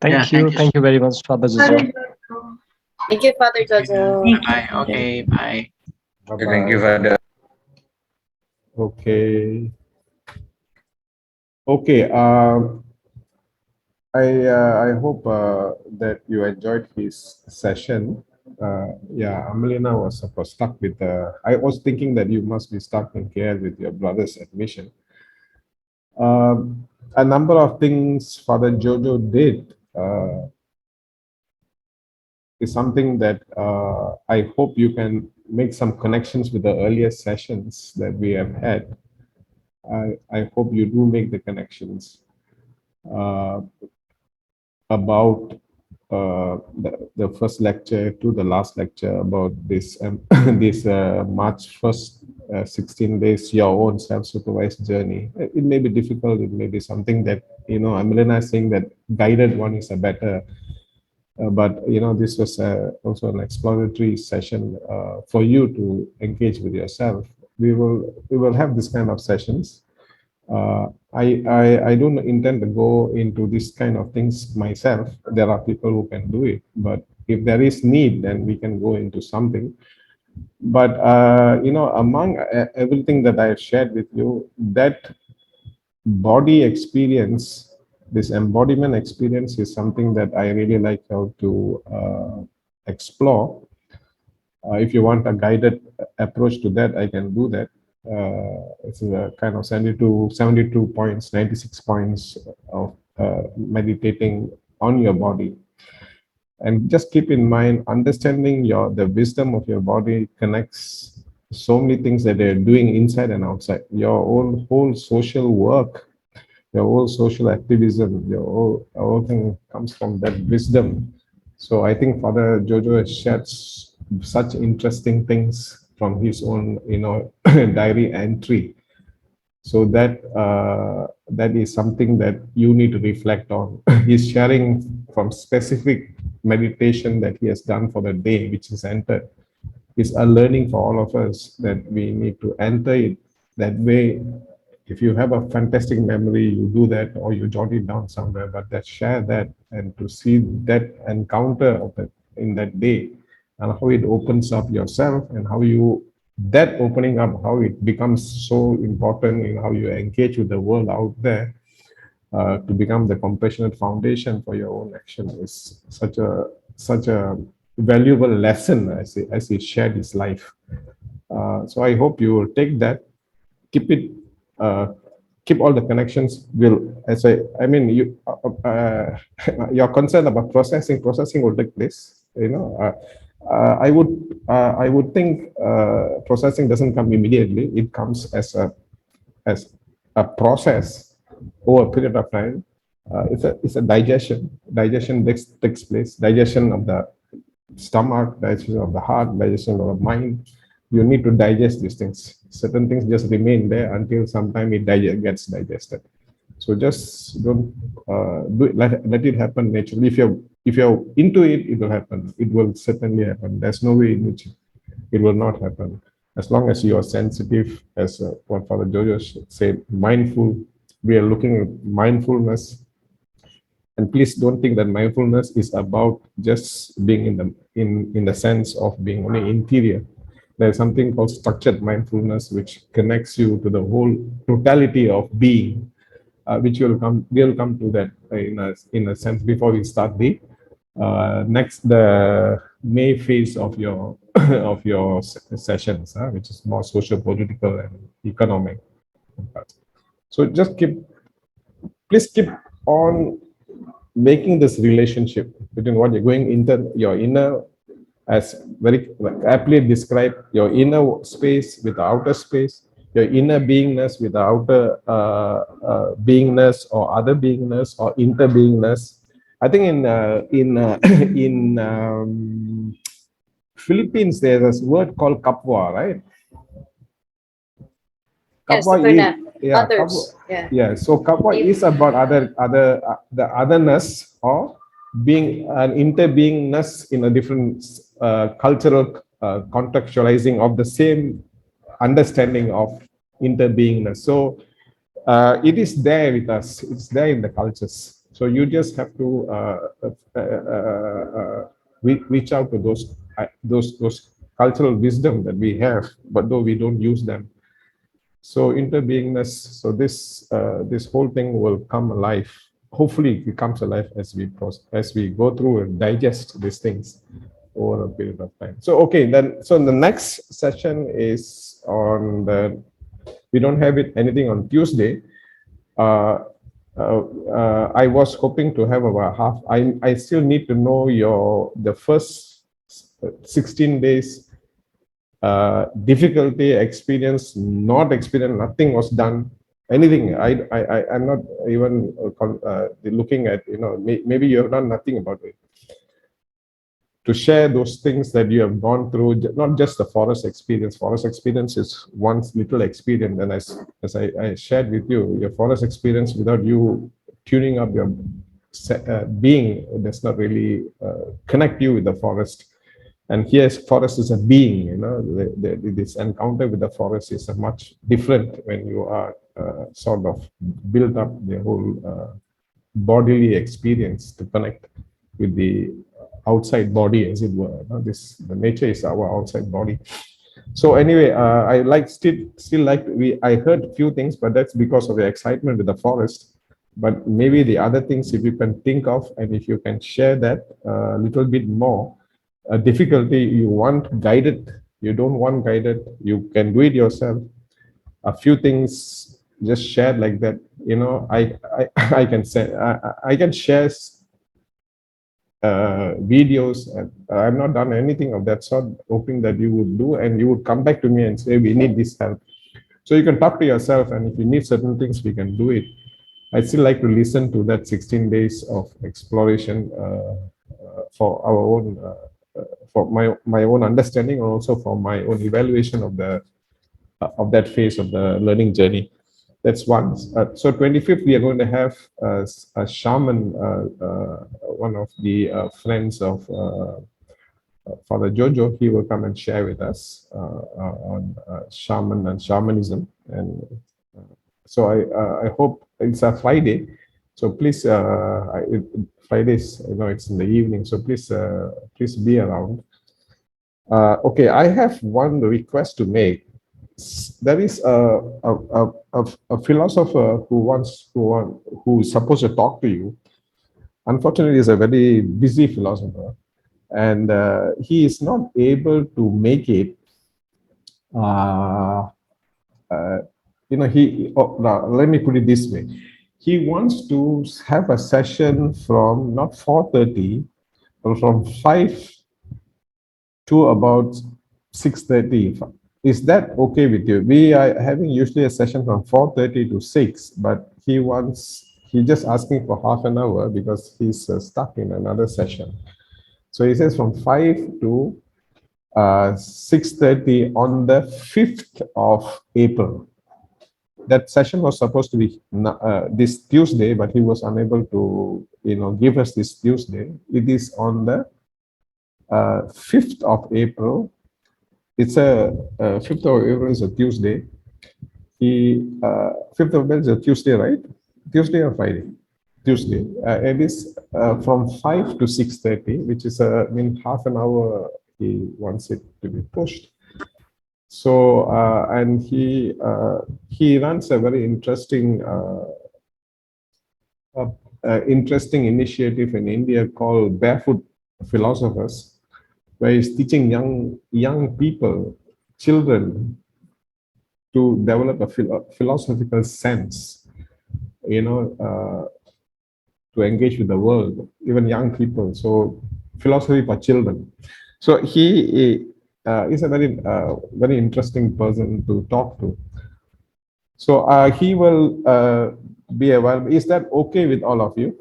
Thank you very much, Father Jojo.
Thank you, Father Jojo.
Bye. Okay, bye.
Bye-bye.
Thank you, Father.
Okay. I hope that you enjoyed his session. Amelina was stuck with I was thinking that you must be stuck in KL with your brother's admission. A number of things Father Jojo did is something that I hope you can make some connections with the earlier sessions that we have had. I hope you do make the connections about the first lecture to the last lecture about this this March 1st 16 days your own self-supervised journey. It may be difficult. It may be something that Amelina is saying that guided one is a better. But this was also an exploratory session for you to engage with yourself. We will have this kind of sessions. I don't intend to go into this kind of things myself. There are people who can do it, but if there is need, then we can go into something. But among everything that I have shared with you, that body experience, this embodiment experience, is something that I really like how to explore. If you want a guided approach to that, I can do that. It's a kind of 72 points, 96 points of meditating on your body. And just keep in mind, understanding the wisdom of your body connects so many things that they're doing inside and outside. Your whole social work, your whole social activism, your whole thing comes from that wisdom. So I think Father Jojo has shared such interesting things from his own, diary entry. So that is something that you need to reflect on. He's sharing from specific meditation that he has done for the day, which is entered. It's a learning for all of us that we need to enter it that way. If you have a fantastic memory, you do that, or you jot it down somewhere, but share that, and to see that encounter of that in that day, and how it opens up yourself, and how that opening up, how it becomes so important in how you engage with the world out there, to become the compassionate foundation for your own action, is such a valuable lesson as he shared his life. So I hope you will take that, keep it, keep all the connections. You're concerned about processing will take place. I would think processing doesn't come immediately. It comes as a process over a period of time. It's a digestion. Digestion takes place. Digestion of the stomach, digestion of the heart, digestion of the mind. You need to digest these things. Certain things just remain there until sometime it gets digested. So just don't do it. Let it happen naturally. If you're into it, it will happen. It will certainly happen. There's no way in which it will not happen. As long as you are sensitive, as what Father Jojo said, mindful. We are looking at mindfulness. And please don't think that mindfulness is about just being in the sense of being only interior. There's something called structured mindfulness, which connects you to the whole totality of being, which we'll come to that in a sense before we start the May phase of your sessions, which is more social, political, and economic. So please keep on making this relationship between what you're going into your inner, as very aptly described, your inner space with the outer space, your inner beingness with the outer beingness, or other beingness, or interbeingness. I think in Philippines there's a word called kapwa, right?
Kapwa others.
Yeah. So kapwa is about the otherness, or being an interbeingness in a different cultural contextualizing of the same understanding of interbeingness. So it is there with us. It's there in the cultures. So you just have to reach out to those cultural wisdom that we have, but though we don't use them. So interbeingness. So this whole thing will come alive. Hopefully, it comes alive as we go through and digest these things over a period of time. So okay, so the next session is on the. We don't have anything on Tuesday. I was hoping to have about half. I still need to know the first 16 days difficulty, experience, not experience, nothing was done. Anything. I'm not even looking at, maybe you have done nothing about it. to share those things that you have gone through, not just the forest experience. Forest experience is one little experience, and as I shared with you, your forest experience without you tuning up your being does not really connect you with the forest. And here, forest is a being. You know, this encounter with the forest is a much different when you are sort of built up the whole bodily experience to connect with the outside body, as it were. The nature is our outside body. So anyway, I still like I heard a few things, but that's because of the excitement with the forest. But maybe the other things, if you can think of, and if you can share that a little bit more. Difficulty, you want guided, you don't want guided, you can do it yourself. A few things just shared like that, you know, I can say I can share videos, and I've not done anything of that sort, hoping that you would do, and you would come back to me and say, we need this help. So you can talk to yourself, and if you need certain things, we can do it. I'd still like to listen to that 16 days of exploration for our own for my own understanding, and also for my own evaluation of that phase of the learning journey. That's one. So 25th, we are going to have a shaman, one of the friends of Father Jojo. He will come and share with us on shaman and shamanism. And so I hope it's a Friday. So please, Fridays, you know, it's in the evening. So please be around. Okay, I have one request to make. There is a philosopher who is supposed to talk to you. Unfortunately, he's a very busy philosopher, and he is not able to make it. You know, let me put it this way. He wants to have a session from not 4:30, but from 5 to about 6:30. Is that okay with you? We are having usually a session from 4:30 to 6, but he's just asking for half an hour because he's stuck in another session. So he says from 5 to 6:30 on the 5th of April. That session was supposed to be this Tuesday, but he was unable to, you know, give us this Tuesday. It is on the 5th of April. It's a 5th of April is a Tuesday. 5th of April is a Tuesday, right? Tuesday or Friday? Tuesday. It is from 5 to 6:30, which is half an hour. He wants it to be pushed. So and he runs a very interesting initiative in India called Barefoot Philosophers, where he's teaching young people, children, to develop a philosophical sense, you know, to engage with the world, even young people. So philosophy for children. So he is a very interesting person to talk to. So he will be available. Is that okay with all of you?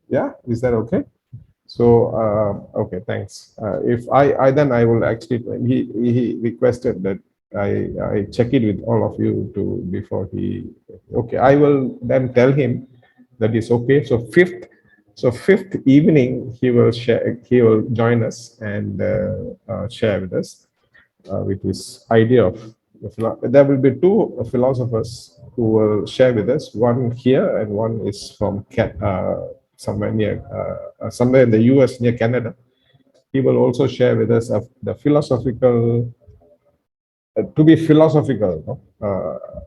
Yeah, is that okay? So okay, thanks. If I then I will actually, he requested that I check it with all of you before he. Okay, I will then tell him that is okay. So 5th evening he will join us and share with us with his idea of. There will be two philosophers who will share with us. One here and one is from somewhere in the US near Canada. He will also share with us the philosophical, to be philosophical,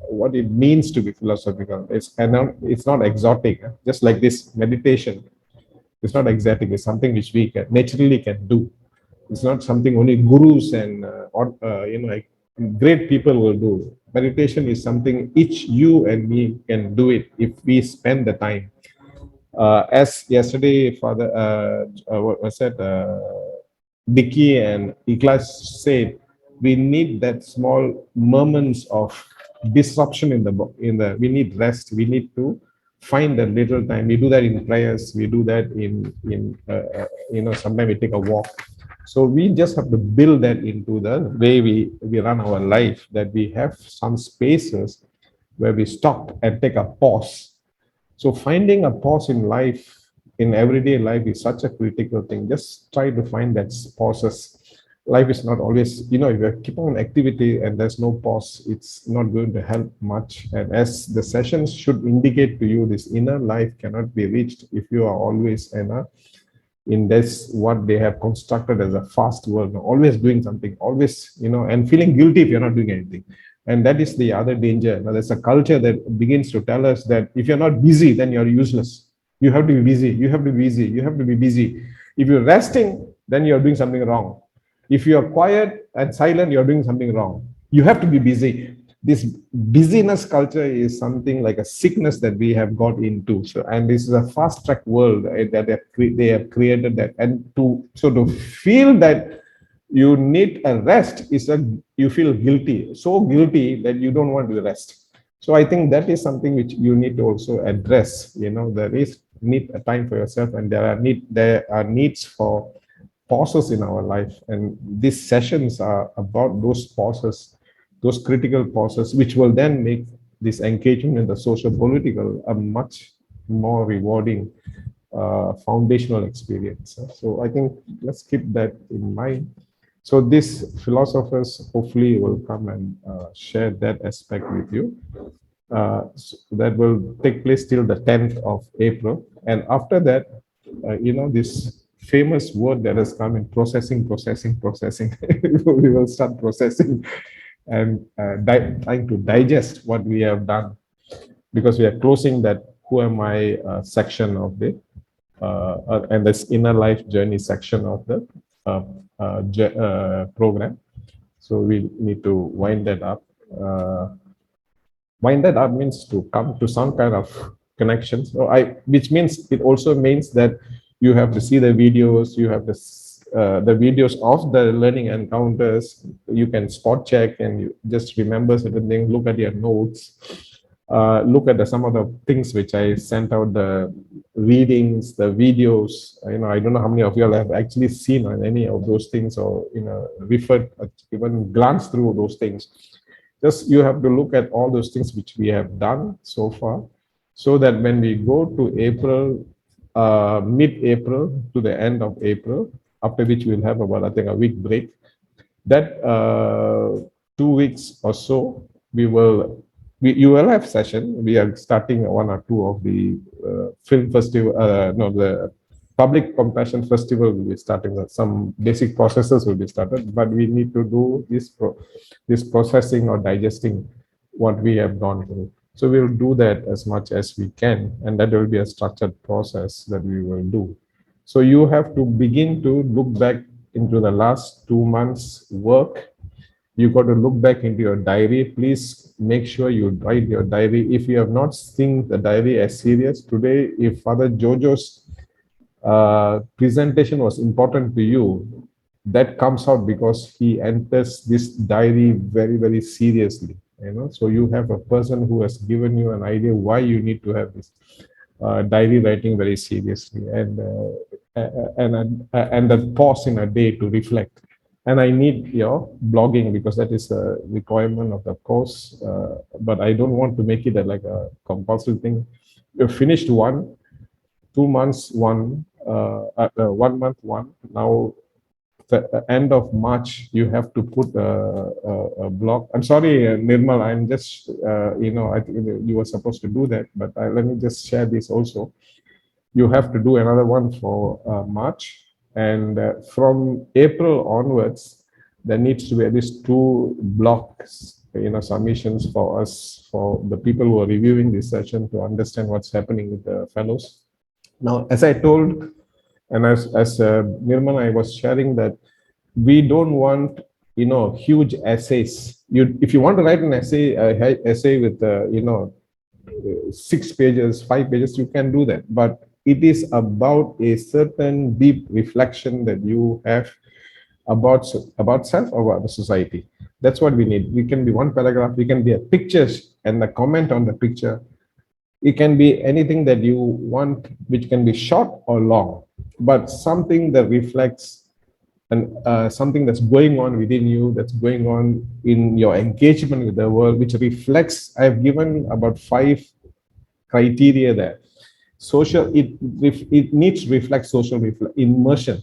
what it means to be philosophical. It's not exotic, just like this meditation. It's not exotic. It's something which we naturally can do. It's not something only gurus and like great people will do. Meditation is something each you and me can do it if we spend the time. As yesterday, Father, what was that? Dicky and Iklas said, we need that small moments of disruption in the. We need rest. We need to find that little time. We do that in prayers. We do that in sometimes we take a walk. So we just have to build that into the way we run our life, that we have some spaces where we stop and take a pause. So finding a pause in life, in everyday life, is such a critical thing. Just try to find that pauses. Life is not always, if you keep on activity and there's no pause, it's not going to help much. And as the sessions should indicate to you, this inner life cannot be reached if you are always in this, what they have constructed as a fast world, always doing something, always, and feeling guilty if you're not doing anything. And that is the other danger. Now, there's a culture that begins to tell us that if you're not busy, then you're useless. You have to be busy. You have to be busy. You have to be busy. If you're resting, then you're doing something wrong. If you're quiet and silent, you're doing something wrong. You have to be busy. This busyness culture is something like a sickness that we have got into. So, and this is a fast-track world that they have created that. And to feel that you need a rest you feel guilty, so guilty that you don't want to rest. So I think that is something which you need to also address. There is need a time for yourself, and there are needs for pauses in our life, and these sessions are about those pauses, those critical pauses, which will then make this engagement in the social political a much more rewarding foundational experience. So I think let's keep that in mind. So these philosophers hopefully will come and share that aspect with you. So that will take place till the 10th of April. And after that, this famous word that has come in, processing. We will start processing and trying to digest what we have done, because we are closing that who am I section of the and this inner life journey section of the program. So we need to wind that up. Wind that up means to come to some kind of connection. So which means it also means that you have to see the videos, you have the videos of the learning encounters. You can spot check and you just remember certain things, look at your notes, look at some of the things which I sent out, the readings, the videos. I don't know how many of you have actually seen on any of those things, or referred, even glanced through those things. Just you have to look at all those things which we have done so far, so that when we go to April, mid-April to the end of April, after which we'll have about, I think, a week break, that 2 weeks or so, you will have session. We are starting one or two of the film festival, the public compassion festival will be starting. Some basic processes will be started, but we need to do this processing or digesting what we have gone through. So we'll do that as much as we can, and that will be a structured process that we will do. So you have to begin to look back into the last 2 months' work. You got to look back into your diary. Please make sure you write your diary. If you have not seen the diary as serious today, if Father Jojo's presentation was important to you, that comes out because he enters this diary very, very seriously. So you have a person who has given you an idea why you need to have this diary writing very seriously, and the pause in a day to reflect. And I need your blogging, because that is a requirement of the course, but I don't want to make it like a compulsory thing. You finished 1, 2 months, 1, 1 month, 1. Now, the end of March, you have to put a blog. I'm sorry, Nirmal, I'm just, I think you were supposed to do that, but let me just share this also. You have to do another one for March. And from April onwards, there needs to be at least 2 blocks, submissions for us, for the people who are reviewing this session, to understand what's happening with the fellows. Now, as I told, and as Nirmal, I was sharing that we don't want, huge essays. If you want to write an essay with, 6 pages, 5 pages, you can do that. But it is about a certain deep reflection that you have about self, about the society. That's what we need. We can be 1 paragraph, we can be a picture and the comment on the picture. It can be anything that you want, which can be short or long, but something that reflects and something that's going on within you, that's going on in your engagement with the world, which reflects. I've given about 5 criteria there. Social, it needs to reflect social immersion.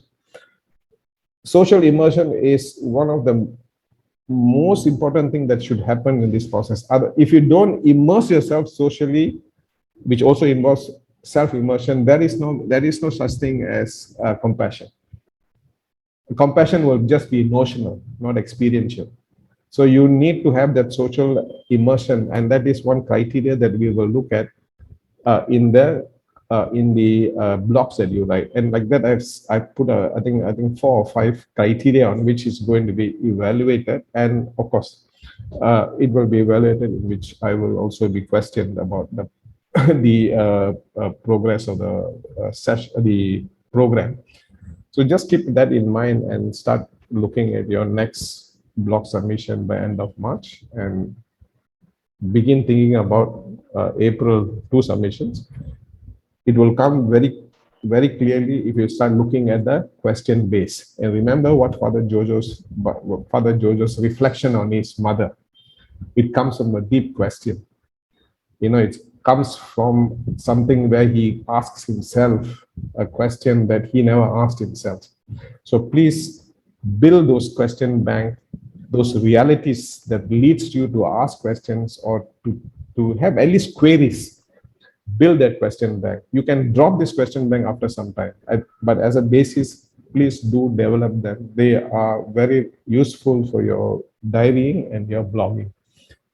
Social immersion is one of the most important thing that should happen in this process. If you don't immerse yourself socially, which also involves self-immersion, there is no such thing as compassion. Compassion will just be emotional, not experiential. So you need to have that social immersion, and that is one criteria that we will look at in the blocks that you write. And like that, I put I think 4 or 5 criteria on which is going to be evaluated, and of course, it will be evaluated in which I will also be questioned about the progress of the session, the program. So just keep that in mind and start looking at your next block submission by end of March, and begin thinking about April 2 submissions. It will come very, very clearly if you start looking at the question base. And remember what Father Jojo's reflection on his mother. It comes from a deep question. You know, it comes from something where he asks himself a question that he never asked himself. So please build those question bank, those realities that leads you to ask questions or to have at least queries. Build that question bank. You can drop this question bank after some time, but as a basis, please do develop them. They are very useful for your diarying and your blogging,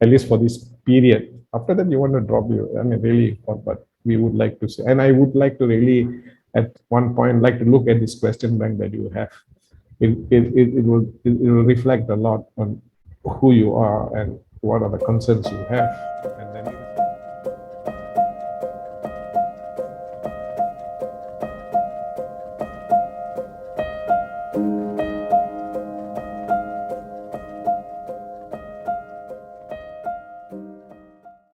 at least for this period. After that, you want to drop really, but we would like to say, and I would like to really, at one point, like to look at this question bank that you have. It will reflect a lot on who you are and what are the concerns you have, and then